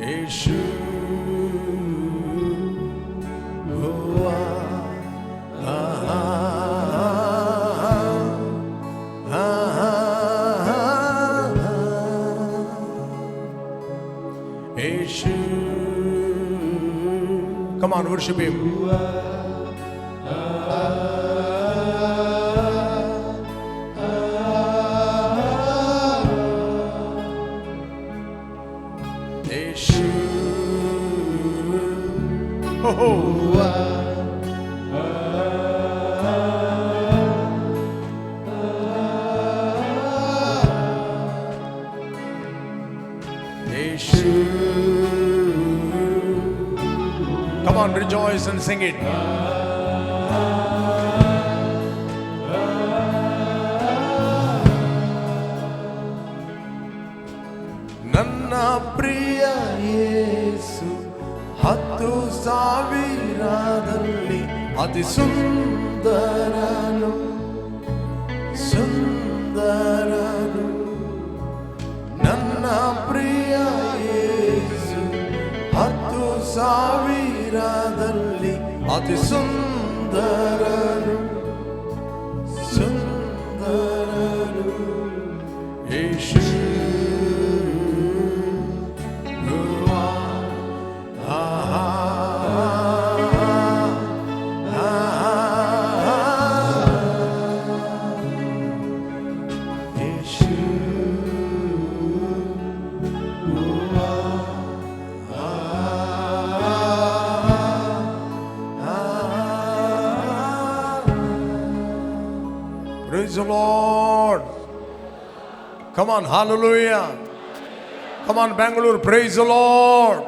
Yesu ಹುವಾ Yesu. Come on, worship him. Yeshu. Oh. Yeshu. Come on, rejoice and sing it. ನನ್ನ ಪ್ರಿಯ ಯೇಸು 10,000ರಲ್ಲಿ ಅತಿ ಸುಂದರನು ಸುಂದರನು. ನನ್ನ ಪ್ರಿಯ ಯೇಸು 10,000ರಲ್ಲಿ ಅತಿ ಸುಂದರನು ಸುಂದರನು. ಯೇಸು Praise the Lord. Come on, hallelujah. Come on, Bangalore, praise the Lord.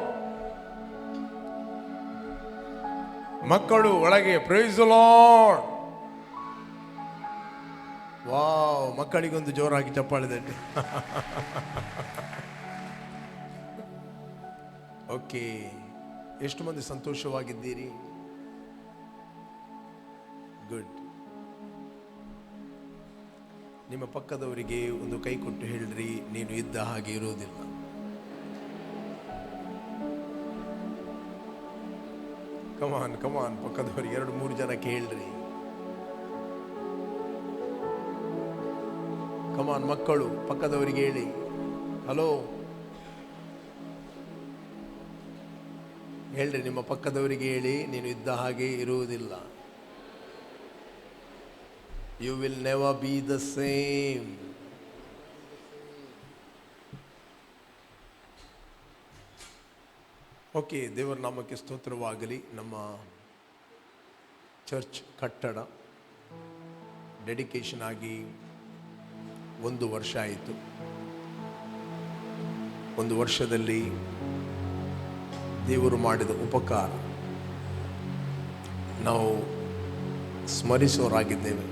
ಮಕ್ಕಳು ಒಳಗೆ praise the Lord. Wow, ಮಕ್ಕಳಿಗೊಂದು ಜೋರಾಗಿ ಚಪ್ಪಾಳೆ ತಟ್ಟಿ. Okay, ಎಷ್ಟು ಮಂದಿ ಸಂತೋಷವಾಗಿದ್ದೀರಿ? ಗುಡ್. ನಿಮ್ಮ ಪಕ್ಕದವರಿಗೆ ಒಂದು ಕೈ ಕೊಟ್ಟು ಹೇಳ್ರಿ, ನೀನು ಇದ್ದ ಹಾಗೆ ಇರುವುದಿಲ್ಲ. ಕಮಾನ್ ಕಮಾನ್, ಪಕ್ಕದವರಿಗೆ 2-3 ಜನಕ್ಕೆ ಹೇಳ್ರಿ. ಕಮಾನ್ ಮಕ್ಕಳು, ಪಕ್ಕದವರಿಗೆ ಹೇಳಿ ಹಲೋ ಹೇಳ್ರಿ. ನಿಮ್ಮ ಪಕ್ಕದವರಿಗೆ ಹೇಳಿ, ನೀನು ಇದ್ದ ಹಾಗೆ ಇರುವುದಿಲ್ಲ. You will never be the same. Okay, ದೇವರ ನಾಮಕ್ಕೆ ಸ್ತೋತ್ರವಾಗಲಿ. ನಮ್ಮ ಚರ್ಚ್ ಕಟ್ಟಡ ಡೆಡಿಕೇಶನ್ ಆಗಿ 1 ವರ್ಷ ಆಯಿತು. 1 ವರ್ಷದಲ್ಲಿ ದೇವರು ಮಾಡಿದ ಉಪಕಾರ ನಾವು ಸ್ಮರಿಸೋರಾಗಿದ್ದೇವೆ.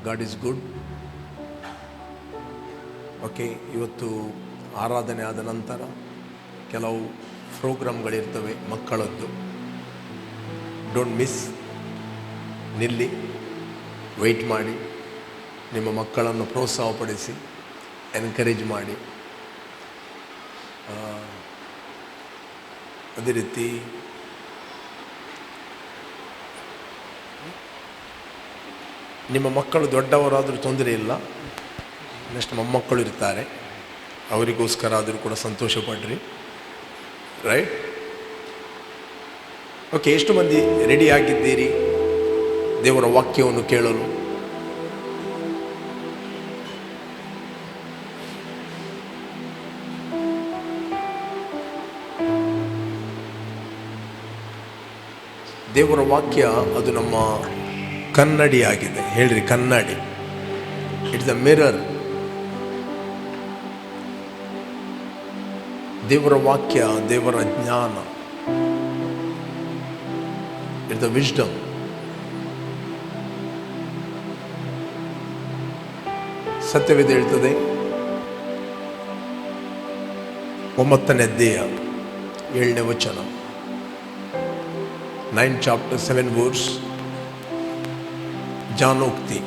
God is good. ಓಕೆ, ಇವತ್ತು ಆರಾಧನೆ ಆದ ನಂತರ ಕೆಲವು ಪ್ರೋಗ್ರಾಮ್ಗಳಿರ್ತವೆ ಮಕ್ಕಳದ್ದು. Don't miss. ನಿಲ್ಲಿ, ವೆಯ್ಟ್ ಮಾಡಿ, ನಿಮ್ಮ ಮಕ್ಕಳನ್ನು ಪ್ರೋತ್ಸಾಹಪಡಿಸಿ, ಎನ್ಕರೇಜ್ ಮಾಡಿ. ಅದೇ ರೀತಿ ನಿಮ್ಮ ಮಕ್ಕಳು ದೊಡ್ಡವರಾದರೂ ತೊಂದರೆ ಇಲ್ಲ, ನೆಕ್ಸ್ಟ್ ಮೊಮ್ಮಕ್ಕಳು ಇರ್ತಾರೆ, ಅವರಿಗೋಸ್ಕರ ಆದರೂ ಕೂಡ ಸಂತೋಷ ಪಡ್ರಿ. ರೈಟ್? ಓಕೆ, ಎಷ್ಟು ಮಂದಿ ರೆಡಿ ಆಗಿದ್ದೀರಿ ದೇವರ ವಾಕ್ಯವನ್ನು ಕೇಳಲು? ದೇವರ ವಾಕ್ಯ ಅದು ನಮ್ಮ ಕನ್ನಡಿ ಆಗಿದೆ. ಹೇಳ್ರಿ, ಕನ್ನಡಿ. It's a mirror. ದೇವರ ವಾಕ್ಯ, ದೇವರ ಜ್ಞಾನ, ಇಟ್ಸ್ ದ ವಿಸ್ಡಮ್. ಸತ್ಯವೇದ ಹೇಳ್ತದೆ, 9ನೇ ಅಧ್ಯಾಯ 7ನೇ ವಚನ, 9 chapter 7 verse, ಜಾನೋಕ್ತಿ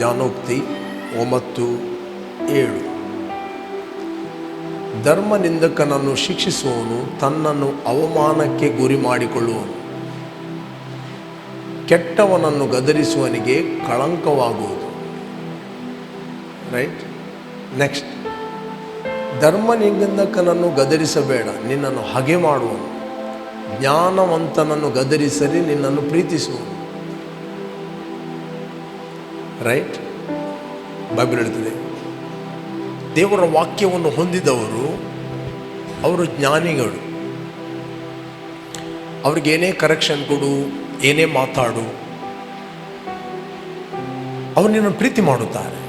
9:7. ಧರ್ಮ ನಿಂದಕನನ್ನು ಶಿಕ್ಷಿಸುವವನು ತನ್ನನ್ನು ಅವಮಾನಕ್ಕೆ ಗುರಿ ಮಾಡಿಕೊಳ್ಳುವನು. ಕೆಟ್ಟವನನ್ನು ಗದರಿಸುವವನಿಗೆ ಕಳಂಕವಾಗುವುದು. ರೈಟ್. ನೆಕ್ಸ್ಟ್, ಧರ್ಮ ನಿಂದಕನನ್ನು ಗದರಿಸಬೇಡ, ನಿನ್ನನ್ನು ಹಗೆ ಮಾಡುವನು. ಜ್ಞಾನವಂತನನ್ನು ಗದರಿಸಲಿ, ನಿನ್ನನ್ನು ಪ್ರೀತಿಸುವನು. ರೈಟ್. ಬೈಬಲ್ ಹೇಳ್ತದೆ, ದೇವರ ವಾಕ್ಯವನ್ನು ಹೊಂದಿದವರು ಅವರು ಜ್ಞಾನಿಗಳು. ಅವ್ರಿಗೇನೇ ಕರೆಕ್ಷನ್ ಕೊಡು, ಏನೇ ಮಾತಾಡು, ಅವರು ನಿನ್ನನ್ನು ಪ್ರೀತಿ ಮಾಡುತ್ತಾರೆ.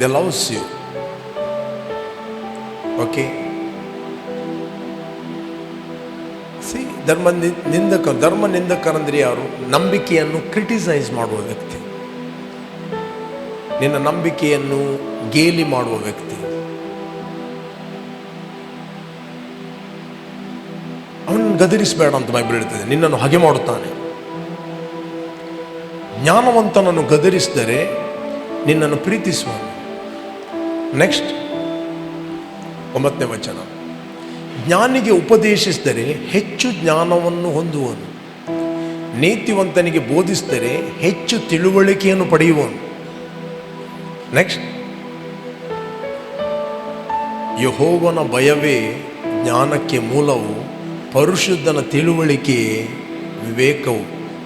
They loves you. Okay. See, ಧರ್ಮ ನಿಂದಕರಂದ್ರೆ ಯಾರು? ನಂಬಿಕೆಯನ್ನು ಕ್ರಿಟಿಸೈಸ್ ಮಾಡುವ ವ್ಯಕ್ತಿ, ನಿನ್ನ ನಂಬಿಕೆಯನ್ನು ಗೇಲಿ ಮಾಡುವ ವ್ಯಕ್ತಿ. ಅವನನ್ನು ಗದರಿಸಬೇಡ ಅಂತ ಬೈಬಲ್ ಹೇಳ್ತದೆ, ನಿನ್ನನ್ನು ಹಗೆ ಮಾಡುತ್ತಾನೆ. ಜ್ಞಾನವಂತನನ್ನು ಗದರಿಸಿದರೆ ನಿನ್ನನ್ನು ಪ್ರೀತಿಸುವನು. ನೆಕ್ಸ್ಟ್ 9ನೇ ವಚನ, ಜ್ಞಾನಿಗೆ ಉಪದೇಶಿಸಿದರೆ ಹೆಚ್ಚು ಜ್ಞಾನವನ್ನು ಹೊಂದುವನು, ನೀತಿವಂತನಿಗೆ ಬೋಧಿಸಿದರೆ ಹೆಚ್ಚು ತಿಳುವಳಿಕೆಯನ್ನು ಪಡೆಯುವನು. ನೆಕ್ಸ್ಟ್, ಯೆಹೋವನ ಭಯವೇ ಜ್ಞಾನಕ್ಕೆ ಮೂಲವು, ಪರಿಶುದ್ಧನ ತಿಳುವಳಿಕೆಯೇ ವಿವೇಕವು.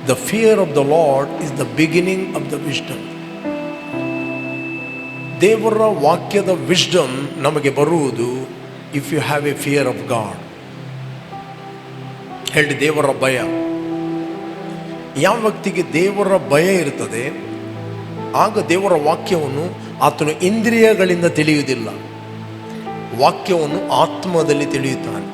The fear of the lord is the beginning of the wisdom. ದೇವರ ವಾಕ್ಯದ ವಿಸ್ಡಮ್ ನಮಗೆ ಬರುವುದು if you have a fear of God. ಹೇಳಿ, ದೇವರ ಭಯ. ಯಾವ ವ್ಯಕ್ತಿಗೆ ದೇವರ ಭಯ ಇರ್ತದೆ, ಆಗ ದೇವರ ವಾಕ್ಯವನ್ನು ಆತನು ಇಂದ್ರಿಯಗಳಿಂದ ತಿಳಿಯುವುದಿಲ್ಲ, ವಾಕ್ಯವನ್ನು ಆತ್ಮದಲ್ಲಿ ತಿಳಿಯುತ್ತಾನೆ.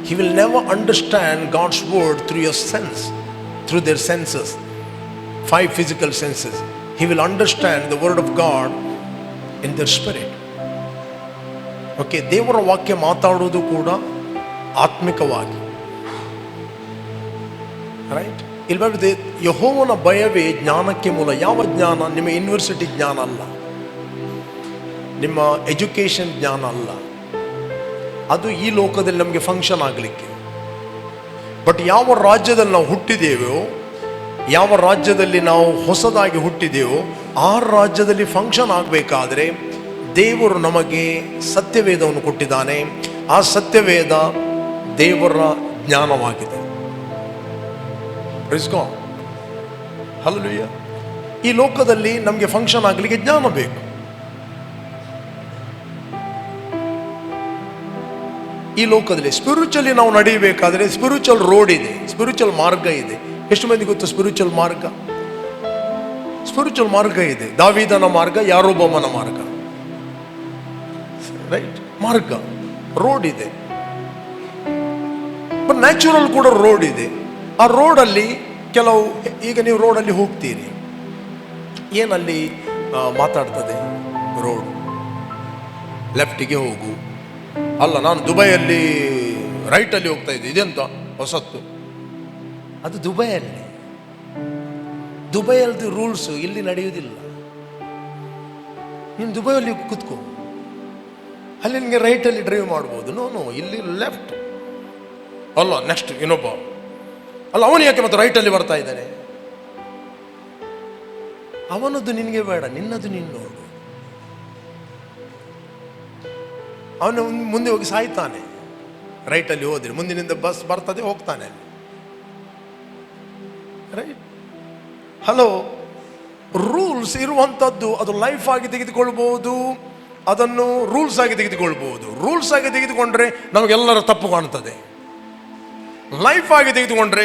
He will never understand God's word through your sense, through their senses, 5 physical senses. He will understand the word of God in their spirit. Okay, ದೇವರ ವಾಕ್ಯ ಮಾತಾಡುವುದು ಕೂಡ ಆತ್ಮಿಕವಾಗಿ. ರೈಟ್. ಇಲ್ಲಿ ಬರ್ತದೆ, ಯೆಹೋವನ ಭಯವೇ ಜ್ಞಾನಕ್ಕೆ ಮೂಲ. ಯಾವ ಜ್ಞಾನ? ನಿಮ್ಮ ಯೂನಿವರ್ಸಿಟಿ ಜ್ಞಾನ ಅಲ್ಲ, ನಿಮ್ಮ ಎಜುಕೇಷನ್ ಜ್ಞಾನ ಅಲ್ಲ, ಅದು ಈ ಲೋಕದಲ್ಲಿ ನಮಗೆ ಫಂಕ್ಷನ್ ಆಗಲಿಕ್ಕೆ. ಬಟ್ ಯಾವ ರಾಜ್ಯದಲ್ಲಿ ನಾವು ಹುಟ್ಟಿದ್ದೇವೋ, ಯಾವ ರಾಜ್ಯದಲ್ಲಿ ನಾವು ಹೊಸದಾಗಿ ಹುಟ್ಟಿದ್ದೇವೋ, ಆ ರಾಜ್ಯದಲ್ಲಿ ಫಂಕ್ಷನ್ ಆಗಬೇಕಾದ್ರೆ ದೇವರು ನಮಗೆ ಸತ್ಯವೇದವನ್ನು ಕೊಟ್ಟಿದ್ದಾನೆ. ಆ ಸತ್ಯವೇದ ದೇವರ ಜ್ಞಾನವಾಗಿದೆ. Praise God. ಹಲ್ಲೆಲೂಯಾ. ಈ ಲೋಕದಲ್ಲಿ ನಮಗೆ ಫಂಕ್ಷನ್ ಆಗಲಿಕ್ಕೆ ಜ್ಞಾನ ಬೇಕು. ಈ ಲೋಕದಲ್ಲಿ ಸ್ಪಿರಿಚುವಲಿ ನಾವು ನಡೆಯಬೇಕಾದ್ರೆ ಸ್ಪಿರಿಚುವಲ್ ರೋಡ್ ಇದೆ, ಸ್ಪಿರಿಚುವಲ್ ಮಾರ್ಗ ಇದೆ. ಎಷ್ಟು ಮಂದಿ ಗೊತ್ತು ಸ್ಪಿರಿಚುವಲ್ ಮಾರ್ಗ? ಸ್ಪಿರಿಚುವಲ್ ಮಾರ್ಗ ಇದೆ. ದಾವೀದನ ಮಾರ್ಗ, ಯಾರೊಬ್ಬಮ್ಮನ ಮಾರ್ಗ. ರೈಟ್. ಮಾರ್ಗ, ರೋಡ್ ಇದೆ. ಬಟ್ ನ್ಯಾಚುರಲ್ ಕೂಡ ರೋಡ್ ಇದೆ. ಆ ರೋಡಲ್ಲಿ ಕೆಲವು, ಈಗ ನೀವು ರೋಡಲ್ಲಿ ಹೋಗ್ತೀರಿ, ಏನಲ್ಲಿ ಮಾತಾಡ್ತದೆ ರೋಡ್? ಲೆಫ್ಟಿಗೆ ಹೋಗು. ಅಲ್ಲ, ನಾನು ದುಬೈಯಲ್ಲಿ ರೈಟಲ್ಲಿ ಹೋಗ್ತಾ ಇದ್ದೆ, ಇದೆಂತ ಹೊಸತ್ತು? ಅದು ದುಬೈಯಲ್ಲಿ. ದುಬೈಯಲ್ದು ರೂಲ್ಸು ಇಲ್ಲಿ ನಡೆಯುವುದಿಲ್ಲ. ನೀನು ದುಬೈಯಲ್ಲಿ ಕೂತ್ಕೋ, ಅಲ್ಲಿ ನಿನಗೆ ರೈಟಲ್ಲಿ ಡ್ರೈವ್ ಮಾಡ್ಬೋದು. ನೋ, ಇಲ್ಲಿ ಲೆಫ್ಟ್. ಅಲ್ಲ, ನೆಕ್ಸ್ಟ್ ಇನ್ನೊಬ್ಬ, ಅಲ್ಲ ಅವನು ಯಾಕೆ ಮತ್ತೆ ರೈಟಲ್ಲಿ ಬರ್ತಾ ಇದ್ದಾನೆ? ಅವನದ್ದು ನಿನಗೆ ಬೇಡ, ನಿನ್ನದು ನೀನು ನೋಡು. ಅವನು ಮುಂದೆ ಹೋಗಿ ಸಾಯ್ತಾನೆ ರೈಟಲ್ಲಿ ಹೋದ್ರೆ. ಮುಂದಿನಿಂದ ಬಸ್ ಬರ್ತದೆ, ಹೋಗ್ತಾನೆ. ರೈಟ್. ಹಲೋ, ರೂಲ್ಸ್ ಇರುವಂಥದ್ದು ಅದು ಲೈಫ್ ಆಗಿ ತೆಗೆದುಕೊಳ್ಬಹುದು, ಅದನ್ನು ರೂಲ್ಸ್ ಆಗಿ ತೆಗೆದುಕೊಳ್ಬಹುದು. ರೂಲ್ಸ್ ಆಗಿ ತೆಗೆದುಕೊಂಡ್ರೆ ನಮಗೆಲ್ಲರ ತಪ್ಪು ಕಾಣ್ತದೆ. ಲೈಫ್ ಆಗಿ ತೆಗೆದುಕೊಂಡ್ರೆ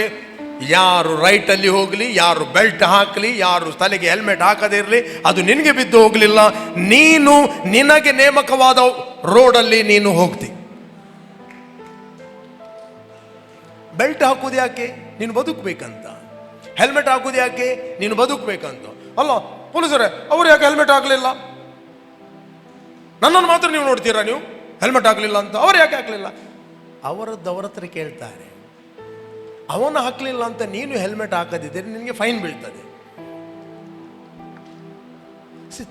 ಯಾರು ರೈಟಲ್ಲಿ ಹೋಗಲಿ, ಯಾರು ಬೆಲ್ಟ್ ಹಾಕಲಿ, ಯಾರು ತಲೆಗೆ ಹೆಲ್ಮೆಟ್ ಹಾಕದೇ ಇರಲಿ, ಅದು ನಿನಗೆ ಬಿದ್ದು ಹೋಗಲಿಲ್ಲ. ನೀನು ನಿನಗೆ ನೇಮಕವಾದ ರೋಡಲ್ಲಿ ನೀನು ಹೋಗ್ತಿ. ಬೆಲ್ಟ್ ಹಾಕುವುದು ಯಾಕೆ? ನೀನು ಬದುಕಬೇಕಂತ. ಹೆಲ್ಮೆಟ್ ಹಾಕುವುದು ಯಾಕೆ? ನೀನು ಬದುಕಬೇಕಂತ. ಅಲ್ಲ, ಪೊಲೀಸರೇ ಅವರು ಯಾಕೆ ಹೆಲ್ಮೆಟ್ ಹಾಕಲಿಲ್ಲ? ನನ್ನನ್ನು ಮಾತ್ರ ನೀವು ನೋಡ್ತೀರಾ, ನೀವು ಹೆಲ್ಮೆಟ್ ಹಾಕಲಿಲ್ಲ ಅಂತ. ಅವ್ರು ಯಾಕೆ ಹಾಕಲಿಲ್ಲ? ಅವರದ್ದು ಅವರ ಹತ್ರ ಕೇಳ್ತಾರೆ. ಅವನು ಹಾಕಲಿಲ್ಲ ಅಂತ ನೀನು ಹೆಲ್ಮೆಟ್ ಹಾಕದಿದ್ದರೆ ನಿನಗೆ ಫೈನ್ ಬೀಳ್ತದೆ.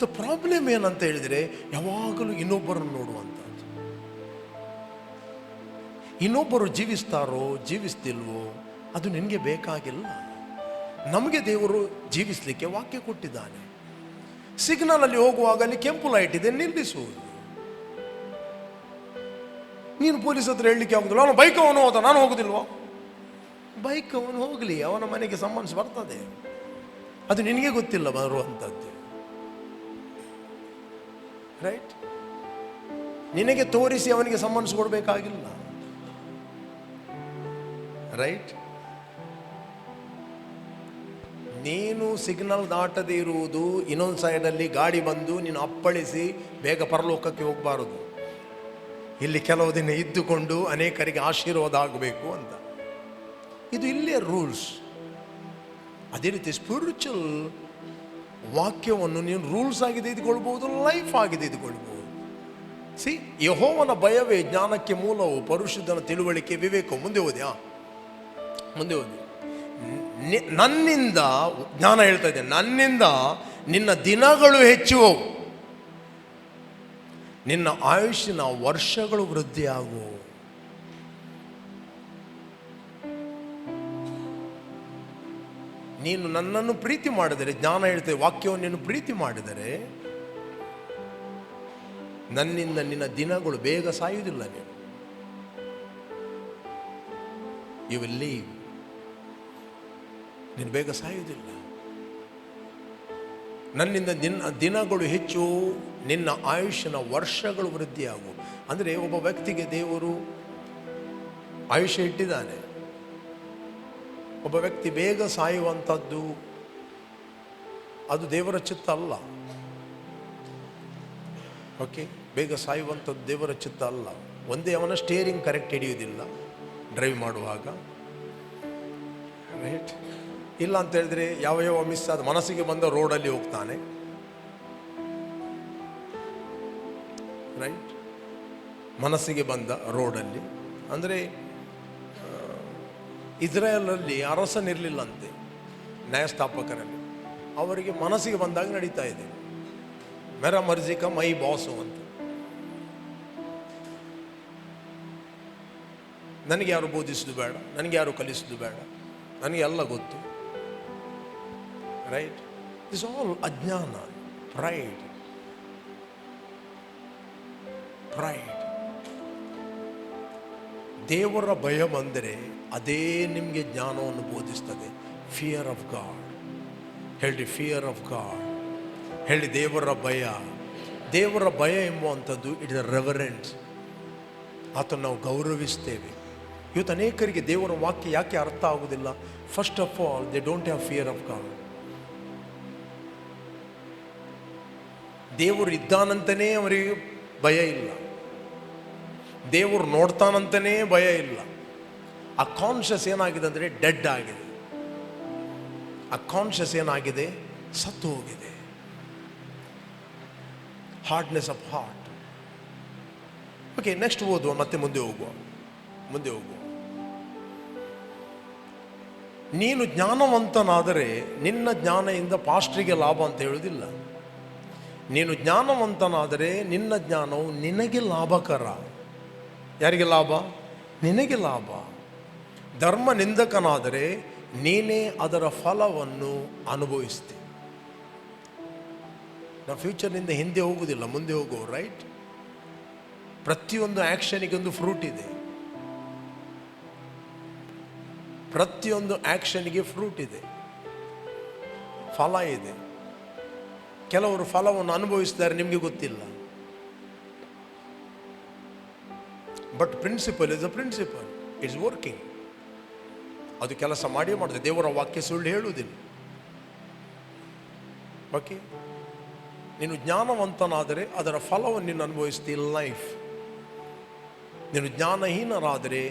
ದ ಪ್ರಾಬ್ಲಮ್ ಏನಂತ ಹೇಳಿದರೆ, ಯಾವಾಗಲೂ ಇನ್ನೊಬ್ಬರನ್ನು ನೋಡುವಂಥದ್ದು. ಇನ್ನೊಬ್ಬರು ಜೀವಿಸ್ತಾರೋ ಜೀವಿಸ್ತಿಲ್ವೋ ಅದು ನಿನಗೆ ಬೇಕಾಗಿಲ್ಲ. ನಮಗೆ ದೇವರು ಜೀವಿಸಲಿಕ್ಕೆ ವಾಕ್ಯ ಕೊಟ್ಟಿದ್ದಾನೆ. ಸಿಗ್ನಲ್ ಅಲ್ಲಿ ಹೋಗುವಾಗ ಅಲ್ಲಿ ಕೆಂಪು ಲೈಟ್ ಇದೆ, ನಿಲ್ಲಿಸುವುದು. ನೀನು ಪೊಲೀಸ್ ಹತ್ರ ಹೇಳಲಿಕ್ಕೆ ಆಗುದಿಲ್ಲ, ಅವನು ಬೈಕ್ ಅವನು ಹೋದ, ನಾನು ಹೋಗುದಿಲ್ವೋ? ಬೈಕ್ ಅವನು ಹೋಗಲಿ, ಅವನ ಮನೆಗೆ ಸಮನ್ಸ್ ಬರ್ತದೆ, ಅದು ನಿನಗೆ ಗೊತ್ತಿಲ್ಲ ಬರುವಂಥದ್ದು. ರೈಟ್? ನಿನಗೆ ತೋರಿಸಿ ಅವನಿಗೆ ಸಮನ್ಸ್ ಕೊಡಬೇಕಾಗಿಲ್ಲ. ರೈಟ್? ನೀನು ಸಿಗ್ನಲ್ ದಾಟದೇ ಇರುವುದು, ಇನ್ನೊಂದು ಸೈಡಲ್ಲಿ ಗಾಡಿ ಬಂದು ನೀನು ಅಪ್ಪಳಿಸಿ ಬೇಗ ಪರಲೋಕಕ್ಕೆ ಹೋಗಬಾರದು. ಇಲ್ಲಿ ಕೆಲವು ದಿನ ಇದ್ದುಕೊಂಡು ಅನೇಕರಿಗೆ ಆಶೀರ್ವಾದ ಆಗಬೇಕು ಅಂತ. ಇದು ಇಲ್ಲೇ ರೂಲ್ಸ್. ಅದೇ ರೀತಿ ಸ್ಪಿರಿಚುವಲ್ ವಾಕ್ಯವನ್ನು ನೀನು ರೂಲ್ಸ್ ಆಗಿ ತೆಗೆದುಕೊಳ್ಬಹುದು, ಲೈಫ್ ಆಗಿ ತೆಗೆದುಕೊಳ್ಬಹುದು. ಯೆಹೋವನ ಭಯವೇ ಜ್ಞಾನಕ್ಕೆ ಮೂಲವು, ಪರಿಶುದ್ಧನ ತಿಳುವಳಿಕೆ ವಿವೇಕ. ಮುಂದೆ ಓದಿ, ಮುಂದೆ ಓದಿ. ನನ್ನಿಂದ, ಜ್ಞಾನ ಹೇಳ್ತಾ ಇದೆ, ನನ್ನಿಂದ ನಿನ್ನ ದಿನಗಳು ಹೆಚ್ಚುವವು, ನಿನ್ನ ಆಯುಷ್ಯನ ವರ್ಷಗಳು ವೃದ್ಧಿಯಾಗುವು. ನೀನು ನನ್ನನ್ನು ಪ್ರೀತಿ ಮಾಡಿದರೆ, ಜ್ಞಾನ ಹೇಳ್ತೇವೆ, ವಾಕ್ಯವನ್ನು ನೀನು ಪ್ರೀತಿ ಮಾಡಿದರೆ ನನ್ನಿಂದ ನಿನ್ನ ದಿನಗಳು ಬೇಗ ಸಾಯುವುದಿಲ್ಲ. You will live. ನೀನು ಬೇಗ ಸಾಯುವುದಿಲ್ಲ. ನನ್ನಿಂದ ನಿನ್ನ ದಿನಗಳು ಹೆಚ್ಚು, ನಿನ್ನ ಆಯುಷ್ಯನ ವರ್ಷಗಳು ವೃದ್ಧಿಯಾಗುವು. ಅಂದರೆ ಒಬ್ಬ ವ್ಯಕ್ತಿಗೆ ದೇವರು ಆಯುಷ್ಯ ಇಟ್ಟಿದ್ದಾನೆ. ಒಬ್ಬ ವ್ಯಕ್ತಿ ಬೇಗ ಸಾಯುವಂಥದ್ದು ಅದು ದೇವರ ಚಿತ್ತ ಅಲ್ಲ. ಓಕೆ, ಬೇಗ ಸಾಯುವಂಥದ್ದು ದೇವರ ಚಿತ್ತ ಅಲ್ಲ. ಒಂದೇ, ಅವನ ಸ್ಟೇರಿಂಗ್ ಕರೆಕ್ಟ್ ಹಿಡಿಯುವುದಿಲ್ಲ ಡ್ರೈವ್ ಮಾಡುವಾಗ. ರೈಟ್? ಇಲ್ಲ ಅಂತ ಹೇಳಿದ್ರೆ ಯಾವ ಮಿಸ್ ಆದ ಮನಸ್ಸಿಗೆ ಬಂದ ರೋಡಲ್ಲಿ ಹೋಗ್ತಾನೆ. ರೈಟ್? ಮನಸ್ಸಿಗೆ ಬಂದ ರೋಡಲ್ಲಿ. ಅಂದರೆ ಇಸ್ರಾಯೇಲಲ್ಲಿ ಅರಸನಿರಲಿಲ್ಲಂತೆ, ನ್ಯಾಯಸ್ಥಾಪಕರಲ್ಲಿ. ಅವರಿಗೆ ಮನಸ್ಸಿಗೆ ಬಂದಾಗ ನಡೀತಾ ಇದೆ. ಮೇರಾ ಮರ್ಜಿಕ ಮೈ ಬಾಸು ಅಂತ. ನನಗೆ ಯಾರು ಬೋಧಿಸೋದು ಬೇಡ, ನನಗೆ ಯಾರು ಕಲಿಸೋದು ಬೇಡ, ನನಗೆ ಎಲ್ಲ ಗೊತ್ತು. ರೈಟ್? ಇಟ್ಸ್ ಆಲ್ ಅಜ್ಞಾನ, ಪ್ರೈಡ್. ದೇವರ ಭಯ ಬಂದರೆ ಅದೇ ನಿಮಗೆ ಜ್ಞಾನವನ್ನು ಬೋಧಿಸ್ತದೆ. Fear of God. ಹೇಳಿ, ಫಿಯರ್ ಆಫ್ ಗಾಡ್. ಹೇಳಿ, ದೇವರ ಭಯ. ದೇವರ ಭಯ ಎಂಬುವಂಥದ್ದು ಇಟ್ ಇಸ್ ರೆವರೆನ್ಸ್. ಆತನ್ನು ನಾವು ಗೌರವಿಸ್ತೇವೆ. ಇವತ್ತು ಅನೇಕರಿಗೆ ದೇವರ ವಾಕ್ಯ ಯಾಕೆ ಅರ್ಥ ಆಗುವುದಿಲ್ಲ? First of all, they don't have fear of God. ದೇವರು ಇದ್ದಾನಂತನೇ ಅವರಿಗೆ ಭಯ ಇಲ್ಲ. ದೇವರು ನೋಡ್ತಾನಂತನೇ ಭಯ ಇಲ್ಲ. ಆ ಕಾನ್ಷಿಯಸ್ ಏನಾಗಿದೆ ಅಂದರೆ ಡೆಡ್ ಆಗಿದೆ. ಆ ಕಾನ್ಷಿಯಸ್ ಏನಾಗಿದೆ? ಸತ್ತು ಹೋಗಿದೆ. Hardness of heart. Okay, next ಓದುವ, ಮತ್ತೆ ಮುಂದೆ ಹೋಗುವ. ನೀನು ಜ್ಞಾನವಂತನಾದರೆ ನಿನ್ನ ಜ್ಞಾನದಿಂದ ಪಾಸ್ಟ್ರಿಗೆ ಲಾಭ ಅಂತ ಹೇಳುವುದಿಲ್ಲ. ನೀನು ಜ್ಞಾನವಂತನಾದರೆ ನಿನ್ನ ಜ್ಞಾನವು ನಿನಗೆ ಲಾಭಕರ. ಯಾರಿಗೆ ಲಾಭ? ನಿನಗೆ ಲಾಭ. ಧರ್ಮ ನಿಂದಕನಾದರೆ ನೀನೇ ಅದರ ಫಲವನ್ನು ಅನುಭವಿಸ್ತಿ. ನಾವು ಫ್ಯೂಚರ್ನಿಂದ ಹಿಂದೆ ಹೋಗುವುದಿಲ್ಲ, ಮುಂದೆ ಹೋಗೋ. ರೈಟ್? ಪ್ರತಿಯೊಂದು ಆ್ಯಕ್ಷನಿಗೆ ಒಂದು ಫ್ರೂಟ್ ಇದೆ. ಪ್ರತಿಯೊಂದು ಆ್ಯಕ್ಷನ್ಗೆ ಫ್ರೂಟ್ ಇದೆ, ಫಲ ಇದೆ. ಕೆಲವರು ಫಲವನ್ನು ಅನುಭವಿಸಿದ್ದಾರೆ, ನಿಮಗೆ ಗೊತ್ತಿಲ್ಲ. But principle is a principle, it's working. ಅದು ಕೆಲಸ ಮಾಡಿ ಮಾಡಿದೆ. ದೇವರ ವಾಕ್ಯ ಸುಳ್ಳು ಹೇಳುವುದಿಲ್ಲ. ಓಕೆ, ನೀನು ಜ್ಞಾನವಂತನಾದರೆ ಅದರ ಫಲವನ್ನು ನೀನು ಅನುಭವಿಸ್ತೀಯ ಲೈಫ್. ನೀನು ಜ್ಞಾನಹೀನರಾದರೆ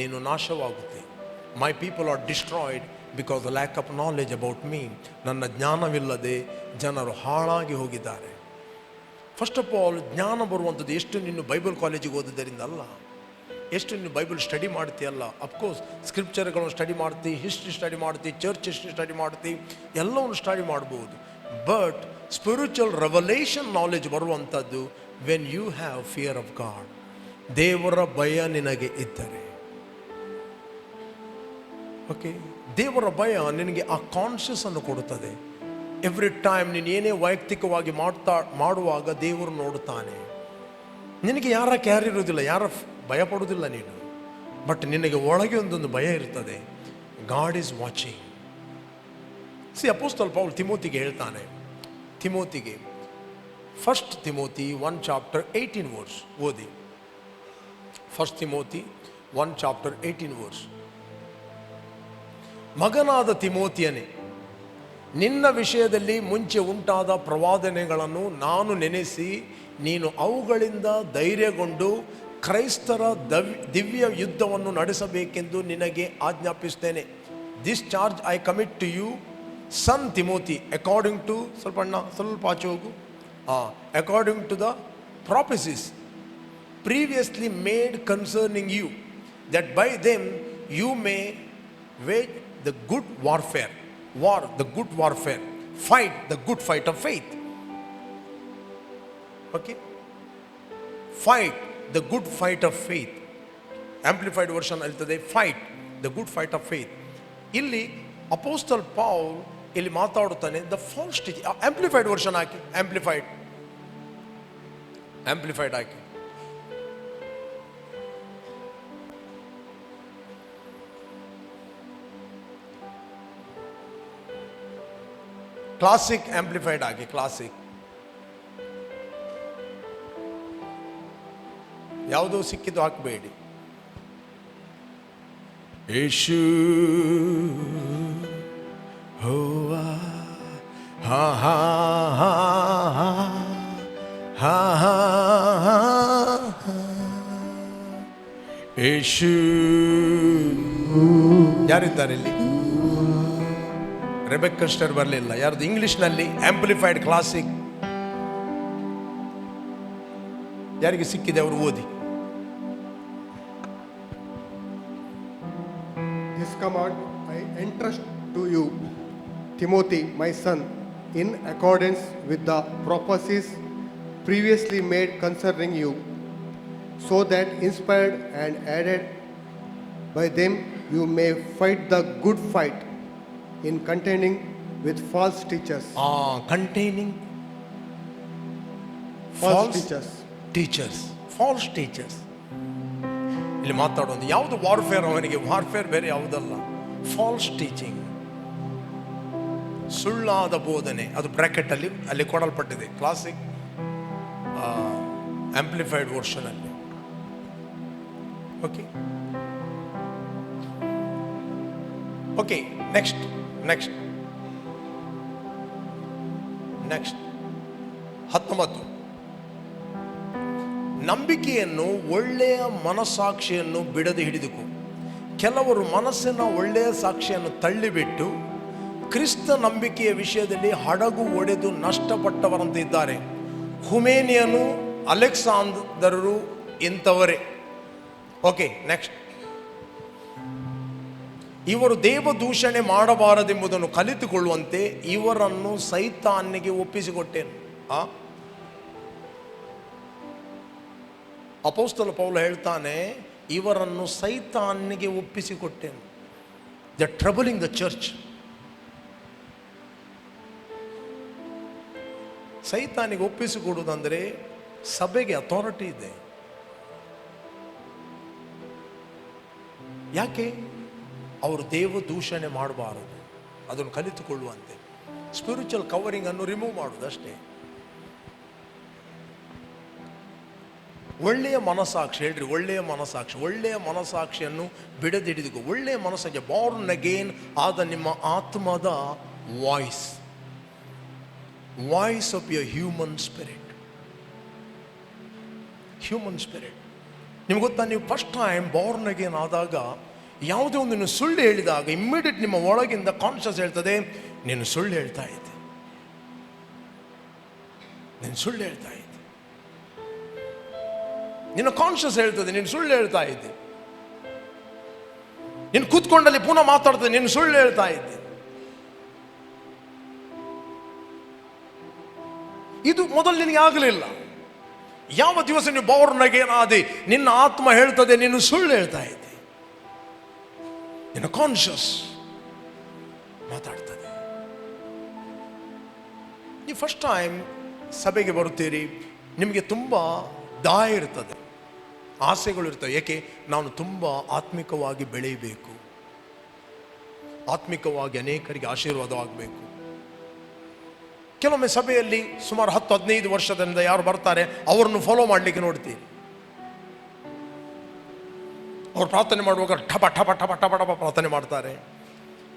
ನೀನು ನಾಶವಾಗುತ್ತೆ. My people are destroyed because the lack of knowledge about me. ನನ್ನ ಜ್ಞಾನವಿಲ್ಲದೆ ಜನರು ಹಾಳಾಗಿ ಹೋಗಿದ್ದಾರೆ. ಫಸ್ಟ್ ಆಫ್ ಆಲ್, ಜ್ಞಾನ ಬರುವಂಥದ್ದು ಎಷ್ಟು ನೀನು ಬೈಬಲ್ ಕಾಲೇಜಿಗೆ ಓದೋದರಿಂದ ಅಲ್ಲ, ಎಷ್ಟು ನೀನು ಬೈಬಲ್ ಸ್ಟಡಿ ಮಾಡ್ತೀಯಲ್ಲ. ಅಫ್ಕೋರ್ಸ್ ಸ್ಕ್ರಿಪ್ಚರ್ಗಳನ್ನು ಸ್ಟಡಿ ಮಾಡ್ತೀವಿ, ಹಿಸ್ಟ್ರಿ ಸ್ಟಡಿ ಮಾಡ್ತೀವಿ, ಚರ್ಚ್ ಹಿಸ್ಟ್ರಿ ಸ್ಟಡಿ ಮಾಡ್ತೀವಿ, ಎಲ್ಲವನ್ನು ಸ್ಟಡಿ ಮಾಡ್ಬೋದು. ಬಟ್ ಸ್ಪಿರಿಚುವಲ್ ರೆವಲೇಷನ್ ನಾಲೆಜ್ ಬರುವಂಥದ್ದು when you have fear of God. ದೇವರ ಭಯ ನಿನಗೆ ಇದ್ದರೆ. ಓಕೆ, ದೇವರ ಭಯ ನಿನಗೆ ಆ ಕಾನ್ಷಿಯಸ್ ಅನ್ನು ಕೊಡುತ್ತದೆ. ಎವ್ರಿ ಟೈಮ್ ನೀನು ಏನೇ ವೈಯಕ್ತಿಕವಾಗಿ ಮಾಡುವಾಗ ದೇವರು ನೋಡುತ್ತಾನೆ. ನಿನಗೆ ಯಾರ ಕ್ಯಾರ್ ಇರೋದಿಲ್ಲ, ಯಾರ ಭಯ ಪಡೋದಿಲ್ಲ ನೀನು, ಬಟ್ ನಿನಗೆ ಒಳಗೆ ಒಂದೊಂದು ಭಯ ಇರ್ತದೆ. God is watching. ಅಪೊಸ್ತಲ ಪೌಲ್ ತಿಮೋತಿಗೆ ಹೇಳ್ತಾನೆ, ತಿಮೋತಿಗೆ ಫಸ್ಟ್ ತಿಮೋತಿ 1:18 ಓದಿ. First Timothy 1:18. ಮಗನಾದ ತಿಮೋತಿಯನೇ, ನಿನ್ನ ವಿಷಯದಲ್ಲಿ ಮುಂಚೆ ಉಂಟಾದ ಪ್ರವಾದನೆಗಳನ್ನು ನಾನು ನೆನೆಸಿ ನೀನು ಅವುಗಳಿಂದ ಧೈರ್ಯಗೊಂಡು ಕ್ರೈಸ್ತರ ದಿವ್ಯ ಯುದ್ಧವನ್ನು ನಡೆಸಬೇಕೆಂದು ನಿನಗೆ ಆಜ್ಞಾಪಿಸ್ತೇನೆ. This charge I commit to you son Timothy according to ಸ್ವಲ್ಪ ಆಚೆ ಹೋಗು. According to the prophecies previously made concerning you, that by them you may wage the good warfare, fight the good fight of faith. Okay, fight the good fight of faith. Amplified version ಹೇಳ್ತದೆ fight the good fight of faith. ಇಲ್ಲಿ apostle Paul ಇಲ್ಲಿ ಮಾತಾಡುತ್ತಾನೆ the false teaching. Amplified version hockey, amplified hockey. Classic amplified ಆಗಿ, classic ಯಾವುದೋ ಸಿಕ್ಕಿದ್ದು ಹಾಕಬೇಡಿ. ಯೇಶು ಹೋವಾ ಹಾ ಹಾ ಹಾ ಹಾ ಹಾ ಯೇಶು. ಯಾರಿದ್ದಾರೆ ಇಲ್ಲಿ? ರೆಬೆಕ್ಕಾ ಸ್ಟರ್ ಬರಲಿಲ್ಲ. ಯಾರ್ದು ಇಂಗ್ಲಿಷ್ನಲ್ಲಿ ಆಂಪ್ಲಿಫೈಡ್ ಕ್ಲಾಸಿಕ್ ಯಾರಿಗೆ ಸಿಕ್ಕಿದೆ ಅವರು ಓದಿ. This command I entrust to you, Timothy, my son, in accordance with the prophecies previously made concerning you, so that inspired and aided by them you may fight the good fight in contending with false teachers. Containing false teachers. ಇಲ್ಲಿ ಮಾತಾಡೋದು ಯಾವುದು warfare? ಅವನಿಗೆ warfare ಬೇರೆ ಯಾವುದಲ್ಲ. Falls teaching, ಸುಳ್ಳಾದ ಬೋಧನೆ. ಅದು bracket ಅಲ್ಲಿ ಕೊಡಲ್ಪಟ್ಟಿದೆ classic amplified version ಅಲ್ಲಿ. Okay okay next 19. ನಂಬಿಕೆಯನ್ನು, ಒಳ್ಳೆಯ ಮನಸ್ಸಾಕ್ಷಿಯನ್ನು ಬಿಡದೆ ಹಿಡಿದುಕೋ. ಕೆಲವರು ಮನಸ್ಸಿನ ಒಳ್ಳೆಯ ಸಾಕ್ಷಿಯನ್ನು ತಳ್ಳಿಬಿಟ್ಟು ಕ್ರಿಸ್ತ ನಂಬಿಕೆಯ ವಿಷಯದಲ್ಲಿ ಹಡಗು ಒಡೆದು ನಷ್ಟಪಟ್ಟವರಂತೆ ಇದ್ದಾರೆ. ಹುಮೇನಿಯನು, ಅಲೆಕ್ಸಾಂದರರು ಇಂಥವರೇ. Okay next. ಇವರು ದೇವದೂಷಣೆ ಮಾಡಬಾರದೆಂಬುದನ್ನು ಕಲಿತುಕೊಳ್ಳುವಂತೆ ಇವರನ್ನು ಸೈತಾನಿಗೆ ಒಪ್ಪಿಸಿಕೊಟ್ಟೇನು. ಅಪೊಸ್ತಲ ಪೌಲ ಹೇಳ್ತಾನೆ, ಇವರನ್ನು ಸೈತಾನಿಗೆ ಒಪ್ಪಿಸಿಕೊಟ್ಟೇನು. The troubling the church. ಸೈತಾನಿಗೆ ಒಪ್ಪಿಸಿಕೊಡುವುದಂದರೆ ಸಭೆಗೆ ಅಥಾರಿಟಿ ಇದೆ. ಯಾಕೆ? ಅವರು ದೇವ ದೂಷಣೆ ಮಾಡಬಾರದು, ಅದನ್ನು ಕಲಿತುಕೊಳ್ಳುವಂತೆ. ಸ್ಪಿರಿಚುವಲ್ ಕವರಿಂಗ್ ಅನ್ನು ರಿಮೂವ್ ಮಾಡುವುದು ಅಷ್ಟೇ. ಒಳ್ಳೆಯ ಮನಸ್ಸಾಕ್ಷಿ ಹೇಳ್ರಿ, ಒಳ್ಳೆಯ ಮನಸ್ಸಾಕ್ಷಿಯನ್ನು ಬಿಡದಿಡಿದುಕೋ. ಒಳ್ಳೆಯ ಮನಸ್ಸಾಕ್ಷಿ, ಬಾರ್ನ್ ಅಗೇನ್ ಆದ ನಿಮ್ಮ ಆತ್ಮದ voice of your human spirit. ನಿಮ್ಗೆ ಗೊತ್ತಾ, ನೀವು ಫಸ್ಟ್ ಟೈಮ್ ಬಾರ್ನ್ ಅಗೇನ್ ಆದಾಗ ಯಾವುದೇ ಒಂದು ಸುಳ್ಳು ಹೇಳಿದಾಗ ಇಮ್ಮಿಡಿಯೇಟ್ ನಿಮ್ಮ ಒಳಗಿಂದ ಕಾನ್ಷಿಯಸ್ ಹೇಳ್ತದೆ, ನೀನು ಸುಳ್ಳು ಹೇಳ್ತಾ ಇದ್ದೆ. ನಿನ್ನ ಕಾನ್ಷಿಯಸ್ ಹೇಳ್ತದೆ ನೀನು ಸುಳ್ಳು ಹೇಳ್ತಾ ಇದ್ದೆ. ನೀನು ಕೂತ್ಕೊಂಡಲ್ಲಿ ಪುನಃ ಮಾತಾಡ್ತದೆ, ನೀನು ಸುಳ್ಳು ಹೇಳ್ತಾ ಇದ್ದೆ. ಇದು ಮೊದಲು ನಿನಗೆ ಆಗಲಿಲ್ಲ. ಯಾವ ದಿವಸ ನೀವು ಬೋರ್ನಗೇನಾದಿ ನಿನ್ನ ಆತ್ಮ ಹೇಳ್ತದೆ ನೀನು ಸುಳ್ಳು ಹೇಳ್ತಾ ಇದ್ದೆ, ನಿನ್ನ ಕಾನ್ಷಿಯಸ್ ಮಾತಾಡ್ತದೆ. ನೀವು ಫಸ್ಟ್ ಟೈಮ್ ಸಭೆಗೆ ಬರುತ್ತೀರಿ, ನಿಮಗೆ ತುಂಬ ದಾಹ ಇರ್ತದೆ, ಆಸೆಗಳು ಇರ್ತವೆ. ಏಕೆ? ನಾನು ತುಂಬ ಆತ್ಮಿಕವಾಗಿ ಬೆಳೆಯಬೇಕು, ಆತ್ಮಿಕವಾಗಿ ಅನೇಕರಿಗೆ ಆಶೀರ್ವಾದವಾಗಬೇಕು. ಕೆಲವೊಮ್ಮೆ ಸಭೆಯಲ್ಲಿ ಸುಮಾರು 10-15 ವರ್ಷದಿಂದ ಯಾರು ಬರ್ತಾರೆ ಅವ್ರನ್ನು ಫಾಲೋ ಮಾಡಲಿಕ್ಕೆ ನೋಡ್ತೀರಿ. ಅವ್ರು ಪ್ರಾರ್ಥನೆ ಮಾಡುವಾಗ ಠಪ ಠಪ ಠಪ ಠಪ ಠಪ ಪ್ರಾರ್ಥನೆ ಮಾಡ್ತಾರೆ,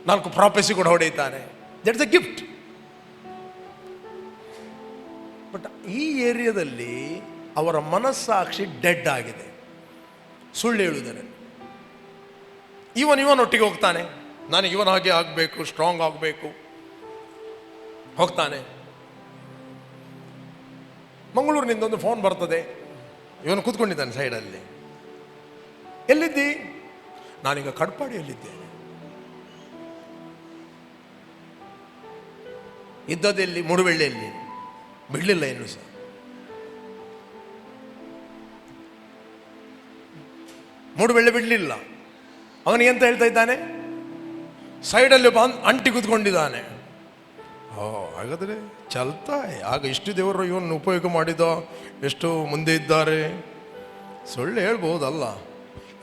4 ಪ್ರಾಫೆಸಿ ಕೂಡ ಹೊಡೆಯುತ್ತಾರೆ. That is a gift. But ಈ ಏರಿಯಾದಲ್ಲಿ ಅವರ ಮನಸ್ಸಾಕ್ಷಿ ಡೆಡ್ ಆಗಿದೆ, ಸುಳ್ಳು ಹೇಳುವುದರೆ. ಇವನೊಟ್ಟಿಗೆ ಹೋಗ್ತಾನೆ, ನನಗೆ ಇವನ ಹಾಗೆ ಆಗಬೇಕು, ಸ್ಟ್ರಾಂಗ್ ಆಗಬೇಕು, ಹೋಗ್ತಾನೆ. ಮಂಗಳೂರಿನಿಂದ ಒಂದು ಫೋನ್ ಬರ್ತದೆ, ಇವನು ಕೂತ್ಕೊಂಡಿದ್ದಾನೆ ಸೈಡಲ್ಲಿ. ಎಲ್ಲಿದ್ದಿ? ನಾನೀಗ ಕಡ್ಪಾಡಿಯಲ್ಲಿದ್ದೇನೆ. ಇದ್ದದೆಲ್ಲಿ? ಮುಡುಬೆಳ್ಳಿಯಲ್ಲಿ. ಬಿಡಲಿಲ್ಲ ಇನ್ನು ಸಹ. ಮೂಡುಬೆಳ್ಳೆ ಬಿಡಲಿಲ್ಲ. ಅವನಿಗೆ ಎಂತ ಹೇಳ್ತಾ ಇದ್ದಾನೆ? ಸೈಡಲ್ಲಿ ಅಂಟಿ ಕೂತ್ಕೊಂಡಿದ್ದಾನೆ. ಹಾಗಾದರೆ ಚಲ್ತಾ. ಆಗ ಇಷ್ಟು ದೇವರು ಇವನು ಉಪಯೋಗ ಮಾಡಿದ, ಎಷ್ಟು ಮುಂದೆ ಇದ್ದಾರೆ, ಸುಳ್ಳು ಹೇಳ್ಬೋದಲ್ಲ.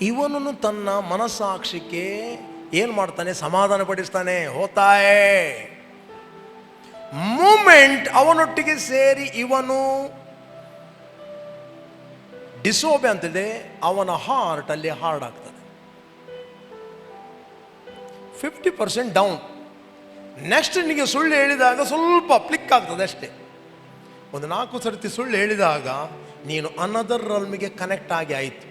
ಇವನನ್ನು ತನ್ನ ಮನಸ್ಸಾಕ್ಷಿಗೆ ಏನು ಮಾಡ್ತಾನೆ? ಸಮಾಧಾನ ಪಡಿಸ್ತಾನೆ. ಹೋತಾಯೇ ಮೂಮೆಂಟ್ ಅವನೊಟ್ಟಿಗೆ ಸೇರಿ ಇವನು ಡಿಸೋಬೆ ಅಂತಿದೆ, ಅವನ ಹಾರ್ಟ್ ಅಲ್ಲಿ ಹಾರ್ಡ್ ಆಗ್ತದೆ. 50% ಡೌನ್. ನೆಕ್ಸ್ಟ್ ನಿನಗೆ ಸುಳ್ಳು ಹೇಳಿದಾಗ ಸ್ವಲ್ಪ ಕ್ಲಿಕ್ ಆಗ್ತದೆ ಅಷ್ಟೇ. ಒಂದು 4 ಸರ್ತಿ ಸುಳ್ಳು ಹೇಳಿದಾಗ ನೀನು ಅನದರ್ ರಲ್ಮಿಗೆ ಕನೆಕ್ಟ್ ಆಗಿ ಆಯಿತು.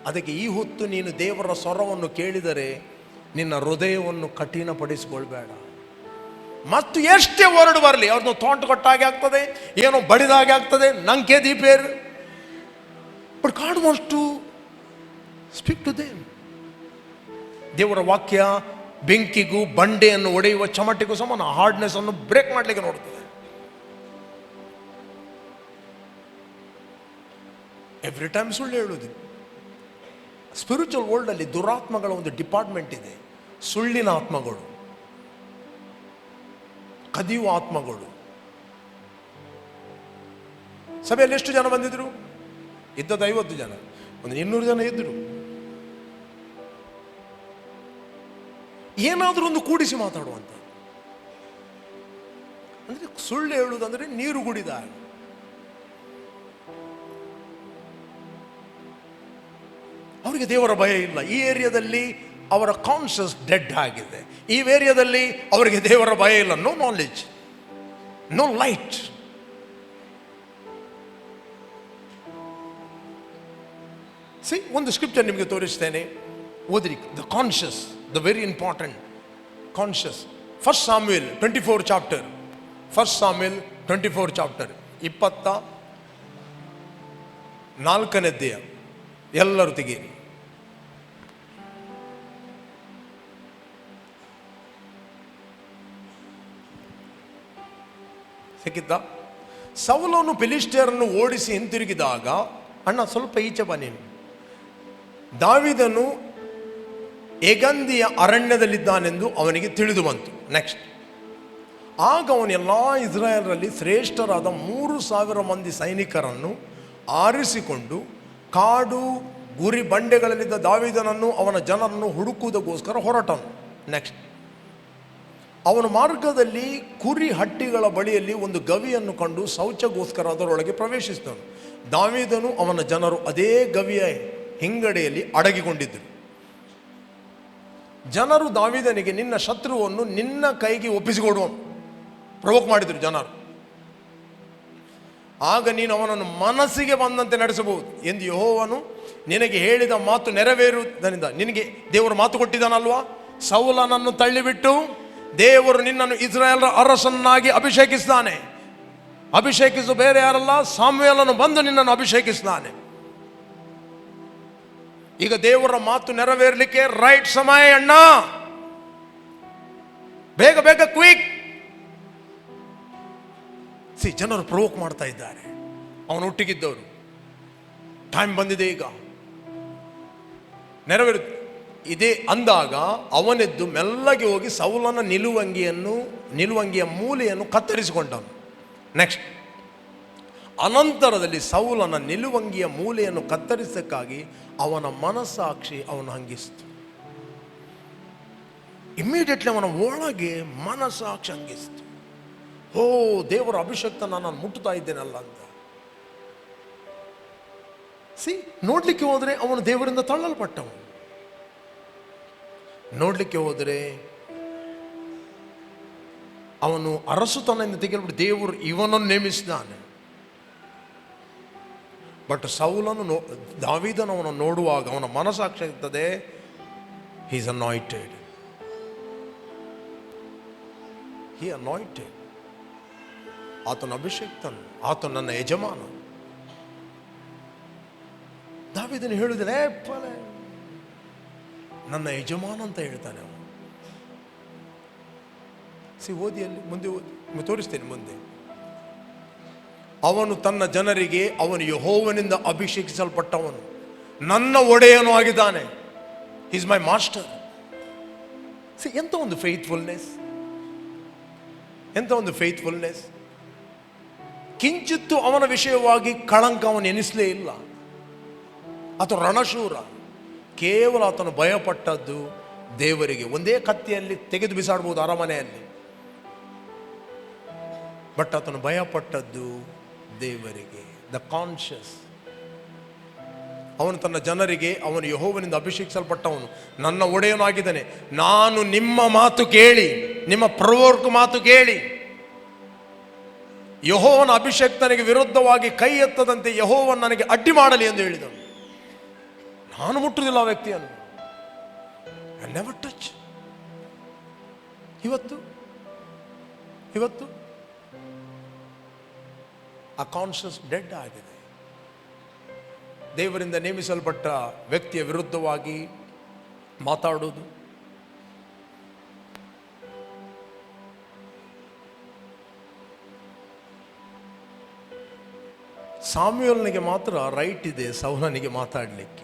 ಅದಕ್ಕೆ ಈ ಹೊತ್ತು ನೀನು ದೇವರ ಸ್ವರವನ್ನು ಕೇಳಿದರೆ ನಿನ್ನ ಹೃದಯವನ್ನು ಕಠಿಣಪಡಿಸಿಕೊಳ್ಬೇಡ. ಮತ್ತು ಎಷ್ಟೇ ವರ್ಡ್ ಬರಲಿ, ಅವ್ರನ್ನ ತೋಂಟು ಕೊಟ್ಟಾಗೆ ಆಗ್ತದೆ, ಏನೋ ಬಡಿದಾಗೆ ಆಗ್ತದೆ, ನಂಗೆ ದೀಪೇರು. But God wants to speak to them. ದೇವರ ವಾಕ್ಯ ಬೆಂಕಿಗೂ ಬಂಡೆಯನ್ನು ಒಡೆಯುವ ಚಮಟಿಗೂ ಸಮಾನ. ಹಾರ್ಡ್ನೆಸ್ ಅನ್ನು ಬ್ರೇಕ್ ಮಾಡಲಿಕ್ಕೆ ನೋಡ್ತದೆ. ಎವ್ರಿ ಟೈಮ್ ಸುಳ್ಳು ಹೇಳುವುದು. ಸ್ಪಿರಿಚುವಲ್ ವರ್ಲ್ಡ್ ಅಲ್ಲಿ ದುರಾತ್ಮಗಳ ಒಂದು ಡಿಪಾರ್ಟ್ಮೆಂಟ್ ಇದೆ. ಸುಳ್ಳಿನ ಆತ್ಮಗಳು, ಕದಿಯುವ ಆತ್ಮಗಳು. ಸಭೆಯಲ್ಲಿ ಎಷ್ಟು ಜನ ಬಂದಿದ್ರು? ಇದ್ದದ್ದು 50 ಜನ, ಒಂದು 200 ಜನ ಇದ್ರು. ಏನಾದರೂ ಒಂದು ಕೂಡಿಸಿ ಮಾತಾಡುವಂತ. ಅಂದ್ರೆ ಸುಳ್ಳು ಹೇಳುವುದಂದ್ರೆ ನೀರು ಕುಡಿದ ಹಾಗೆ. ಅವರಿಗೆ ದೇವರ ಭಯ ಇಲ್ಲ. ಈ ಏರಿಯಾದಲ್ಲಿ ಅವರ ಕಾನ್ಷಿಯಸ್ ಡೆಡ್ ಆಗಿದೆ. ಈ ಏರಿಯಾದಲ್ಲಿ ಅವರಿಗೆ ದೇವರ ಭಯ ಇಲ್ಲ. No knowledge, no light. ಒಂದು ಸ್ಕ್ರಿಪ್ಚರ್ ನಿಮಗೆ ತೋರಿಸ್ತೇನೆ, ಓದಿರಿ. The conscious, the very important conscious. 1 Samuel 24 chapter. 1 Samuel 24 chapter 24ನೇ ಅಧ್ಯಾಯ. ಎಲ್ಲರೂ ತೆಗೀರಿ. ಸಿಕ್ಕಿದ್ದ? ಸೌಲನು ಫಿಲಿಷ್ಟಿಯರನ್ನು ಓಡಿಸಿ ಹಿಂತಿರುಗಿದಾಗ, ಅಣ್ಣ ಸ್ವಲ್ಪ ಈಚೆ ಬನ್ನಿ, ದಾವೀದನು ಎಗಂದಿಯ ಅರಣ್ಯದಲ್ಲಿದ್ದಾನೆಂದು ಅವನಿಗೆ ತಿಳಿದು ಬಂತು. ನೆಕ್ಸ್ಟ್, ಆಗ ಅವನು ಎಲ್ಲ ಇಸ್ರಾಯೇಲರಲ್ಲಿ ಶ್ರೇಷ್ಠರಾದ 3,000 ಮಂದಿ ಸೈನಿಕರನ್ನು ಆರಿಸಿಕೊಂಡು ಕಾಡು ಗುರಿ ಬಂಡೆಗಳಲ್ಲಿದ್ದ ದಾವೀದನನ್ನು ಅವನ ಜನರನ್ನು ಹುಡುಕುವುದಕ್ಕೋಸ್ಕರ ಹೊರಟನು. ನೆಕ್ಸ್ಟ್, ಅವನ ಮಾರ್ಗದಲ್ಲಿ ಕುರಿ ಹಟ್ಟಿಗಳ ಬಳಿಯಲ್ಲಿ ಒಂದು ಗವಿಯನ್ನು ಕಂಡು ಶೌಚಗೋಸ್ಕರ ಅದರೊಳಗೆ ಪ್ರವೇಶಿಸಿದನು. ದಾವೀದನು ಅವನ ಜನರು ಅದೇ ಗವಿಯ ಹಿಂಗಡೆಯಲ್ಲಿ ಅಡಗಿಕೊಂಡಿದ್ದರು. ಜನರು ದಾವೀದನಿಗೆ, ನಿನ್ನ ಶತ್ರುವನ್ನು ನಿನ್ನ ಕೈಗೆ ಒಪ್ಪಿಸಿಕೊಡುವನು ಪ್ರವೋಕ್ ಮಾಡಿದರು ಜನರು. ಆಗ ನೀನು ಅವನನ್ನು ಮನಸ್ಸಿಗೆ ಬಂದಂತೆ ನಡೆಸಬಹುದು ಎಂದು ಯೆಹೋವನು ನಿನಗೆ ಹೇಳಿದ ಮಾತು ನೆರವೇರುವುದರಿಂದ. ನಿನಗೆ ದೇವರು ಮಾತು ಕೊಟ್ಟಿದ್ದಾನಲ್ವಾ? ಸೌಲನನ್ನು ತಳ್ಳಿಬಿಟ್ಟು ದೇವರು ನಿನ್ನನ್ನು ಇಸ್ರಾಯೇಲರ ಅರಸನ್ನಾಗಿ ಅಭಿಷೇಕಿಸಿದ್ದಾನೆ. ಅಭಿಷೇಕಿಸು ಬೇರೆ ಯಾರಲ್ಲ, ಸಾಮುವೇಲನು ಬಂದು ನಿನ್ನನ್ನು ಅಭಿಷೇಕಿಸಿದ್ದಾನೆ. ಈಗ ದೇವರ ಮಾತು ನೆರವೇರಲಿಕ್ಕೆ ರೈಟ್ ಸಮಯ ಅಣ್ಣ. ಬೇಗ ಬೇಗ ಕ್ವಿಕ್. ಜನರು ಪ್ರವೋಕ್ ಮಾಡ್ತಾ ಇದ್ದಾರೆ, ಅವನೊಟ್ಟಿಗಿದ್ದವರು. ಟೈಮ್ ಬಂದಿದೆ, ಈಗ ನೆರವೇರು ಇದೇ ಅಂದಾಗ ಅವನೆದ್ದು ಮೆಲ್ಲಗೆ ಹೋಗಿ ಸೌಲನ ನಿಲುವಂಗಿಯ ಮೂಲೆಯನ್ನು ಕತ್ತರಿಸಿಕೊಂಡನು. ನೆಕ್ಸ್ಟ್, ಅನಂತರದಲ್ಲಿ ಸೌಲನ ನಿಲುವಂಗಿಯ ಮೂಲೆಯನ್ನು ಕತ್ತರಿಸಕ್ಕಾಗಿ ಅವನ ಮನಸ್ಸಾಕ್ಷಿ ಅವನು ಹಂಗಿಸ್ತು. ಇಮ್ಮಿಡಿಯೇಟ್ಲಿ ಅವನ ಒಳಗೆ ಮನಸ್ಸಾಕ್ಷಿ ಹಂಗಿಸ್ತು. ಓ, ದೇವರ ಅಭಿಷಕ್ತನ ನಾನು ಮುಟ್ಟುತ್ತಾ ಇದ್ದೇನಲ್ಲ ಅಂತ. ನೋಡ್ಲಿಕ್ಕೆ ಹೋದರೆ ಅವನು ದೇವರಿಂದ ತಳ್ಳಲ್ಪಟ್ಟವನು. ನೋಡ್ಲಿಕ್ಕೆ ಹೋದರೆ ಅವನು ಅರಸುತನದಿಂದ ತೆಗೆದುಬಿಟ್ಟು ದೇವರು ಇವನನ್ನು ನೇಮಿಸಿದ್ದಾನೆ. ಬಟ್ ಸೌಲನು ದಾವೀದನು ಅವನು ನೋಡುವಾಗ ಅವನ ಮನಸ್ಸಾಕ್ಷಿ ಇರ್ತದೆ, he is anointed, he anointed. ಆತನ ಅಭಿಷೇಕ್ತನು, ಆತನ ನನ್ನ ಯಜಮಾನ. ದಾವೀದನು ಹೇಳುದಿಲ್ಲ, ನನ್ನ ಯಜಮಾನ ಅಂತ ಹೇಳ್ತಾನೆ ಅವನು. ಓದಿ, ಅಲ್ಲಿ ಮುಂದೆ ಓದಿ, ತೋರಿಸ್ತೇನೆ ಮುಂದೆ. ಅವನು ತನ್ನ ಜನರಿಗೆ ಅವನು ಯೆಹೋವನಿಂದ ಅಭಿಷೇಕಿಸಲ್ಪಟ್ಟವನು, ನನ್ನ ಒಡೆಯನು ಆಗಿದ್ದಾನೆ. Is my master. ಎಂತ ಒಂದು ಫೇತ್ಫುಲ್ನೆಸ್, ಎಂತ ಒಂದು ಫೇತ್ಫುಲ್ನೆಸ್. ಕಿಂಚಿತ್ತು ಅವನ ವಿಷಯವಾಗಿ ಕಳಂಕ ಅವನು ಎನಿಸಲೇ ಇಲ್ಲ. ಅಥವಾ ರಣಶೂರ. ಕೇವಲ ಆತನು ಭಯಪಟ್ಟದ್ದು ದೇವರಿಗೆ. ಒಂದೇ ಕತ್ತಿಯಲ್ಲಿ ತೆಗೆದು ಬಿಸಾಡ್ಬೋದು ಅರಮನೆಯಲ್ಲಿ, ಬಟ್ ಆತನು ಭಯಪಟ್ಟದ್ದು ದೇವರಿಗೆ. The conscious. ಅವನು ತನ್ನ ಜನರಿಗೆ ಅವನು ಯೆಹೋವನಿಂದ ಅಭಿಷೇಕಿಸಲ್ಪಟ್ಟವನು, ನನ್ನ ಒಡೆಯನಾಗಿದ್ದಾನೆ. ನಾನು ನಿಮ್ಮ ಮಾತು ಕೇಳಿ, ನಿಮ್ಮ ಪ್ರವೋಕ್ ಮಾತು ಕೇಳಿ, ಯೆಹೋವನ ಅಭಿಷೇಕ್ತನಿಗೆ ವಿರುದ್ಧವಾಗಿ ಕೈ ಎತ್ತದಂತೆ ಯೆಹೋವನು ನನಗೆ ಅಡ್ಡಿ ಮಾಡಲಿ ಎಂದು ಹೇಳಿದನು. ನಾನು ಮುಟ್ಟುವುದಿಲ್ಲ ಆ ವ್ಯಕ್ತಿಯನ್ನು. I never touch. ಇವತ್ತು ಆ ಕಾನ್ಷಿಯಸ್ ಡೆಡ್ ಆಗಿದೆ. ದೇವರಿಂದ ನೇಮಿಸಲ್ಪಟ್ಟ ವ್ಯಕ್ತಿಯ ವಿರುದ್ಧವಾಗಿ ಮಾತಾಡುವುದು, ಸಾಮ್ಯುಯೇಲನಿಗೆ ಮಾತ್ರ ರೈಟ್ ಇದೆ ಸೌಲನಿಗೆ ಮಾತಾಡಲಿಕ್ಕೆ.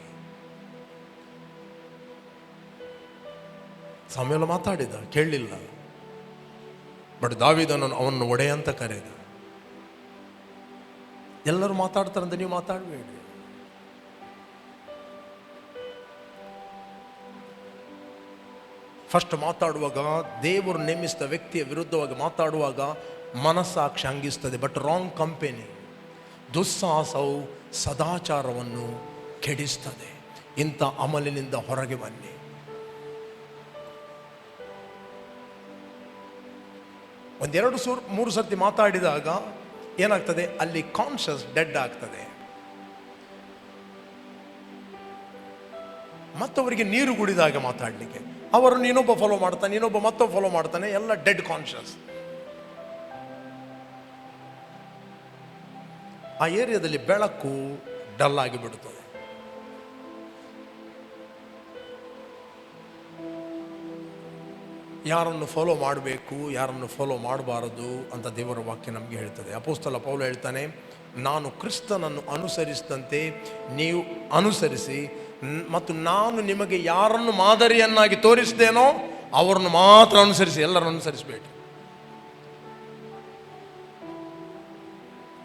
ಸಾಮ್ಯುಯೇಲ ಮಾತಾಡಿದ, ಕೇಳಲಿಲ್ಲ. ಬಟ್ ದಾವೀದನು ಅವನನ್ನು ಒಡೆಯ ಅಂತ ಕರೆದ. ಎಲ್ಲರೂ ಮಾತಾಡ್ತಾರಂತ ನೀವು ಮಾತಾಡಬೇಡಿ. ಫಸ್ಟ್ ಮಾತಾಡುವಾಗ, ದೇವರು ನೇಮಿಸಿದ ವ್ಯಕ್ತಿಯ ವಿರುದ್ಧವಾಗಿ ಮಾತಾಡುವಾಗ ಮನಸ್ಸಾಕ್ಷಿ ಹಂಗಿಸ್ತದೆ. But wrong company. ದುಸ್ಸಾಹಸವು ಸದಾಚಾರವನ್ನು ಕೆಡಿಸ್ತದೆ. ಇಂಥ ಅಮಲಿನಿಂದ ಹೊರಗೆ ಬನ್ನಿ. ಒಂದೆರಡು ಮೂರು ಸರ್ತಿ ಮಾತಾಡಿದಾಗ ಏನಾಗ್ತದೆ, ಅಲ್ಲಿ ಕಾನ್ಷಿಯಸ್ ಡೆಡ್ ಆಗ್ತದೆ. ಮತ್ತವರಿಗೆ ನೀರು ಕುಡಿದಾಗ ಮಾತಾಡಲಿಕ್ಕೆ, ಅವರನ್ನು ಇನ್ನೊಬ್ಬ ಫಾಲೋ ಮಾಡ್ತಾನೆ, ಇನ್ನೊಬ್ಬ ಮತ್ತೊಬ್ಬ ಫಾಲೋ ಮಾಡ್ತಾನೆ, ಎಲ್ಲ ಡೆಡ್ ಕಾನ್ಷಿಯಸ್. ಆ ಏರಿಯಾದಲ್ಲಿ ಬೆಳಕು ಡಲ್ ಆಗಿ ಬಿಡುತ್ತದೆ. ಯಾರನ್ನು ಫಾಲೋ ಮಾಡಬೇಕು, ಯಾರನ್ನು ಫಾಲೋ ಮಾಡಬಾರದು ಅಂತ ದೇವರ ವಾಕ್ಯ ನಮಗೆ ಹೇಳ್ತದೆ. ಅಪೊಸ್ತಲ ಪೌಲ ಹೇಳ್ತಾನೆ, ನಾನು ಕ್ರಿಸ್ತನನ್ನು ಅನುಸರಿಸಿದಂತೆ ನೀವು ಅನುಸರಿಸಿ, ಮತ್ತು ನಾನು ನಿಮಗೆ ಯಾರನ್ನು ಮಾದರಿಯನ್ನಾಗಿ ತೋರಿಸಿದೇನೋ ಅವರನ್ನು ಮಾತ್ರ ಅನುಸರಿಸಿ, ಎಲ್ಲರನ್ನು ಅನುಸರಿಸಬೇಡಿ.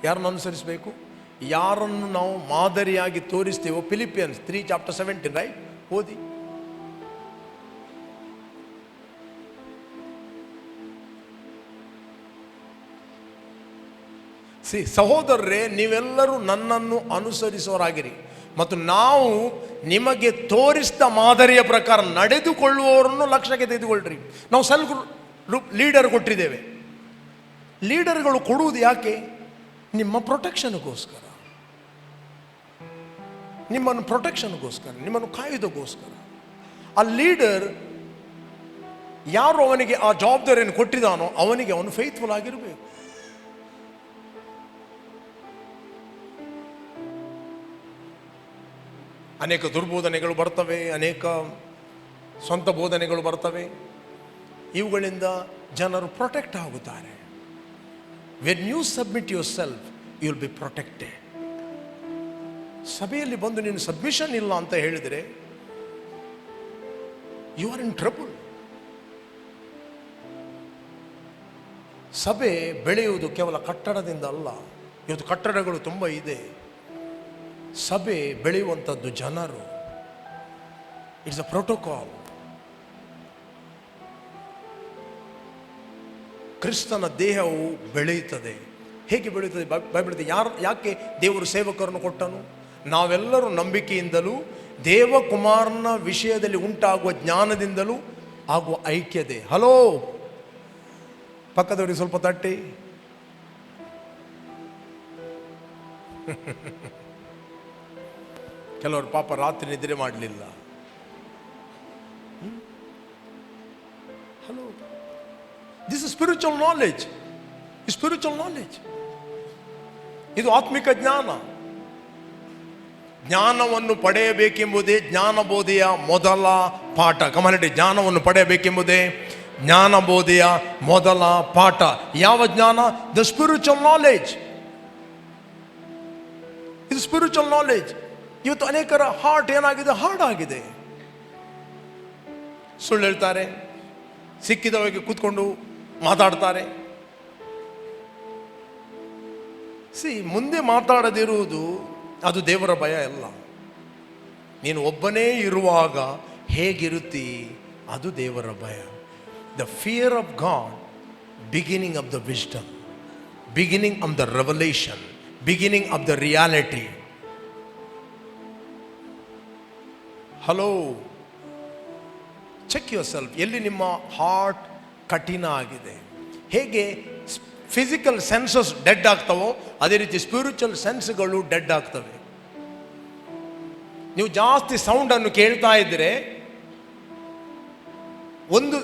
ಯಾರನ್ನು ಅನುಸರಿಸಬೇಕು? ಯಾರನ್ನು ನಾವು ಮಾದರಿಯಾಗಿ ತೋರಿಸ್ತೇವೋ. ಫಿಲಿಪಿಯನ್ಸ್ 3:17 ರೈಟ್, ಓದಿ. ಸಹೋದರರೇ, ನೀವೆಲ್ಲರೂ ನನ್ನನ್ನು ಅನುಸರಿಸುವವರಾಗಿರಿ, ಮತ್ತು ನಾವು ನಿಮಗೆ ತೋರಿಸಿದ ಮಾದರಿಯ ಪ್ರಕಾರ ನಡೆದುಕೊಳ್ಳುವವರನ್ನು ಲಕ್ಷ್ಯಕ್ಕೆ ತೆಗೆದುಕೊಳ್ಳ್ರಿ. ನಾವು ಸೆಲ್ಫ್ ಲೀಡರ್ ಕೊಟ್ಟಿದ್ದೇವೆ. ಲೀಡರ್ಗಳು ಕೊಡುವುದು ಯಾಕೆ? ನಿಮ್ಮ ಪ್ರೊಟೆಕ್ಷನ್ಗೋಸ್ಕರ, ನಿಮ್ಮನ್ನು ಪ್ರೊಟೆಕ್ಷನ್ಗೋಸ್ಕರ, ನಿಮ್ಮನ್ನು ಕಾಯುವುದಕ್ಕೋಸ್ಕರ. ಆ ಲೀಡರ್ ಯಾರು ಅವನಿಗೆ ಆ ಜವಾಬ್ದಾರಿಯನ್ನು ಕೊಟ್ಟಿದ್ದಾನೋ ಅವನಿಗೆ ಅವನು ಫೇತ್ಫುಲ್ ಆಗಿರಬೇಕು. ಅನೇಕ ದುರ್ಬೋಧನೆಗಳು ಬರ್ತವೆ, ಅನೇಕ ಸ್ವಂತ ಬೋಧನೆಗಳು ಬರ್ತವೆ. ಇವುಗಳಿಂದ ಜನರು ಪ್ರೊಟೆಕ್ಟ್ ಆಗುತ್ತಾರೆ. When you submit yourself you will be protected. ಸಭೆಯಲ್ಲಿ ಬಂದು ನೀನು ಸಬ್ಮಿಷನ್ ಇಲ್ಲ ಅಂತ ಹೇಳಿದರೆ ಯು ಆರ್ ಇನ್ ಟ್ರಬಲ್. ಸಭೆ ಬೆಳೆಯುವುದು ಕೇವಲ ಕಟ್ಟಡದಿಂದ ಅಲ್ಲ. ಇವತ್ತು ಕಟ್ಟಡಗಳು ತುಂಬ ಇದೆ. ಸಭೆ ಬೆಳೆಯುವಂಥದ್ದು ಜನರು. It's a protocol. ಕ್ರಿಸ್ತನ ದೇಹವು ಬೆಳೆಯುತ್ತದೆ. ಹೇಗೆ ಬೆಳೆಯುತ್ತದೆ? ಬೈಬಲ್ ಯಾಕೆ ದೇವರು ಸೇವಕರನ್ನು ಕೊಟ್ಟನು? ನಾವೆಲ್ಲರೂ ನಂಬಿಕೆಯಿಂದಲೂ ದೇವಕುಮಾರನ ವಿಷಯದಲ್ಲಿ ಉಂಟಾಗುವ ಜ್ಞಾನದಿಂದಲೂ ಆಗುವ ಐಕ್ಯತೆ. ಹಲೋ, ಪಕ್ಕದವರಿಗೆ ಸ್ವಲ್ಪ ತಟ್ಟಿ. ಕೆಲವರು ಪಾಪ ರಾತ್ರಿ ನಿದ್ರೆ ಮಾಡಲಿಲ್ಲ. Hello, this is spiritual knowledge. Spiritual knowledge ಇದು ಆತ್ಮಿಕ ಜ್ಞಾನ. ಜ್ಞಾನವನ್ನು ಪಡೆಯಬೇಕೆಂಬುದೇ ಜ್ಞಾನಬೋಧೆಯ ಮೊದಲ ಪಾಠ. ಕಮಲಟಿ, ಜ್ಞಾನವನ್ನು ಪಡೆಯಬೇಕೆಂಬುದೇ ಜ್ಞಾನಬೋಧೆಯ ಮೊದಲ ಪಾಠ. ಯಾವ ಜ್ಞಾನ? The spiritual knowledge. ಇದು ಸ್ಪಿರಿಚುವಲ್ ನಾಲೆಜ್. ಇವತ್ತು ಅನೇಕರ ಹಾರ್ಟ್ ಏನಾಗಿದೆ? ಹಾರ್ಡ್ ಆಗಿದೆ. ಸುಳ್ಳು ಹೇಳ್ತಾರೆ, ಸಿಕ್ಕಿದವರಿಗೆ ಕೂತ್ಕೊಂಡು ಮಾತಾಡ್ತಾರೆ. ಮುಂದೆ ಮಾತಾಡದಿರುವುದು ಅದು ದೇವರ ಭಯ ಅಲ್ಲ. ನೀನು ಒಬ್ಬನೇ ಇರುವಾಗ ಹೇಗಿರುತ್ತಿ ಅದು ದೇವರ ಭಯ. The fear of God, beginning of the wisdom, beginning of the revelation, beginning of the reality. Hello, check yourself. ಎಲ್ಲಿ ನಿಮ್ಮ ಹಾರ್ಟ್ ಕಠಿಣ ಆಗಿದೆ? ಹೇಗೆ ಫಿಸಿಕಲ್ ಸೆನ್ಸಸ್ ಡೆಡ್ ಆಗ್ತವೋ ಅದೇ ರೀತಿ ಸ್ಪಿರಿಚುವಲ್ ಸೆನ್ಸ್ಗಳು ಡೆಡ್ ಆಗ್ತವೆ. ನೀವು ಜಾಸ್ತಿ ಸೌಂಡನ್ನು ಕೇಳ್ತಾ ಇದ್ದರೆ, ಒಂದು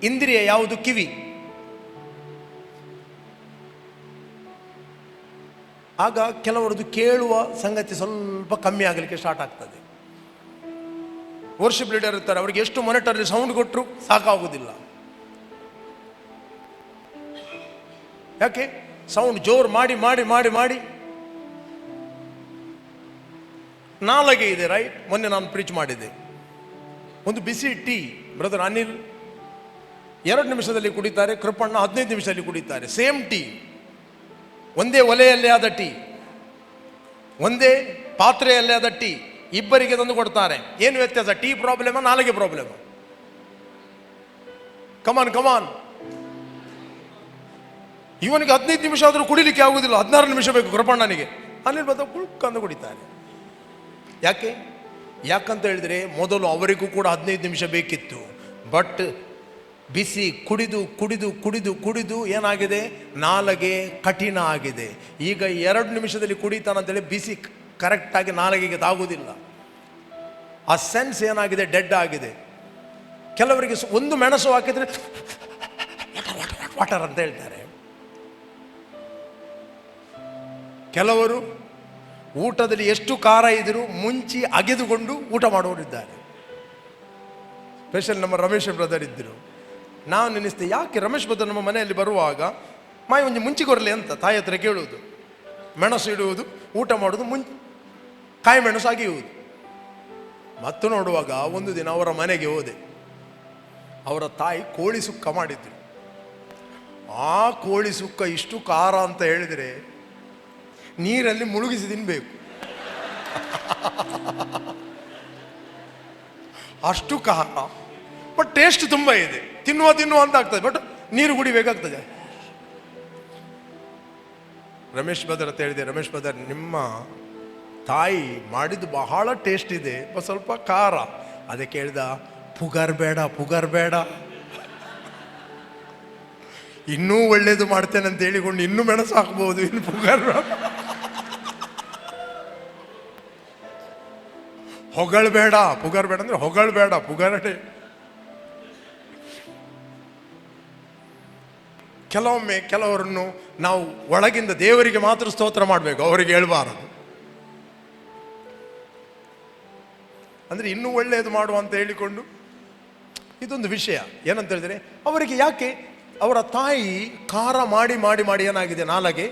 ಇಂದ್ರಿಯ ಯಾವುದು? ಕಿವಿ. ಆಗ ಕೆಲವರದ್ದು ಕೇಳುವ ಸಂಗತಿ ಸ್ವಲ್ಪ ಕಮ್ಮಿ ಆಗಲಿಕ್ಕೆ ಸ್ಟಾರ್ಟ್ ಆಗ್ತದೆ. ವರ್ಷಿಪ್ ಲೀಡರ್ ಇರ್ತಾರೆ, ಅವರಿಗೆ ಎಷ್ಟು ಮಾನಿಟರ್ ಸೌಂಡ್ ಕೊಟ್ಟರು ಸಾಕಾಗುವುದಿಲ್ಲ. ಯಾಕೆ? ಸೌಂಡ್ ಜೋರು ಮಾಡಿ ಮಾಡಿ ಮಾಡಿ ಮಾಡಿ ನಾಲಗೆ ಇದೆ. ರೈಟ್? ಮೊನ್ನೆ ನಾನು ಪ್ರೀಚ್ ಮಾಡಿದ್ದೆ. ಒಂದು ಬಿಸಿ ಟೀ ಬ್ರದರ್ ಅನಿಲ್ 2 ನಿಮಿಷದಲ್ಲಿ ಕುಡಿತಾರೆ, ಕೃಪಣ್ಣ 15 ನಿಮಿಷದಲ್ಲಿ ಕುಡಿತಾರೆ. ಸೇಮ್ ಟೀ, ಒಂದೇ ಒಲೆಯಲ್ಲೇ ಆದ ಟೀ, ಒಂದೇ ಪಾತ್ರೆಯಲ್ಲೇ ಆದ ಟೀ, ಇಬ್ಬರಿಗೆ ತಂದು ಕೊಡ್ತಾರೆ. ಏನು ವ್ಯತ್ಯಾಸ? ಟೀ ಪ್ರಾಬ್ಲಮ್, ನಾಲಿಗೆ ಪ್ರಾಬ್ಲಮ್? ಕಮಾನ್ ಕಮಾನ್. ಇವನಿಗೆ 15 ನಿಮಿಷ ಆದರೂ ಕುಡಿಲಿಕ್ಕೆ ಆಗುವುದಿಲ್ಲ, 16 ನಿಮಿಷ ಬೇಕು ಕೃಪಣ್ಣನಿಗೆ. ಅನಿಲ್ ಬದ ಕುಳ್ಕಂದು ಕುಡಿತಾರೆ. ಯಾಕೆ? ಯಾಕಂತ ಹೇಳಿದ್ರೆ ಮೊದಲು ಅವರಿಗೂ ಕೂಡ 15 ನಿಮಿಷ ಬೇಕಿತ್ತು. ಬಟ್ ಬಿಸಿ ಕುಡಿದು ಕುಡಿದು ಕುಡಿದು ಕುಡಿದು ಏನಾಗಿದೆ? ನಾಲಿಗೆ ಕಠಿಣ ಆಗಿದೆ. ಈಗ 2 ನಿಮಿಷದಲ್ಲಿ ಕುಡಿತಾನಂತೇಳಿ ಬಿಸಿ ಕರೆಕ್ಟಾಗಿ ನಾಲಿಗೆಗೆ ತಾಗುವುದಿಲ್ಲ. ಆ ಸೆನ್ಸ್ ಏನಾಗಿದೆ? ಡೆಡ್ ಆಗಿದೆ. ಕೆಲವರಿಗೆ ಒಂದು ಮೆಣಸು ಹಾಕಿದ್ರೆ ವಾಟರ್ ಅಂತ ಹೇಳ್ತಾರೆ. ಕೆಲವರು ಊಟದಲ್ಲಿ ಎಷ್ಟು ಖಾರ ಇದ್ದರೂ ಮುಂಚಿ ಅಗೆದುಕೊಂಡು ಊಟ ಮಾಡುವವರಿದ್ದಾರೆ. ಸ್ಪೆಷಲ್ ನಮ್ಮ ರಮೇಶ್ ಬ್ರದರ್ ಇದ್ದರು. ನಾವು ನೆನೆಸ್ತೆ, ಯಾಕೆ ರಮೇಶ್ ಬ್ರದರ್ ನಮ್ಮ ಮನೆಯಲ್ಲಿ ಬರುವಾಗ ಮಾಯಿ ಒಂದು ಮುಂಚಿಗೊರಲಿ ಅಂತ ತಾಯಿ ಹತ್ರ ಕೇಳುವುದು, ಮೆಣಸು ಇಡುವುದು, ಊಟ ಮಾಡುವುದು, ಕಾಯಿ ಮೆಣಸು ಅಗೆಯುವುದು. ಮತ್ತು ನೋಡುವಾಗ ಒಂದು ದಿನ ಅವರ ಮನೆಗೆ ಹೋದೆ. ಅವರ ತಾಯಿ ಕೋಳಿ ಸುಕ್ಕ ಮಾಡಿದ್ರು. ಆ ಕೋಳಿ ಸುಕ್ಕ ಇಷ್ಟು ಖಾರ ಅಂತ ಹೇಳಿದರೆ ನೀರಲ್ಲಿ ಮುಳುಗಿಸಿ ತಿನ್ಬೇಕು. ಅಷ್ಟು ಖಾರ, ಬಟ್ ಟೇಸ್ಟ್ ತುಂಬ ಇದೆ. ತಿನ್ನುವ ಅಂತ ಆಗ್ತದೆ, ಬಟ್ ನೀರು ಕುಡಿಬೇಕಾಗ್ತದೆ. ರಮೇಶ್ ಬದರ್ ಅಂತ ಹೇಳಿದೆ, ರಮೇಶ್ ಬದರ್ ನಿಮ್ಮ ತಾಯಿ ಮಾಡಿದ್ದು ಬಹಳ ಟೇಸ್ಟ್ ಇದೆ, ಸ್ವಲ್ಪ ಖಾರ. ಅದಕ್ಕೆ ಹೇಳ್ದ, ಪುಗಾರ್ ಬೇಡ, ಪುಗಾರ್ ಬೇಡ, ಇನ್ನೂ ಒಳ್ಳೇದು ಮಾಡ್ತೇನೆ ಅಂತ ಹೇಳಿಕೊಂಡು ಇನ್ನೂ ಮೆಣಸು ಹಾಕ್ಬೋದು, ಇನ್ನು ಪುಗಾರ್ ಬೇಡ. ಹೊಗಳಬೇಡ, ಪುಗಾರ್ ಬೇಡ ಅಂದ್ರೆ ಹೊಗಳಬೇಡ, ಪುಗಾರಟೆ. ಕೆಲವೊಮ್ಮೆ ಕೆಲವರನ್ನು ನಾವು ಒಳಗಿಂದ ದೇವರಿಗೆ ಮಾತ್ರ ಸ್ತೋತ್ರ ಮಾಡಬೇಕು, ಅವರಿಗೆ ಹೇಳ್ಬಾರದು. ಅಂದರೆ ಇನ್ನೂ ಒಳ್ಳೆಯದು ಮಾಡುವ ಅಂತ ಹೇಳಿಕೊಂಡು ಇದೊಂದು ವಿಷಯ. ಏನಂತ ಹೇಳಿದ್ರೆ, ಅವರಿಗೆ ಯಾಕೆ ಅವರ ತಾಯಿ ಖಾರ ಮಾಡಿ ಮಾಡಿ ಮಾಡಿ ಏನಾಗಿದೆ, ನಾಲಗೆ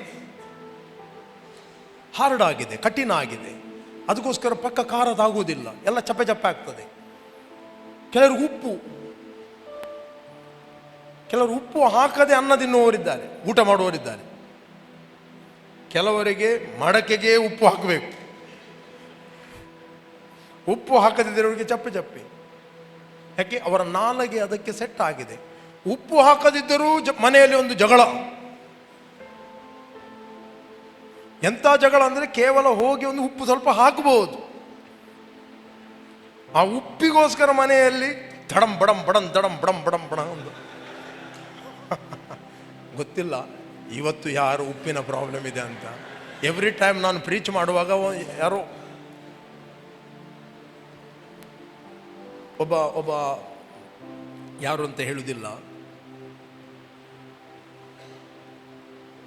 ಹಾರ್ಡ್ ಆಗಿದೆ, ಕಠಿಣ ಆಗಿದೆ. ಅದಕ್ಕೋಸ್ಕರ ಪಕ್ಕ ಖಾರದಾಗುವುದಿಲ್ಲ, ಎಲ್ಲ ಚಪ್ಪೆ ಚಪ್ಪೆ ಆಗ್ತದೆ. ಕೆಲವರು ಉಪ್ಪು ಹಾಕದೆ ಅನ್ನ ತಿನ್ನುವವರಿದ್ದಾರೆ, ಊಟ ಮಾಡುವವರಿದ್ದಾರೆ. ಕೆಲವರಿಗೆ ಮಡಕೆಗೆ ಉಪ್ಪು ಹಾಕಬೇಕು, ಉಪ್ಪು ಹಾಕದಿದ್ದವರಿಗೆ ಚಪ್ಪೆ ಚಪ್ಪೆ. ಯಾಕೆ? ಅವರ ನಾಲಗೆ ಅದಕ್ಕೆ ಸೆಟ್ ಆಗಿದೆ. ಉಪ್ಪು ಹಾಕದಿದ್ದರೂ ಮನೆಯಲ್ಲಿ ಒಂದು ಜಗಳ. ಎಂಥ ಜಗಳ ಅಂದರೆ ಕೇವಲ ಹೋಗಿ ಒಂದು ಉಪ್ಪು ಸ್ವಲ್ಪ ಹಾಕಬಹುದು, ಆ ಉಪ್ಪಿಗೋಸ್ಕರ ಮನೆಯಲ್ಲಿ ದಡಂ ಬಡಂ ಬಡಂ ದಡಂ ಬಡಂ ಬಡಂ ಬಡ ಒಂದು ಗೊತ್ತಿಲ್ಲ ಇವತ್ತು ಯಾರು ಉಪ್ಪಿನ ಪ್ರಾಬ್ಲಮ್ ಇದೆ ಅಂತ. ಎವ್ರಿ ಟೈಮ್ ನಾನು ಪ್ರೀಚ್ ಮಾಡುವಾಗ ಯಾರೋ ಒಬ್ಬ ಯಾರು ಅಂತ ಹೇಳುವುದಿಲ್ಲ,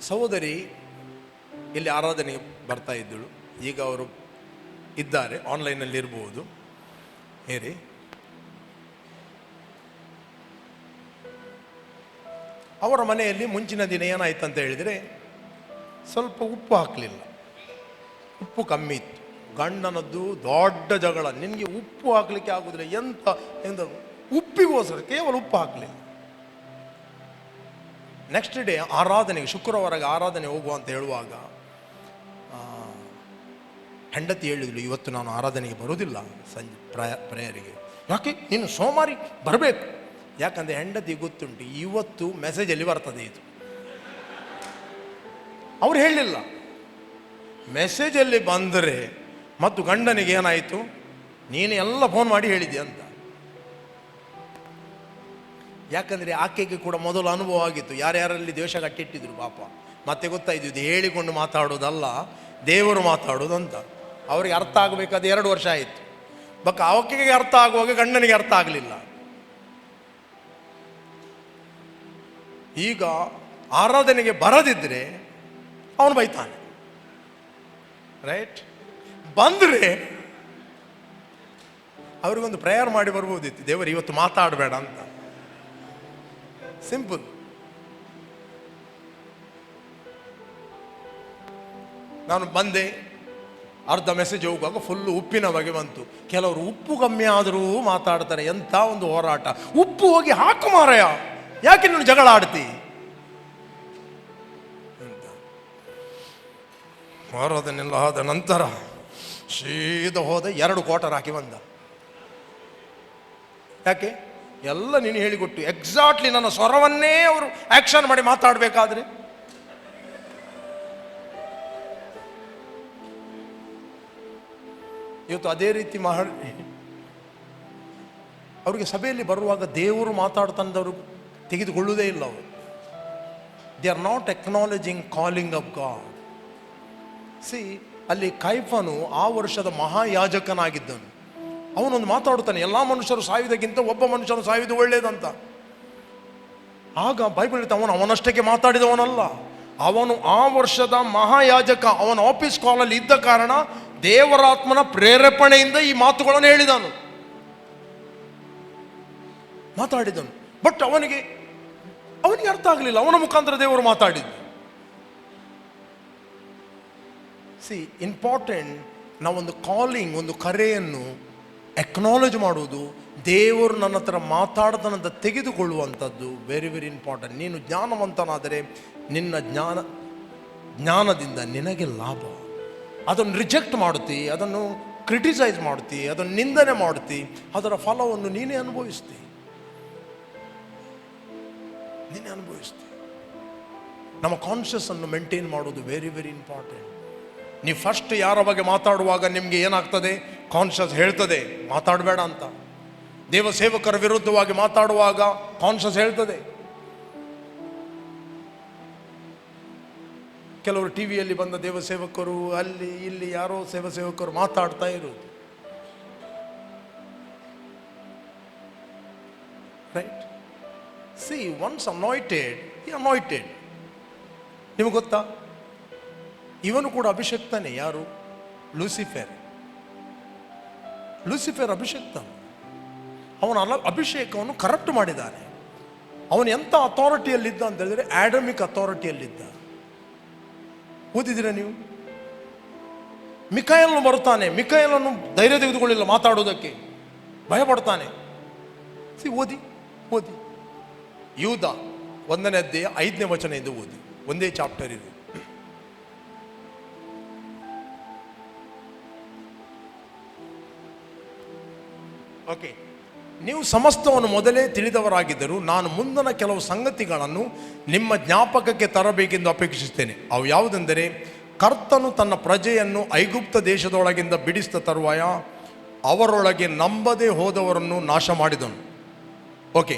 ಸಹೋದರಿ ಇಲ್ಲಿ ಆರಾಧನೆಗೆ ಬರ್ತಾ ಇದ್ದಳು. ಈಗ ಅವರು ಇದ್ದಾರೆ, ಆನ್ಲೈನಲ್ಲಿ ಇರ್ಬೋದು. ಹೇರಿ ಅವರ ಮನೆಯಲ್ಲಿ ಮುಂಚಿನ ದಿನ ಏನಾಯ್ತಂತ ಹೇಳಿದರೆ, ಸ್ವಲ್ಪ ಉಪ್ಪು ಹಾಕಲಿಲ್ಲ, ಉಪ್ಪು ಕಮ್ಮಿ ಇತ್ತು. ಗಂಡನದ್ದು ದೊಡ್ಡ ಜಗಳ, ನಿನಗೆ ಉಪ್ಪು ಹಾಕಲಿಕ್ಕೆ ಆಗುದಿಲ್ಲ, ಎಂತ ಉಪ್ಪಿಗೋಸ್ಕರ ಕೇವಲ ಉಪ್ಪು ಹಾಕಲಿಲ್ಲ. ನೆಕ್ಸ್ಟ್ ಡೇ ಆರಾಧನೆಗೆ, ಶುಕ್ರವಾರಗೆ ಆರಾಧನೆ ಹೋಗುವ ಅಂತ ಹೇಳುವಾಗ ಹೆಂಡತಿ ಹೇಳಿದ್ಳು, ಇವತ್ತು ನಾನು ಆರಾಧನೆಗೆ ಬರೋದಿಲ್ಲ ಸಂಜೆ ಪ್ರೇಯರಿಗೆ. ಯಾಕೆ? ನೀನು ಸೋಮವಾರಿ ಬರಬೇಕು. ಯಾಕಂದರೆ ಹೆಂಡತಿ ಗೊತ್ತುಂಟು ಇವತ್ತು ಮೆಸೇಜಲ್ಲಿ ಬರ್ತದೆ ಇದು. ಅವ್ರು ಹೇಳಲಿಲ್ಲ, ಮೆಸೇಜಲ್ಲಿ ಬಂದರೆ ಮತ್ತು ಗಂಡನಿಗೆ ಏನಾಯಿತು, ನೀನು ಎಲ್ಲ ಫೋನ್ ಮಾಡಿ ಹೇಳಿದ್ದೆ ಅಂತ. ಯಾಕಂದರೆ ಆಕೆಗೆ ಕೂಡ ಮೊದಲು ಅನುಭವ ಆಗಿತ್ತು, ಯಾರ್ಯಾರಲ್ಲಿ ದ್ವೇಷ ಕಟ್ಟಿಟ್ಟಿದ್ರು ಪಾಪ. ಮತ್ತೆ ಗೊತ್ತಾಯಿತು ಇದು ಹೇಳಿಕೊಂಡು ಮಾತಾಡೋದಲ್ಲ, ದೇವರು ಮಾತಾಡೋದು ಅಂತ. ಅವರಿಗೆ ಅರ್ಥ ಆಗಬೇಕಾದ 2 ವರ್ಷ ಆಯಿತು. ಆಕೆಗೆ ಅರ್ಥ ಆಗುವಾಗ ಗಂಡನಿಗೆ ಅರ್ಥ ಆಗಲಿಲ್ಲ. ಈಗ ಆರಾಧನೆಗೆ ಬರದಿದ್ದರೆ ಅವನು ಬೈತಾನೆ, ರೈಟ್? ಬಂದರೆ ಅವ್ರಿಗೊಂದು ಪ್ರೇಯರ್ ಮಾಡಿ ಬರ್ಬೋದಿತ್ತು, ದೇವರು ಇವತ್ತು ಮಾತಾಡಬೇಡ ಅಂತ. ಸಿಂಪಲ್. ನಾನು ಬಂದೆ, ಅರ್ಧ ಮೆಸೇಜ್ ಹೋಗುವಾಗ ಫುಲ್ಲು ಉಪ್ಪಿನ ಬಗ್ಗೆ ಬಂತು. ಕೆಲವರು ಉಪ್ಪು ಕಮ್ಮಿ ಆದರೂ ಮಾತಾಡ್ತಾರೆ. ಎಂಥ ಒಂದು ಹೋರಾಟ! ಉಪ್ಪು ಹೋಗಿ ಹಾಕು ಮಾರಾಯ, ಯಾಕೆ ನೀನು ಜಗಳ ಆಡ್ತಿ ಅಂತ. ಆರಾಧನೆಲ್ಲ ಆದ ನಂತರ ಸೀದಾ ಹೋದ, 2 ಕ್ವಾರ್ಟರ್ ಹಾಕಿ ಬಂದ. ಯಾಕೆ? ಎಲ್ಲ ನೀನು ಹೇಳಿಕೊಟ್ಟು ಎಕ್ಸಾಕ್ಟ್ಲಿ ನನ್ನ ಸ್ವರವನ್ನೇ ಅವರು ಆಕ್ಷನ್ ಮಾಡಿ ಮಾತಾಡಬೇಕಾದ್ರೆ. ಇವತ್ತು ಅದೇ ರೀತಿ ಅವರಿಗೆ ಸಭೆಯಲ್ಲಿ ಬರುವಾಗ ದೇವರು ಮಾತಾಡ್ತಂದವರು ತೆಗೆದುಕೊಳ್ಳುವುದೇ ಇಲ್ಲ. ಅವರು they are not acknowledging calling of God. See, ಅಲ್ಲಿ ಕೈಫನು ಆ ವರ್ಷದ ಮಹಾಯಾಜಕನಾಗಿದ್ದನು. ಅವನೊಂದು ಮಾತಾಡುತ್ತಾನೆ, ಎಲ್ಲ ಮನುಷ್ಯರು ಸಾಯುವುದಕ್ಕಿಂತ ಒಬ್ಬ ಮನುಷ್ಯನು ಸಾಯುವುದು ಒಳ್ಳೆಯದಂತ. ಆಗ ಬೈಬಲ್ ಹೇಳ್ತಾ, ಅವನಷ್ಟಕ್ಕೆ ಮಾತಾಡಿದವನಲ್ಲ, ಅವನು ಆ ವರ್ಷದ ಮಹಾಯಾಜಕ. ಅವನ ಆಫೀಸ್ ಕಾಲಲ್ಲಿ ಇದ್ದ ಕಾರಣ ದೇವರಾತ್ಮನ ಪ್ರೇರೇಪಣೆಯಿಂದ ಈ ಮಾತುಗಳನ್ನು ಹೇಳಿದನು, ಮಾತಾಡಿದನು. ಬಟ್ ಅವನಿಗೆ ಅರ್ಥ ಆಗಲಿಲ್ಲ, ಅವನ ಮುಖಾಂತರ ದೇವರು ಮಾತಾಡಿದ್ದು. ಸಿ, ಇಂಪಾರ್ಟೆಂಟ್ ನಾವೊಂದು ಕಾಲಿಂಗ್, ಒಂದು ಕರೆಯನ್ನು ಎಕ್ನಾಲಜ್ ಮಾಡುವುದು, ದೇವರು ನನ್ನ ಹತ್ರ ಮಾತಾಡ್ತಾನಂತ ತೆಗೆದುಕೊಳ್ಳುವಂಥದ್ದು ವೆರಿ ವೆರಿ ಇಂಪಾರ್ಟೆಂಟ್. ನೀನು ಜ್ಞಾನವಂತನಾದರೆ ನಿನ್ನ ಜ್ಞಾನದಿಂದ ನಿನಗೆ ಲಾಭ. ಅದನ್ನು ರಿಜೆಕ್ಟ್ ಮಾಡುತ್ತಿ, ಅದನ್ನು ಕ್ರಿಟಿಸೈಸ್ ಮಾಡುತ್ತಿ, ಅದನ್ನು ನಿಂದನೆ ಮಾಡುತ್ತಿ, ಅದರ ಫಲವನ್ನು ನೀನೇ ಅನುಭವಿಸ್ತಿ. ನಮ್ಮ ಕಾನ್ಷಿಯಸ್ ಅನ್ನು ಮೇಂಟೈನ್ ಮಾಡೋದು ವೆರಿ ವೆರಿ ಇಂಪಾರ್ಟೆಂಟ್. ನೀವು ಫಸ್ಟ್ ಯಾರ ಬಗ್ಗೆ ಮಾತಾಡುವಾಗ ನಿಮಗೆ ಏನಾಗ್ತದೆ, ಕಾನ್ಷಿಯಸ್ ಹೇಳ್ತದೆ ಮಾತಾಡಬೇಡ ಅಂತ. ದೇವ ಸೇವಕರ ವಿರುದ್ಧವಾಗಿ ಮಾತಾಡುವಾಗ ಕಾನ್ಷಿಯಸ್ ಹೇಳ್ತದೆ. ಕೆಲವರು ಟಿವಿಯಲ್ಲಿ ಬಂದ ದೇವ ಸೇವಕರು, ಅಲ್ಲಿ ಇಲ್ಲಿ ಯಾರೋ ಸೇವಕರು ಮಾತಾಡ್ತಾ ಇರೋದು, right? See, once anointed anointed. ನಿಮಗೆ ಗೊತ್ತಾ, ಇವನು ಕೂಡ ಅಭಿಷಕ್ತನೇ. ಯಾರು? ಲೂಸಿಫರ್ ಅಭಿಷಕ್ತ. ಅವನ ಅಭಿಷೇಕವನ್ನು ಕರಪ್ಟ್ ಮಾಡಿದ್ದಾನೆ. ಅವನು ಎಂಥ ಅಥಾರಿಟಿಯಲ್ಲಿದ್ದ ಅಂತ ಹೇಳಿದ್ರೆ ಆಡಮಿಕ್ ಅಥಾರಿಟಿಯಲ್ಲಿದ್ದ. ಓದಿದ್ದೀರಾ ನೀವು? ಮಿಕಾಯಲನು ಬರುತ್ತಾನೆ, ಮಿಕಾಯಲನು ಧೈರ್ಯ ತೆಗೆದುಕೊಳ್ಳಿಲ್ಲ ಮಾತಾಡೋದಕ್ಕೆ, ಭಯಪಡ್ತಾನೆ. ಓದಿ ಓದಿ ಯೂದ 1ನೇ ಅಧ್ಯಾಯ 5ನೇ ವಚನದಿಂದ ಓದಿ, ಒಂದೇ ಚಾಪ್ಟರ್ ಇದು. ಓಕೆ, ನೀವು ಸಮಸ್ತವನ್ನು ಮೊದಲೇ ತಿಳಿದವರಾಗಿದ್ದರು, ನಾನು ಮುಂದಿನ ಕೆಲವು ಸಂಗತಿಗಳನ್ನು ನಿಮ್ಮ ಜ್ಞಾಪಕಕ್ಕೆ ತರಬೇಕೆಂದು ಅಪೇಕ್ಷಿಸುತ್ತೇನೆ. ಅವು ಯಾವುದೆಂದರೆ, ಕರ್ತನು ತನ್ನ ಪ್ರಜೆಯನ್ನು ಐಗುಪ್ತ ದೇಶದೊಳಗಿಂದ ಬಿಡಿಸಿದ ತರುವಾಯ ಅವರೊಳಗೆ ನಂಬದೇ ಹೋದವರನ್ನು ನಾಶ ಮಾಡಿದನು. ಓಕೆ,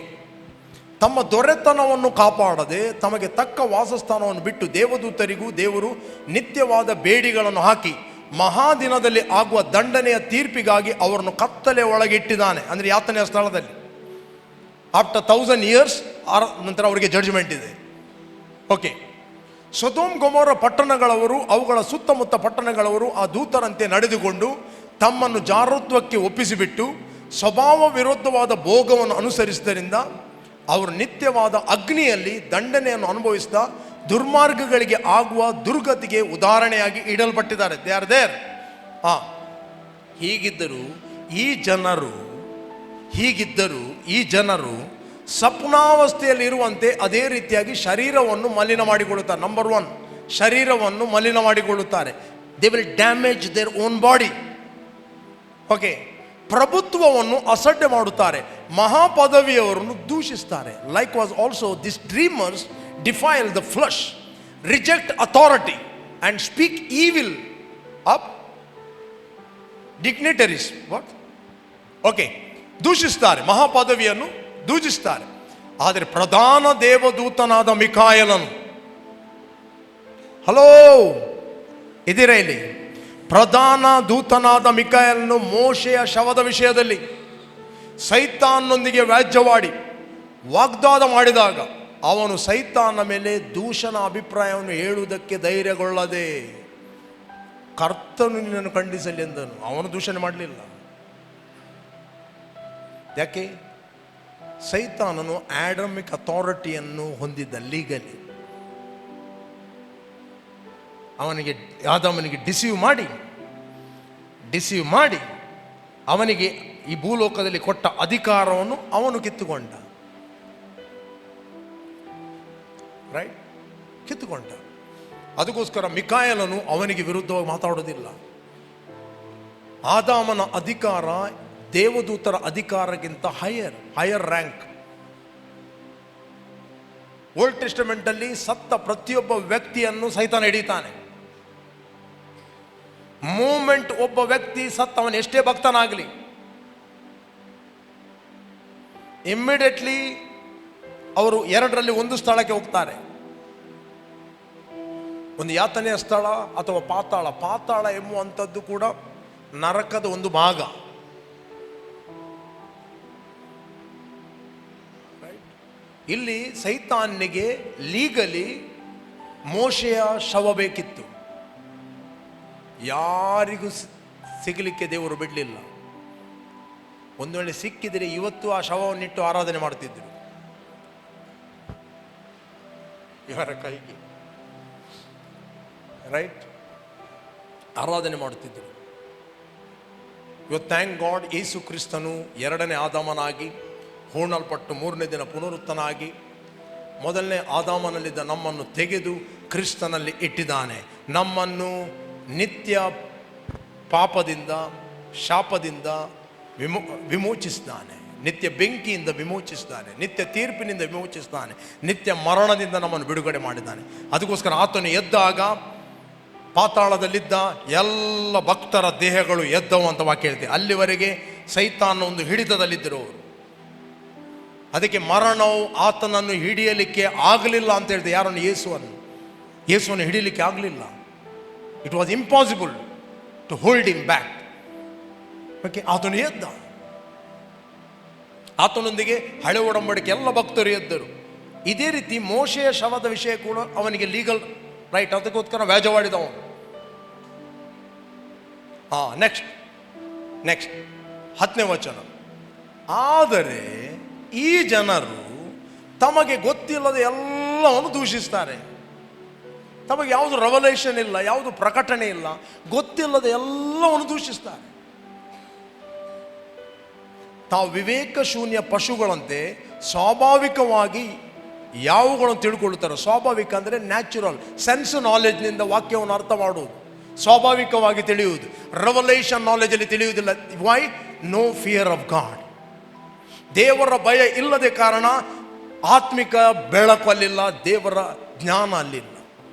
ತಮ್ಮ ದೊರೆತನವನ್ನು ಕಾಪಾಡದೆ ತಮಗೆ ತಕ್ಕ ವಾಸಸ್ಥಾನವನ್ನು ಬಿಟ್ಟು ದೇವದೂತರಿಗೂ ದೇವರು ನಿತ್ಯವಾದ ಬೇಡಿಗಳನ್ನು ಹಾಕಿ ಮಹಾದಿನದಲ್ಲಿ ಆಗುವ ದಂಡನೆಯ ತೀರ್ಪಿಗಾಗಿ ಅವರನ್ನು ಕತ್ತಲೆ ಒಳಗೆ ಇಟ್ಟಿದ್ದಾನೆ. ಅಂದರೆ ಯಾತನೆಯ ಸ್ಥಳದಲ್ಲಿ. ಆಫ್ಟರ್ 1000 years ನಂತರ ಅವರಿಗೆ ಜಡ್ಜ್ಮೆಂಟ್ ಇದೆ. ಓಕೆ, ಸೊದೋಮ್ ಗೊಮೋರ ಪಟ್ಟಣಗಳವರು, ಅವುಗಳ ಸುತ್ತಮುತ್ತ ಪಟ್ಟಣಗಳವರು ಆ ದೂತರಂತೆ ನಡೆದುಕೊಂಡು ತಮ್ಮನ್ನು ಜಾರತ್ವಕ್ಕೆ ಒಪ್ಪಿಸಿಬಿಟ್ಟು ಸ್ವಭಾವ ವಿರುದ್ಧವಾದ ಭೋಗವನ್ನು ಅನುಸರಿಸಿದ್ದರಿಂದ ಅವರು ನಿತ್ಯವಾದ ಅಗ್ನಿಯಲ್ಲಿ ದಂಡನೆಯನ್ನು ಅನುಭವಿಸಿದ ದುರ್ಮಾರ್ಗಗಳಿಗೆ ಆಗುವ ದುರ್ಗತಿಗೆ ಉದಾಹರಣೆಯಾಗಿ ಇಡಲ್ಪಟ್ಟಿದ್ದಾರೆ. They are there. ಹೀಗಿದ್ದರೂ ಈ ಜನರು ಸ್ವಪ್ನಾವಸ್ಥೆಯಲ್ಲಿ ಇರುವಂತೆ ಅದೇ ರೀತಿಯಾಗಿ ಶರೀರವನ್ನು ಮಲಿನ ಮಾಡಿಕೊಳ್ಳುತ್ತಾರೆ. ನಂಬರ್ 1, ಶರೀರವನ್ನು ಮಲಿನ ಮಾಡಿಕೊಳ್ಳುತ್ತಾರೆ. They will damage their own body. Okay, ಪ್ರಭುತ್ವವನ್ನು ಅಸಡ್ಡೆ ಮಾಡುತ್ತಾರೆ, ಮಹಾಪದವಿಯವರನ್ನು ದೂಷಿಸ್ತಾರೆ. Like was also this dreamers defile the flesh, reject authority and speak evil of dignitaries. What? Okay, ದೂಷಿಸ್ತಾರೆ, ಮಹಾಪದವಿಯನ್ನು ದೂಷಿಸ್ತಾರೆ. ಆದರೆ ಪ್ರಧಾನ ದೇವದೂತನಾದ ಮಿಕಾಯಲನು, ಹಲೋ ಇದೀರಾ ಇಲ್ಲಿ? ಪ್ರಧಾನ ದೂತನಾದ ಮಿಕಾಯಲನು ಮೋಶೆಯ ಶವದ ವಿಷಯದಲ್ಲಿ ಸೈತಾನ್ನೊಂದಿಗೆ ವ್ಯಾಜ್ಯವಾಡಿ ವಾಗ್ದಾನ ಮಾಡಿದಾಗ ಅವನು ಸೈತಾನ ಮೇಲೆ ದೂಷಣ ಅಭಿಪ್ರಾಯವನ್ನು ಹೇಳುವುದಕ್ಕೆ ಧೈರ್ಯಗೊಳ್ಳದೆ ಕರ್ತನು ನಿನ್ನನ್ನು ಖಂಡಿಸಲಿ ಎಂದನು. ಅವನು ದೂಷಣೆ ಮಾಡಲಿಲ್ಲ. ಯಾಕೆ? ಸೈತಾನನು ಆಡಮಿಕ್ ಅಥಾರಿಟಿಯನ್ನು ಹೊಂದಿದ್ದ, ಲೀಗಲಿ. ಆದಾಮನಿಗೆ ಡಿಸೀವ್ ಮಾಡಿ ಅವನಿಗೆ ಈ ಭೂಲೋಕದಲ್ಲಿ ಕೊಟ್ಟ ಅಧಿಕಾರವನ್ನು ಅವನು ಕಿತ್ತುಕೊಂಡ. ರೈಟ್, ಕಿತ್ತುಕೊಂಡ. ಅದಕ್ಕೋಸ್ಕರ ಮಿಕಾಯಲನು ಅವನಿಗೆ ವಿರುದ್ಧವಾಗಿ ಮಾತಾಡೋದಿಲ್ಲ. ಆದಾಮನ ಅಧಿಕಾರ ದೇವದೂತರ ಅಧಿಕಾರಕ್ಕಿಂತ ಹೈಯರ್ ರ್ಯಾಂಕ್. ಓಲ್ಡ್ ಟೆಸ್ಟಮೆಂಟ್ ಅಲ್ಲಿ ಸತ್ತ ಪ್ರತಿಯೊಬ್ಬ ವ್ಯಕ್ತಿಯನ್ನು ಸೈತಾನ ಹಿಡಿತಾನೆ. ಮೂಮೆಂಟ್ ಒಬ್ಬ ವ್ಯಕ್ತಿ ಸತ್ತವನು ಎಷ್ಟೇ ಭಕ್ತನಾಗಲಿ, ಇಮ್ಮಿಡಿಯೇಟ್ಲಿ ಅವರು 2ರಲ್ಲಿ 1 ಸ್ಥಳಕ್ಕೆ ಹೋಗ್ತಾರೆ. ಒಂದು ಯಾತನೆಯ ಸ್ಥಳ ಅಥವಾ ಪಾತಾಳ. ಪಾತಾಳ ಎಂಬುವಂಥದ್ದು ಕೂಡ ನರಕದ ಒಂದು ಭಾಗ. ಇಲ್ಲಿ ಸೈತಾನ್ನಿಗೆ ಲೀಗಲಿ ಮೋಶೆಯ ಶವ ಬೇಕಿತ್ತು. ಯಾರಿಗೂ ಸಿಗಲಿಕ್ಕೆ ದೇವರು ಬಿಡಲಿಲ್ಲ. ಒಂದು ವೇಳೆ ಸಿಕ್ಕಿದರೆ ಇವತ್ತು ಆ ಶವವನ್ನಿಟ್ಟು ಆರಾಧನೆ ಮಾಡ್ತಿದ್ರು ಇವರ ಕೈಗೆ. ರೈಟ್, ಆರಾಧನೆ ಮಾಡುತ್ತಿದ್ದರು. ಇವತ್ತು ಥ್ಯಾಂಕ್ ಗಾಡ್, ಯೇಸು ಕ್ರಿಸ್ತನು 2ನೇ ಆದಾಮನಾಗಿ ಹೂಣಲ್ಪಟ್ಟು 3ನೇ ದಿನ ಪುನರುತ್ತನಾಗಿ ಮೊದಲನೇ ಆದಾಮನಲ್ಲಿದ್ದ ನಮ್ಮನ್ನು ತೆಗೆದು ಕ್ರಿಸ್ತನಲ್ಲಿ ಇಟ್ಟಿದ್ದಾನೆ. ನಮ್ಮನ್ನು ನಿತ್ಯ ಪಾಪದಿಂದ, ಶಾಪದಿಂದ ವಿಮೋಚಿಸಿದ್ದಾನೆ. ನಿತ್ಯ ಬೆಂಕಿಯಿಂದ ವಿಮೋಚಿಸಿದ್ದಾನೆ. ನಿತ್ಯ ತೀರ್ಪಿನಿಂದ ವಿಮೋಚಿಸಿದ್ದಾನೆ. ನಿತ್ಯ ಮರಣದಿಂದ ನಮ್ಮನ್ನು ಬಿಡುಗಡೆ ಮಾಡಿದ್ದಾನೆ. ಅದಕ್ಕೋಸ್ಕರ ಆತನು ಎದ್ದಾಗ ಪಾತಾಳದಲ್ಲಿದ್ದ ಎಲ್ಲ ಭಕ್ತರ ದೇಹಗಳು ಎದ್ದವು ಅಂತ ವಾಕ್ಯ ಹೇಳ್ತೀವಿ. ಅಲ್ಲಿವರೆಗೆ ಸೈತಾನ ಒಂದು ಹಿಡಿತದಲ್ಲಿದ್ದರು ಅವರು. ಅದಕ್ಕೆ ಮರಣವು ಆತನನ್ನು ಹಿಡಿಯಲಿಕ್ಕೆ ಆಗಲಿಲ್ಲ ಅಂತ ಹೇಳಿದೆ. ಯಾರನ್ನು? ಯೇಸುವನ್ನು ಹಿಡಿಯಲಿಕ್ಕೆ ಆಗಲಿಲ್ಲ. It was impossible to hold him back. Okay, ಆತನು ಎದ್ದ. ಆತನೊಂದಿಗೆ ಹಳೆ ಒಡಂಬಡಿಕೆ ಎಲ್ಲ ಭಕ್ತರು ಎದ್ದರು. ಇದೇ ರೀತಿ ಮೋಶೆಯ ಶವದ ವಿಷಯ ಕೂಡ ಅವನಿಗೆ ಲೀಗಲ್ ರೈಟ್. ಅದಕ್ಕೋಸ್ಕರ ವ್ಯಾಜವಾಡಿದವನು. ನೆಕ್ಸ್ಟ್ 10ನೇ ವಚನ. ಆದರೆ ಈ ಜನರು ತಮಗೆ ಗೊತ್ತಿಲ್ಲದೆ ಎಲ್ಲವನ್ನು ದೂಷಿಸ್ತಾರೆ. ತಮಗೆ ಯಾವುದು ರೆವಲೇಷನ್ ಇಲ್ಲ, ಯಾವುದು ಪ್ರಕಟಣೆ ಇಲ್ಲ, ಗೊತ್ತಿಲ್ಲದೆ ಎಲ್ಲವನ್ನು ದೂಷಿಸ್ತಾರೆ. ತಾವು ವಿವೇಕ ಶೂನ್ಯ ಪಶುಗಳಂತೆ ಸ್ವಾಭಾವಿಕವಾಗಿ ಯಾವುಗಳನ್ನು ತಿಳ್ಕೊಳ್ತಾರೆ. ಸ್ವಾಭಾವಿಕ ಅಂದರೆ ನ್ಯಾಚುರಲ್ ಸೆನ್ಸ್ ನಾಲೆಜ್ನಿಂದ ವಾಕ್ಯವನ್ನು ಅರ್ಥ ಮಾಡುವುದು, ಸ್ವಾಭಾವಿಕವಾಗಿ ತಿಳಿಯುವುದು. ರೆವಲೇಷನ್ ನಾಲೆಜಲ್ಲಿ ತಿಳಿಯುವುದಿಲ್ಲ. Why? No fear of God. ದೇವರ ಭಯ ಇಲ್ಲದೆ ಕಾರಣ ಆತ್ಮಿಕ ಬೆಳಕು ಅಲ್ಲಿಲ್ಲ, ದೇವರ ಜ್ಞಾನ ಅಲ್ಲಿಲ್ಲ.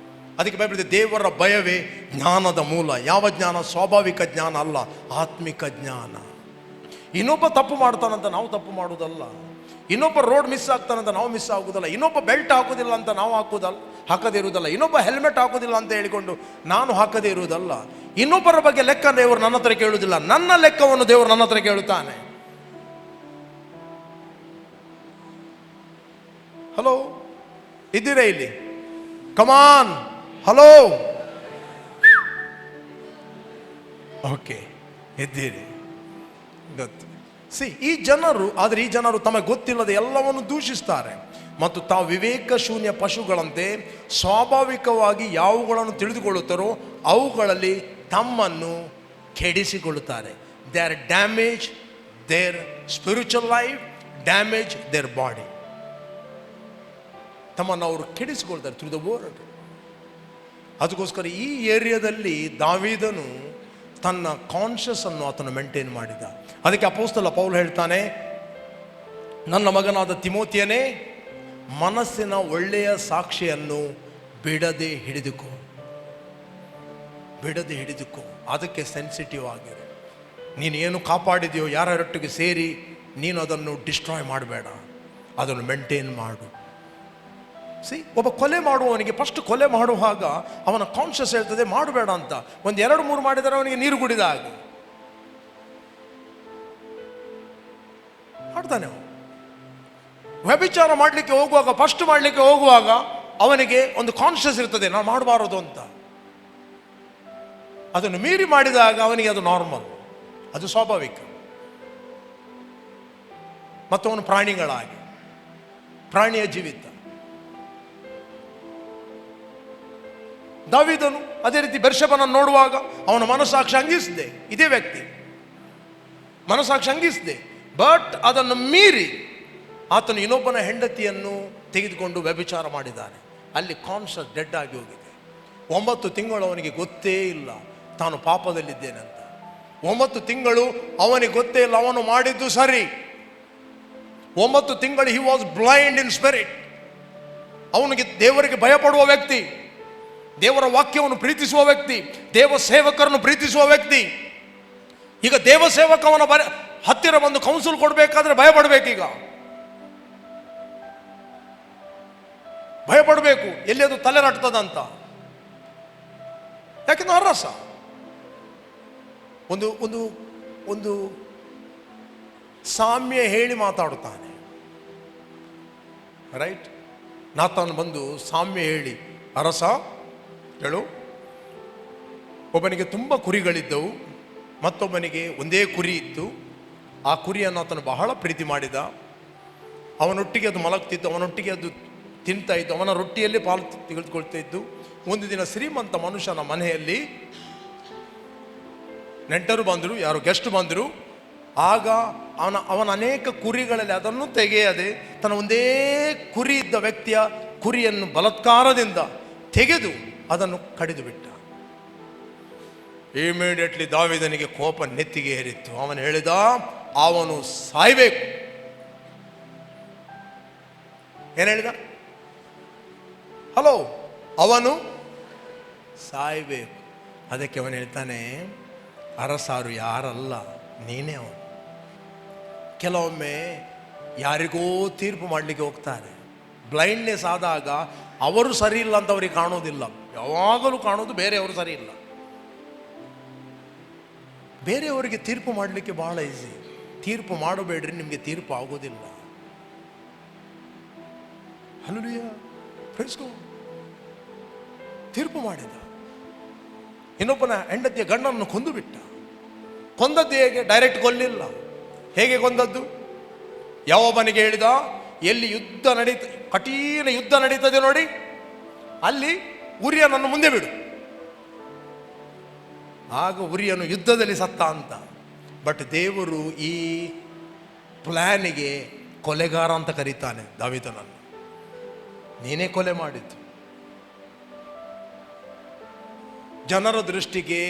ಅದಕ್ಕೆ ಬೈಬಲ್ ಇದೆ, ದೇವರ ಭಯವೇ ಜ್ಞಾನದ ಮೂಲ. ಯಾವ ಜ್ಞಾನ? ಸ್ವಾಭಾವಿಕ ಜ್ಞಾನ ಅಲ್ಲ, ಆತ್ಮಿಕ ಜ್ಞಾನ. ಇನ್ನೊಬ್ಬ ತಪ್ಪು ಮಾಡ್ತಾನಂತ ನಾವು ತಪ್ಪು ಮಾಡುವುದಲ್ಲ, ಇನ್ನೊಬ್ಬ ರೋಡ್ ಮಿಸ್ ಆಗ್ತಾನಂತ ನಾವು ಮಿಸ್ ಆಗುವುದಲ್ಲ, ಇನ್ನೊಬ್ಬ ಬೆಲ್ಟ್ ಹಾಕೋದಿಲ್ಲ ಅಂತ ನಾವು ಹಾಕದೇ ಇರುವುದಲ್ಲ, ಇನ್ನೊಬ್ಬ ಹೆಲ್ಮೆಟ್ ಹಾಕೋದಿಲ್ಲ ಅಂತ ಹೇಳಿಕೊಂಡು ನಾನು ಹಾಕದೇ ಇರುವುದಲ್ಲ. ಇನ್ನೊಬ್ಬರ ಬಗ್ಗೆ ಲೆಕ್ಕ ದೇವರು ನನ್ನ ಹತ್ರ ಕೇಳುವುದಿಲ್ಲ, ನನ್ನ ಲೆಕ್ಕವನ್ನು ದೇವರು ನನ್ನ ಹತ್ರ ಕೇಳುತ್ತಾನೆ. ಹಲೋ, ಇದ್ದೀರಾ ಇಲ್ಲಿ? ಕಮಾನ್, ಹಲೋ, ಓಕೆ, ಇದ್ದೀರಿ, ಗೊತ್ತು. ಈ ಜನರು ತಮಗೆ ಗೊತ್ತಿಲ್ಲದೆ ಎಲ್ಲವನ್ನು ದೂಷಿಸ್ತಾರೆ ಮತ್ತು ತಾವು ವಿವೇಕ ಶೂನ್ಯ ಪಶುಗಳಂತೆ ಸ್ವಾಭಾವಿಕವಾಗಿ ಯಾವುಗಳನ್ನು ತಿಳಿದುಕೊಳ್ಳುತ್ತಾರೋ ಅವುಗಳಲ್ಲಿ ತಮ್ಮನ್ನು ಕೆಡಿಸಿಕೊಳ್ಳುತ್ತಾರೆ. They are damage their spiritual life, damage their body. ತಮ್ಮನ್ನು ಅವರು ಕೆಡಿಸಿಕೊಳ್ತಾರೆ ಥ್ರೂ ದ ವರ್ಡ್. ಅದಕ್ಕೋಸ್ಕರ ಈ ಏರಿಯಾದಲ್ಲಿ ದಾವೀದನು ತನ್ನ ಕಾನ್ಷಿಯಸ್ ಅನ್ನು ಆತನು ಮೇಂಟೈನ್ ಮಾಡಿದ. ಅದಕ್ಕೆ ಅಪೊಸ್ತಲ ಪೌಲ್ ಹೇಳ್ತಾನೆ, ನನ್ನ ಮಗನಾದ ತಿಮೋತಿಯನೇ, ಮನಸ್ಸಿನ ಒಳ್ಳೆಯ ಸಾಕ್ಷಿಯನ್ನು ಬಿಡದೆ ಹಿಡಿದುಕೋ. ಅದಕ್ಕೆ ಸೆನ್ಸಿಟಿವ್ ಆಗಿದೆ. ನೀನು ಏನು ಕಾಪಾಡಿದೆಯೋ, ಯಾರೊಟ್ಟಿಗೆ ಸೇರಿ ನೀನು ಅದನ್ನು ಡಿಸ್ಟ್ರಾಯ್ ಮಾಡಬೇಡ, ಅದನ್ನು ಮೇಂಟೈನ್ ಮಾಡು. ಒಬ್ಬ ಕೊಲೆ ಮಾಡುವವನಿಗೆ ಫಸ್ಟ್ ಕೊಲೆ ಮಾಡುವಾಗ ಅವನ ಕಾನ್ಷಿಯಸ್ ಹೇಳ್ತದೆ ಮಾಡಬೇಡ ಅಂತ. 1, 2, 3 ಮಾಡಿದರೆ ಅವನಿಗೆ ನೀರು ಕುಡಿದ ಹಾಗೆ ಮಾಡ್ತಾನೆ. ವ್ಯಭಿಚಾರ ಮಾಡಲಿಕ್ಕೆ ಹೋಗುವಾಗ, ಫಸ್ಟ್ ಮಾಡಲಿಕ್ಕೆ ಹೋಗುವಾಗ ಅವನಿಗೆ ಒಂದು ಕಾನ್ಷಿಯಸ್ ಇರ್ತದೆ, ನಾನು ಮಾಡಬಾರದು ಅಂತ. ಅದನ್ನು ಮೀರಿ ಮಾಡಿದಾಗ ಅವನಿಗೆ ಅದು ನಾರ್ಮಲ್, ಅದು ಸ್ವಾಭಾವಿಕ. ಮತ್ತು ಅವನು ಪ್ರಾಣಿಯ ಜೀವಿತ. ದಾವೀದನು ಅದೇ ರೀತಿ ಬೆರ್ಷೆಬನನ್ನು ನೋಡುವಾಗ ಅವನ ಮನಸ್ಸಾಕ್ಷಿ ಅಂಗಿಸಿದೆ, ಇದೇ ವ್ಯಕ್ತಿ ಮನಸ್ಸಾಕ್ಷಿ ಅಂಗಿಸಿದೆ. ಬಟ್ ಅದನ್ನು ಮೀರಿ ಆತನು ಇನ್ನೊಬ್ಬನ ಹೆಂಡತಿಯನ್ನು ತೆಗೆದುಕೊಂಡು ವ್ಯಭಿಚಾರ ಮಾಡಿದ್ದಾನೆ. ಅಲ್ಲಿ ಕಾನ್ಷಿಯಸ್ ಡೆಡ್ ಆಗಿ ಹೋಗಿದೆ. 9 ತಿಂಗಳು ಅವನಿಗೆ ಗೊತ್ತೇ ಇಲ್ಲ ತಾನು ಪಾಪದಲ್ಲಿದ್ದೇನಂತ. 9 ತಿಂಗಳು ಅವನಿಗೆ ಗೊತ್ತೇ ಇಲ್ಲ ಅವನು ಮಾಡಿದ್ದು ಸರಿ. 9 ತಿಂಗಳು he was blind in spirit. ಅವನಿಗೆ ದೇವರಿಗೆ ಭಯಪಡುವ ವ್ಯಕ್ತಿ, ದೇವರ ವಾಕ್ಯವನ್ನು ಪ್ರೀತಿಸುವ ವ್ಯಕ್ತಿ, ದೇವ ಸೇವಕರನ್ನು ಪ್ರೀತಿಸುವ ವ್ಯಕ್ತಿ. ಈಗ ದೇವ ಸೇವಕವನ ಹತ್ತಿರ ಬಂದು ಕೌನ್ಸಿಲ್ ಕೊಡಬೇಕಾದ್ರೆ ಭಯಪಡಬೇಕೀಗ, ಭಯಪಡಬೇಕು, ಎಲ್ಲಿ ಅದು ತಲೆ ರಟ್ತದಂತ. ಯಾಕೆಂದ್ರೆ ಅರಸ ಒಂದು ಸಾಮ್ಯ ಹೇಳಿ ಮಾತಾಡುತ್ತಾನೆ, ರೈಟ್? ನಾತಾನ್ ಬಂದು ಸಾಮ್ಯ ಹೇಳಿ, ಅರಸ ಹೇಳು, ಒಬ್ಬನಿಗೆ ತುಂಬ ಕುರಿಗಳಿದ್ದವು, ಮತ್ತೊಬ್ಬನಿಗೆ ಒಂದೇ ಕುರಿ ಇತ್ತು. ಆ ಕುರಿಯನ್ನು ಆತನು ಬಹಳ ಪ್ರೀತಿ ಮಾಡಿದ. ಅವನೊಟ್ಟಿಗೆ ಅದು ಮಲಗ್ತಿತ್ತು, ಅವನೊಟ್ಟಿಗೆ ಅದು ತಿಂತಾ ಇತ್ತು, ಅವನ ರೊಟ್ಟಿಯಲ್ಲಿ ಪಾಲು ತೆಗೆದುಕೊಳ್ತಾ ಇದ್ದು. ಒಂದು ದಿನ ಶ್ರೀಮಂತ ಮನುಷ್ಯನ ಮನೆಯಲ್ಲಿ ನೆಂಟರು ಬಂದರು, ಯಾರು ಗೆಸ್ಟ್ ಬಂದರು. ಆಗ ಅವನ ಅನೇಕ ಕುರಿಗಳಲ್ಲಿ ಅದನ್ನು ತೆಗೆಯದೆ ತನ್ನ ಒಂದೇ ಕುರಿ ಇದ್ದ ವ್ಯಕ್ತಿಯ ಕುರಿಯನ್ನು ಬಲಾತ್ಕಾರದಿಂದ ತೆಗೆದು ಅದನ್ನು ಕಡಿದು ಬಿಟ್ಟ. ಇಮಿಡಿಯೇಟ್ಲಿ ದಾವೀದನಿಗೆ ಕೋಪ ನೆತ್ತಿಗೆ ಏರಿತ್ತು. ಅವನು ಹೇಳಿದ, ಅವನು ಸಾಯ್ಬೇಕು. ಏನು ಹೇಳಿದ? ಹಲೋ, ಅವನು ಸಾಯ್ಬೇಕು. ಅದಕ್ಕೆ ಅವನು ಹೇಳ್ತಾನೆ, ಅರಸಾರು ಯಾರಲ್ಲ, ನೀನೇ ಅವನು. ಕೆಲವೊಮ್ಮೆ ಯಾರಿಗೋ ತೀರ್ಪು ಮಾಡಲಿಕ್ಕೆ ಹೋಗ್ತಾರೆ. ಬ್ಲೈಂಡ್ನೆಸ್ ಆದಾಗ ಅವರು ಸರಿ ಇಲ್ಲ ಅಂತ ಅವ್ರಿಗೆ ಕಾಣೋದಿಲ್ಲ, ಯಾವಾಗಲೂ ಕಾಣೋದು ಬೇರೆಯವರು ಸರಿ ಇಲ್ಲ. ಬೇರೆಯವರಿಗೆ ತೀರ್ಪು ಮಾಡಲಿಕ್ಕೆ ಬಹಳ ಈಸಿ. ತೀರ್ಪು ಮಾಡಬೇಡ್ರಿ, ನಿಮಗೆ ತೀರ್ಪು ಆಗೋದಿಲ್ಲ. Hallelujah, praise God. ತೀರ್ಪು ಮಾಡಿದ, ಇನ್ನೊಬ್ಬನ ಹೆಂಡತಿಯ ಗಂಡನನ್ನು ಕೊಂದು ಬಿಟ್ಟ. ಕೊಂದದ್ದು ಹೇಗೆ? ಡೈರೆಕ್ಟ್ ಕೊಲ್ಲಿಲ್ಲ. ಹೇಗೆ ಕೊಂದದ್ದು? ಯಾವೊಬ್ಬನಿಗೆ ಹೇಳಿದ, ಎಲ್ಲಿ ಯುದ್ಧ ಕಠಿಣ ಯುದ್ಧ ನಡೀತದೆ ನೋಡಿ, ಅಲ್ಲಿ ಉರಿಯನನ್ನು ಮುಂದೆ ಬಿಡು. ಆಗ ಉರಿಯನು ಯುದ್ಧದಲ್ಲಿ ಸತ್ತ ಅಂತ. ಬಟ್ ದೇವರು ಈ ಪ್ಲಾನಿಗೆ ಕೊಲೆಗಾರ ಅಂತ ಕರೀತಾನೆ ದಾವೀದನನ್ನು. ನೀನೇ ಕೊಲೆ ಮಾಡಿದ್ದು. ಜನರ ದೃಷ್ಟಿಗೆ,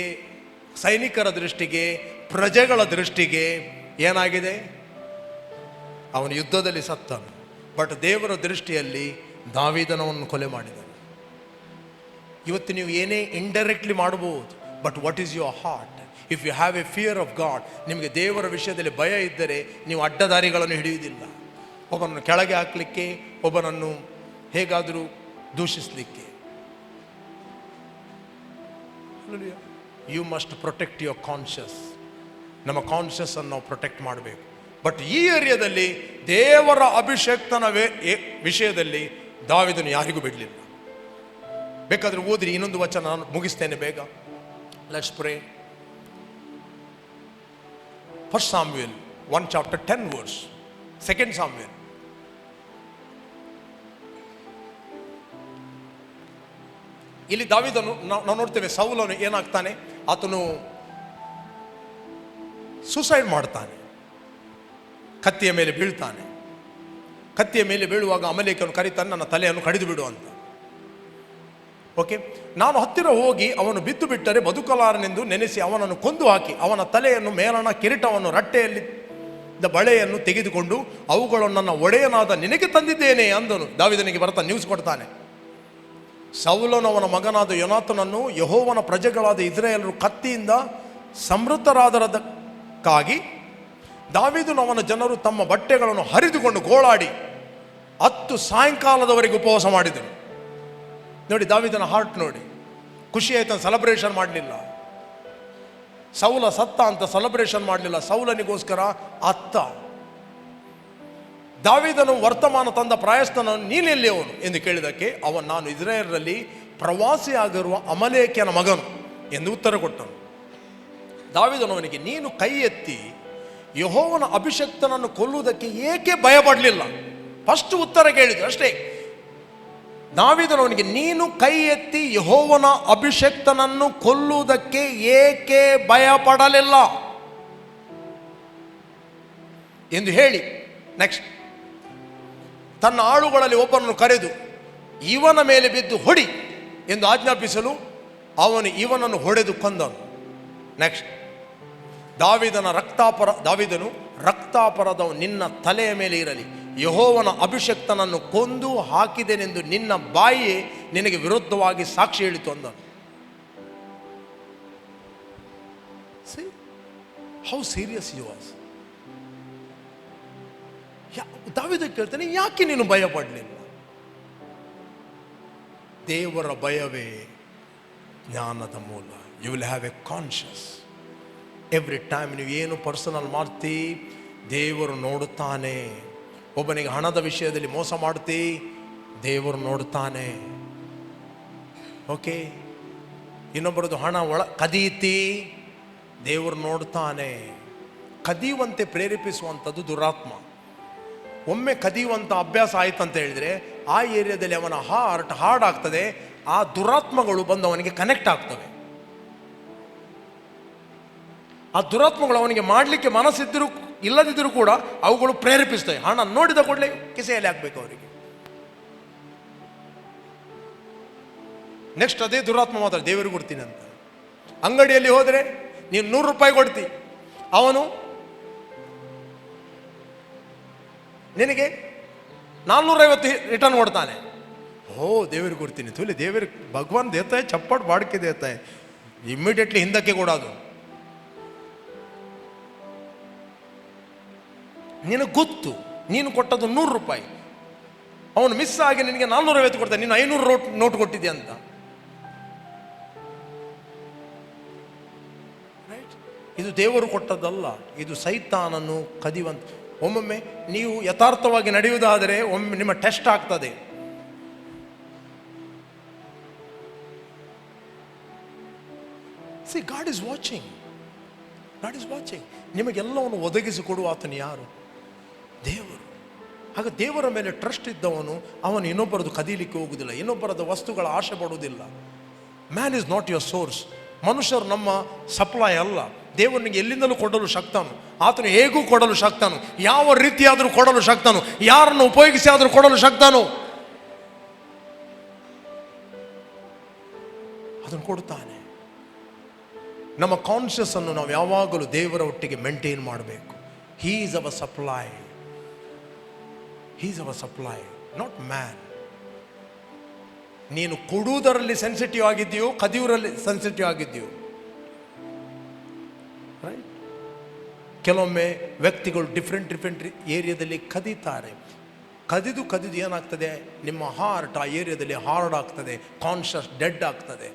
ಸೈನಿಕರ ದೃಷ್ಟಿಗೆ, ಪ್ರಜೆಗಳ ದೃಷ್ಟಿಗೆ ಏನಾಗಿದೆ? ಅವನು ಯುದ್ಧದಲ್ಲಿ ಸತ್ತನು. ಬಟ್ ದೇವರ ದೃಷ್ಟಿಯಲ್ಲಿ ದಾವೀದನವನ್ನು ಕೊಲೆ ಮಾಡಿದನು. ಇವತ್ತು ನೀವು ಏನೇ ಇಂಡೈರೆಕ್ಟ್ಲಿ ಮಾಡಬಹುದು, but what is your heart? If you have a fear of God, ನಿಮಗೆ ದೇವರ ವಿಷಯದಲ್ಲಿ ಭಯ ಇದ್ದರೆ ನೀವು ಅಡ್ಡದಾರಿಗಳನ್ನು ಹಿಡಿಯುವುದಿಲ್ಲ. ಒಬ್ಬನನ್ನು ಕೆಳಗೆ ಹಾಕಲಿಕ್ಕೆ, ಒಬ್ಬನನ್ನು ಹೇಗಾದರೂ ದೂಷಿಸಲಿಕ್ಕೆ. You must protect your conscious. ನಮ್ಮ ಕಾನ್ಷಿಯಸ್ಸನ್ನು ನಾವು ಪ್ರೊಟೆಕ್ಟ್ ಮಾಡಬೇಕು. ಬಟ್ ಈ ಏರಿಯಾದಲ್ಲಿ ದೇವರ ಅಭಿಷೇಕ್ತನ ವಿಷಯದಲ್ಲಿ ದಾವೀದನು ಯಾರಿಗೂ ಬಿಡಲಿಲ್ಲ. ಬೇಕಾದ್ರೆ ಓದ್ರಿ, ಇನ್ನೊಂದು ವಚನ ನಾನು ಮುಗಿಸ್ತೇನೆ ಬೇಗ. Let's pray. 1 Samuel 1 chapter 10 verse. 2 Samuel. ಇಲ್ಲಿ ದಾವೀದನು ನಾವು ನೋಡ್ತೇವೆ, ಸೌಲನು ಏನಾಗ್ತಾನೆ, ಆತನು ಸೂಸೈಡ್ ಮಾಡ್ತಾನೆ, ಕತ್ತಿಯ ಮೇಲೆ ಬೀಳ್ತಾನೆ. ಕತ್ತಿಯ ಮೇಲೆ ಬೀಳುವಾಗ ಅಮಲೇಕನು ಕರೀತಾನೆ, ನನ್ನ ತಲೆಯನ್ನು ಕಡಿದು ಬಿಡು ಅಂತ. ಓಕೆ, ನಾನು ಹತ್ತಿರ ಹೋಗಿ ಅವನು ಬಿದ್ದು ಬಿಟ್ಟರೆ ಬದುಕಲಾರನೆಂದು ನೆನೆಸಿ ಅವನನ್ನು ಕೊಂದು ಹಾಕಿ ಅವನ ತಲೆಯನ್ನು, ಮೇಲಣ ಕಿರೀಟವನ್ನು, ರಟ್ಟೆಯಲ್ಲಿ ಬಳೆಯನ್ನು ತೆಗೆದುಕೊಂಡು ಅವುಗಳನ್ನು ನನ್ನ ಒಡೆಯನಾದ ನಿನಗೆ ತಂದಿದ್ದೇನೆ ಅಂದನು. ದಾವೀದನಿಗೆ ಬರ್ತಾನೆ, ನ್ಯೂಸ್ ಕೊಡ್ತಾನೆ. ಸೌಲನು ಅವನ ಮಗನಾದ ಯೋನಾತನನ್ನು ಯೆಹೋವನ ಪ್ರಜೆಗಳಾದ ಇಸ್ರಾಯೇಲರು ಕತ್ತಿಯಿಂದ ಸಮೃದ್ಧರಾದರದಕ್ಕಾಗಿ ದಾವೀದನು ಅವನ ಜನರು ತಮ್ಮ ಬಟ್ಟೆಗಳನ್ನು ಹರಿದುಕೊಂಡು ಗೋಳಾಡಿ 10 ಸಾಯಂಕಾಲದವರೆಗೆ ಉಪವಾಸ ಮಾಡಿದರು. ನೋಡಿ ದಾವೀದನ ಹಾರ್ಟ್ ನೋಡಿ, ಖುಷಿ ಆಯ್ತು, ಸೆಲೆಬ್ರೇಷನ್ ಮಾಡಲಿಲ್ಲ. ಸೌಲ ಸತ್ತ ಅಂತ ಸೆಲೆಬ್ರೇಷನ್ ಮಾಡಲಿಲ್ಲ, ಸೌಲನಿಗೋಸ್ಕರ ಅತ್ತ. ದಾವೀದನು ವರ್ತಮಾನ ತಂದ ಪ್ರಾಯಸ್ಥನ ನೀನೆಲ್ಲಿ ಅವನು ಎಂದು ಕೇಳಿದಕ್ಕೆ ಅವನು, ನಾನು ಇಸ್ರಾಯೇಲರಲ್ಲಿ ಪ್ರವಾಸಿಯಾಗಿರುವ ಅಮಲೇಕ್ಯನ ಮಗನು ಎಂದು ಉತ್ತರ ಕೊಟ್ಟನು. ದಾವೀದನು ಅವನಿಗೆ, ನೀನು ಕೈ ಎತ್ತಿ ಯೆಹೋವನ ಅಭಿಷಕ್ತನನ್ನು ಕೊಲ್ಲುವುದಕ್ಕೆ ಏಕೆ ಭಯಪಡಲಿಲ್ಲ? ಫಸ್ಟ್ ಉತ್ತರ ಕೇಳಿದ್ರು ಅಷ್ಟೇ. ದಾವೀದನು ಅವನಿಗೆ, ನೀನು ಕೈ ಎತ್ತಿ ಯೆಹೋವನ ಅಭಿಷಕ್ತನನ್ನು ಕೊಲ್ಲುವುದಕ್ಕೆ ಏಕೆ ಭಯಪಡಲಿಲ್ಲ ಎಂದು ಹೇಳಿ, ನೆಕ್ಸ್ಟ್ ತನ್ನ ಆಳುಗಳಲ್ಲಿ ಒಬ್ಬನನ್ನು ಕರೆದು ಇವನ ಮೇಲೆ ಬಿದ್ದು ಹೊಡಿ ಎಂದು ಆಜ್ಞಾಪಿಸಲು ಅವನು ಇವನನ್ನು ಹೊಡೆದು ಕೊಂದನು. ನೆಕ್ಸ್ಟ್ ದಾವೀದನು ರಕ್ತಾಪರಾಧವು ನಿನ್ನ ತಲೆಯ ಮೇಲೆ ಇರಲಿ, ಯೆಹೋವನ ಅಭಿಷಕ್ತನನ್ನು ಕೊಂದು ಹಾಕಿದೆನೆಂದು ನಿನ್ನ ಬಾಯಿಯೇ ನಿನಗೆ ವಿರುದ್ಧವಾಗಿ ಸಾಕ್ಷಿ ಹೇಳಿತು ಅಂದನು. See how serious he was. ದಾವೀದ ಕೇಳ್ತಾನೆ, ಯಾಕೆ ನೀನು ಭಯ ಪಡಲಿಲ್ಲ? ದೇವರ ಭಯವೇ ಜ್ಞಾನದ ಮೂಲ. You will have a conscious. Every time ನೀವು ಏನು ಪರ್ಸನಲ್ ಮಾಡ್ತೀ, ದೇವರು ನೋಡುತ್ತಾನೆ. ಒಬ್ಬನಿಗೆ ಹಣದ ವಿಷಯದಲ್ಲಿ ಮೋಸ ಮಾಡ್ತೀ, ದೇವರು ನೋಡುತ್ತಾನೆ. ಓಕೆ, ಇನ್ನೊಬ್ಬರದು ಹಣ ಕದೀತಿ, ದೇವರು ನೋಡುತ್ತಾನೆ. ಕದಿಯುವಂತೆ ಪ್ರೇರೇಪಿಸುವಂಥದ್ದು ದುರಾತ್ಮ. ಒಮ್ಮೆ ಕದಿಯುವಂಥ ಅಭ್ಯಾಸ ಆಯ್ತು ಅಂತ ಹೇಳಿದರೆ ಆ ಏರಿಯಾದಲ್ಲಿ ಅವನ ಹಾರ್ಟ್ ಹಾರ್ಡ್ ಆಗ್ತದೆ. ಆ ದುರಾತ್ಮಗಳು ಬಂದು ಅವನಿಗೆ ಕನೆಕ್ಟ್ ಆಗ್ತವೆ. ಆ ದುರಾತ್ಮಗಳು ಅವನಿಗೆ ಮಾಡಲಿಕ್ಕೆ ಮನಸ್ಸಿದ್ದರೂ ಇಲ್ಲದಿದ್ದರೂ ಕೂಡ ಅವುಗಳು ಪ್ರೇರೇಪಿಸ್ತವೆ. ಹಣ ನೋಡಿದ ಕೂಡಲೇ ಕಿಸೆಯಲ್ಲಿ ಹಾಕಬೇಕು ಅವರಿಗೆ. ನೆಕ್ಸ್ಟ್ ಅದೇ ದುರಾತ್ಮ ಮಾತ್ರ ದೇವರಿಗೆ ಕೊಡ್ತೀನಿ ಅಂತ. ಅಂಗಡಿಯಲ್ಲಿ ಹೋದರೆ ನೀನು 100 ರೂಪಾಯಿ ಕೊಡ್ತಿ, ಅವನು ನಿನಗೆ 450 ರಿಟರ್ನ್ ಕೊಡ್ತಾನೆ. ಓ ದೇವರಿಗೆ ಕೊಡ್ತೀನಿ ತುಲಿ, ದೇವರಿಗೆ ಭಗವಾನ್ ದೇತಾಯ ಚಪ್ಪಟ್ ಬಾಡ್ಕೆ ದೇತಾಯ, ಇಮ್ಮಿಡಿಯೇಟ್ಲಿ ಹಿಂದಕ್ಕೆ ಕೊಡೋದು. ನಿನಗೆ ಗೊತ್ತು ನೀನು ಕೊಟ್ಟದ್ದು 100 ರೂಪಾಯಿ, ಅವನು ಮಿಸ್ ಆಗಿ ನಿನಗೆ 450 ಕೊಡ್ತಾನೆ, ನೀನು 500 ನೋಟ್ ಕೊಟ್ಟಿದ್ದೆ ಅಂತ. ಇದು ದೇವರು ಕೊಟ್ಟದ್ದಲ್ಲ, ಇದು ಸೈತಾನನ್ನು ಕದಿಯುವಂತ. ಒಮ್ಮೊಮ್ಮೆ ನೀವು ಯಥಾರ್ಥವಾಗಿ ನಡೆಯುವುದಾದರೆ ಒಮ್ಮೆ ನಿಮ್ಮ ಟೆಸ್ಟ್ ಆಗ್ತದೆ. See God is watching, God is watching. ನಿಮಗೆಲ್ಲವನ್ನು ಒದಗಿಸಿಕೊಡುವ ಆತನು ಯಾರು? ದೇವರು. ಆಗ ದೇವರ ಮೇಲೆ ಟ್ರಸ್ಟ್ ಇದ್ದವನು ಅವನು ಇನ್ನೊಬ್ಬರದು ಕದೀಲಿಕ್ಕೆ ಹೋಗುವುದಿಲ್ಲ, ಇನ್ನೊಬ್ಬರದ ವಸ್ತುಗಳ ಆಶೆ ಪಡುವುದಿಲ್ಲ. Man is not your source. ಮನುಷ್ಯರು ನಮ್ಮ ಸಪ್ಲೈ ಅಲ್ಲ. ದೇವನಿಗೆ ಎಲ್ಲಿಂದಲೂ ಕೊಡಲು ಶಕ್ತನು, ಆತನು ಹೇಗೂ ಕೊಡಲು ಶಕ್ತನು, ಯಾವ ರೀತಿಯಾದರೂ ಕೊಡಲು ಶಕ್ತನು, ಯಾರನ್ನು ಉಪಯೋಗಿಸಿ ಆದರೂ ಕೊಡಲು ಶಕ್ತನು. ಅದನ್ನು ಕೊಡುತ್ತಾನೆ. ನಮ್ಮ ಕಾನ್ಷಿಯಸ್ ಅನ್ನು ನಾವು ಯಾವಾಗಲೂ ದೇವರ ಒಟ್ಟಿಗೆ ಮೇಂಟೈನ್ ಮಾಡಬೇಕು. He is our supply, he is our supply, not man. ನೀನು ಕೊಡುವುದರಲ್ಲಿ ಸೆನ್ಸಿಟಿವ್ ಆಗಿದೆಯೋ, ಕದಿಯುವುದರಲ್ಲಿ ಸೆನ್ಸಿಟಿವ್ ಆಗಿದೆಯೋ. ರೈಟ್? ಕೆಲವೊಮ್ಮೆ ವ್ಯಕ್ತಿಗಳು ಡಿಫ್ರೆಂಟ್ ಏರಿಯಾದಲ್ಲಿ ಕದೀತಾರೆ. ಕದಿದು ಏನಾಗ್ತದೆ, ನಿಮ್ಮ ಹಾರ್ಟ್ ಆ ಏರಿಯಾದಲ್ಲಿ ಹಾರ್ಡ್ ಆಗ್ತದೆ, ಕಾನ್ಷಿಯಸ್ ಡೆಡ್ ಆಗ್ತದೆ.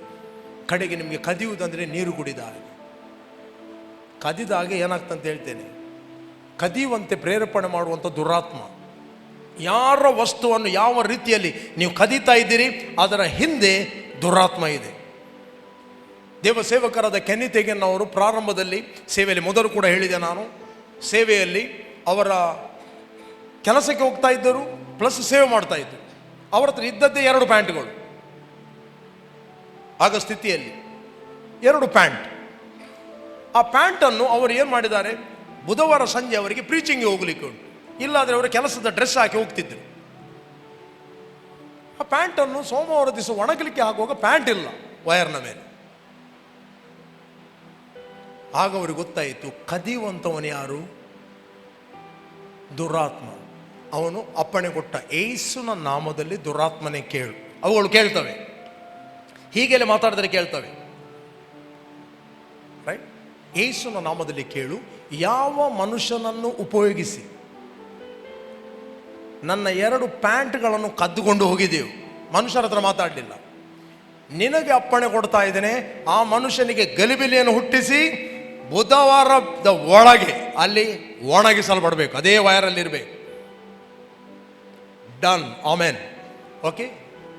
ಕಡೆಗೆ ನಿಮಗೆ ಕದಿಯುವುದಂದರೆ ನೀರು ಕುಡಿದಾಗ, ಕದಿದಾಗ ಏನಾಗ್ತಂತ ಹೇಳ್ತೇನೆ, ಕದಿಯುವಂತೆ ಪ್ರೇರೇಪಣೆ ಮಾಡುವಂಥ ದುರಾತ್ಮ. ಯಾರ ವಸ್ತುವನ್ನು ಯಾವ ರೀತಿಯಲ್ಲಿ ನೀವು ಕದೀತಾ ಇದ್ದೀರಿ ಅದರ ಹಿಂದೆ ದುರಾತ್ಮ ಇದೆ. ದೇವ ಸೇವಕರಾದ ಕೆನ್ನಿತೆಗೆನ್ ಅವರು ಪ್ರಾರಂಭದಲ್ಲಿ ಸೇವೆಯಲ್ಲಿ, ಮೊದಲು ಕೂಡ ಹೇಳಿದೆ ನಾನು, ಸೇವೆಯಲ್ಲಿ ಅವರ ಕೆಲಸಕ್ಕೆ ಹೋಗ್ತಾ ಇದ್ದರು, ಪ್ಲಸ್ ಸೇವೆ ಮಾಡ್ತಾ ಇದ್ದರು. ಅವರ ಹತ್ರ ಇದ್ದದ್ದೇ 2 ಪ್ಯಾಂಟ್ಗಳು. ಆಗ ಸ್ಥಿತಿಯಲ್ಲಿ 2 ಪ್ಯಾಂಟ್. ಆ ಪ್ಯಾಂಟನ್ನು ಅವರು ಏನು ಮಾಡಿದ್ದಾರೆ, ಬುಧವಾರ ಸಂಜೆ ಅವರಿಗೆ ಪ್ರೀಚಿಂಗ್ಗೆ ಹೋಗ್ಲಿಕ್ಕೆ ಉಂಟು, ಇಲ್ಲಾದರೆ ಅವರ ಕೆಲಸದ ಡ್ರೆಸ್ ಹಾಕಿ ಹೋಗ್ತಿದ್ರು. ಆ ಪ್ಯಾಂಟನ್ನು ಸೋಮವಾರ ದಿವಸ ಒಣಗಲಿಕ್ಕೆ ಹಾಕುವಾಗ ಪ್ಯಾಂಟ್ ಇಲ್ಲ ವಯರ್ನ ಮೇಲೆ. ಆಗ ಅವ್ರಿಗೆ ಗೊತ್ತಾಯಿತು, ಕದಿಯುವಂಥವನು ಯಾರು? ದುರಾತ್ಮ. ಅವನು ಅಪ್ಪಣೆ ಕೊಟ್ಟ, ಏಸುನ ನಾಮದಲ್ಲಿ ದುರಾತ್ಮನೆ ಕೇಳು. ಅವುಗಳು ಕೇಳ್ತವೆ, ಹೀಗೆಲ್ಲ ಮಾತಾಡಿದ್ರೆ ಕೇಳ್ತವೆ. ರೈಟ್? ಏಸುನ ನಾಮದಲ್ಲಿ ಕೇಳು, ಯಾವ ಮನುಷ್ಯನನ್ನು ಉಪಯೋಗಿಸಿ ನನ್ನ 2 ಪ್ಯಾಂಟ್ಗಳನ್ನು ಕದ್ದುಕೊಂಡು ಹೋಗಿದೆವು. ಮನುಷ್ಯರ ಹತ್ರ ಮಾತಾಡಲಿಲ್ಲ. ನಿನಗೆ ಅಪ್ಪಣೆ ಕೊಡ್ತಾ ಇದ್ದೇನೆ, ಆ ಮನುಷ್ಯನಿಗೆ ಗಲಿಬಿಲಿಯನ್ನು ಹುಟ್ಟಿಸಿ ಬುಧವಾರದ ಒಳಗೆ ಅಲ್ಲಿ ಒಣಗಿಸಲ್ಪಡಬೇಕು, ಅದೇ ವಯರಲ್ಲಿ ಇರಬೇಕು. ಡನ್, ಆಮೇನ್, ಓಕೆ.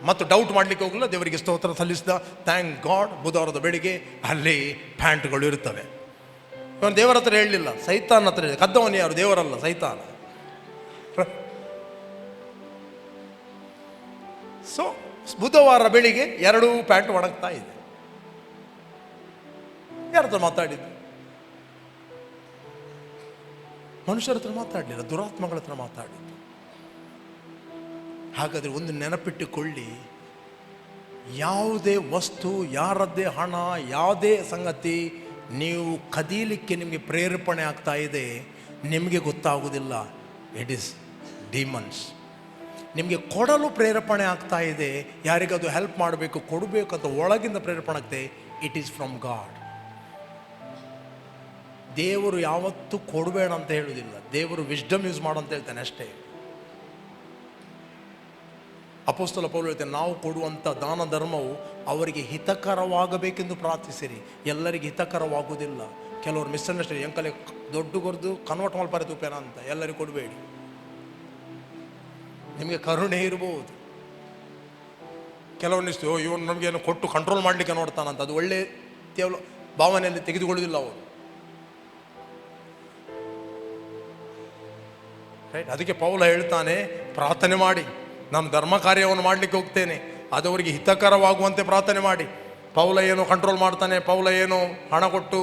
ಮತ್ತು ಡೌಟ್ ಮಾಡಲಿಕ್ಕೆ ಹೋಗಲ್ಲ. ದೇವರಿಗೆ ಸ್ತೋತ್ರ ಸಲ್ಲಿಸಿದ, ಥ್ಯಾಂಕ್ ಗಾಡ್. ಬುಧವಾರದ ಬೆಳಿಗ್ಗೆ ಅಲ್ಲಿ ಪ್ಯಾಂಟ್ಗಳು ಇರ್ತವೆ. ಇವನು ದೇವರ ಹತ್ರ ಹೇಳಲಿಲ್ಲ, ಸೈತಾನ್ ಹತ್ರ ಹೇಳಿದ. ಕದ್ದವನು ಯಾರು? ದೇವರಲ್ಲ, ಸೈತಾನ. ಸೊ ಬುಧವಾರ ಬೆಳಿಗ್ಗೆ 2 ಪ್ಯಾಂಟ್ ಒಣಗ್ತಾ ಇದೆ. ಯಾರ ಹತ್ರ ಮಾತಾಡಿದ್ದು? ಮನುಷ್ಯರ ಹತ್ರ ಮಾತಾಡಲಿಲ್ಲ, ದುರಾತ್ಮಗಳ ಹತ್ರ ಮಾತಾಡಿದ್ದು. ಹಾಗಾದರೆ ಒಂದು ನೆನಪಿಟ್ಟುಕೊಳ್ಳಿ, ಯಾವುದೇ ವಸ್ತು, ಯಾರದ್ದೇ ಹಣ, ಯಾವುದೇ ಸಂಗತಿ ನೀವು ಕದೀಲಿಕ್ಕೆ ನಿಮಗೆ ಪ್ರೇರೇಪಣೆ ಆಗ್ತಾ ಇದೆ, ನಿಮಗೆ ಗೊತ್ತಾಗುವುದಿಲ್ಲ. It is demons. ನಿಮಗೆ ಕೊಡಲು ಪ್ರೇರೇಪಣೆ ಆಗ್ತಾ ಇದೆ, ಯಾರಿಗದು ಹೆಲ್ಪ್ ಮಾಡಬೇಕು, ಕೊಡಬೇಕು ಅಂತ ಒಳಗಿಂದ ಪ್ರೇರೇಪಣೆ ಆಗ್ತದೆ. It is from god. ದೇವರು ಯಾವತ್ತೂ ಕೊಡಬೇಡ ಅಂತ ಹೇಳುವುದಿಲ್ಲ, ದೇವರು ವಿಸ್ಡಮ್ ಯೂಸ್ ಮಾಡಂತ ಹೇಳ್ತಾನೆ ಅಷ್ಟೇ. ಅಪೊಸ್ತಲ ಪೌಲ ಹೇಳ್ತಾನೆ, ನಾವು ಕೊಡುವಂಥ ದಾನ ಧರ್ಮವು ಅವರಿಗೆ ಹಿತಕರವಾಗಬೇಕೆಂದು ಪ್ರಾರ್ಥಿಸಿರಿ. ಎಲ್ಲರಿಗೆ ಹಿತಕರವಾಗುವುದಿಲ್ಲ. ಕೆಲವರು ಮಿಸ್ಅಂಡರ್ಸ್ಟ್ಯಾಂಡ್, ಎಂಕಲೆ ದೊಡ್ಡ ಗೊರ್ದು ಕನ್ವರ್ಟ್ ಮಾಡ್ಪಾರೆ ತುಪ್ಪೇನ ಅಂತ. ಎಲ್ಲರಿಗೂ ಕೊಡಬೇಡಿ. ನಿಮಗೆ ಕರುಣೆ ಇರಬಹುದು. ಕೆಲವನ್ನಿಸ್ತು, ಇವನು ನಮಗೇನು ಕೊಟ್ಟು ಕಂಟ್ರೋಲ್ ಮಾಡಲಿಕ್ಕೆ ನೋಡ್ತಾನಂತ. ಅದು ಒಳ್ಳೆ ಭಾವನೆಯಲ್ಲಿ ತೆಗೆದುಕೊಳ್ಳುವುದಿಲ್ಲ ಅವರು. ರೈಟ್? ಅದಕ್ಕೆ ಪೌಲ ಹೇಳ್ತಾನೆ, ಪ್ರಾರ್ಥನೆ ಮಾಡಿ, ನಾನು ಧರ್ಮ ಕಾರ್ಯವನ್ನು ಮಾಡಲಿಕ್ಕೆ ಹೋಗ್ತೇನೆ, ಅದು ಅವರಿಗೆ ಹಿತಕರವಾಗುವಂತೆ ಪ್ರಾರ್ಥನೆ ಮಾಡಿ. ಪೌಲ ಏನೋ ಕಂಟ್ರೋಲ್ ಮಾಡ್ತಾನೆ, ಪೌಲ ಏನೋ ಹಣ ಕೊಟ್ಟು.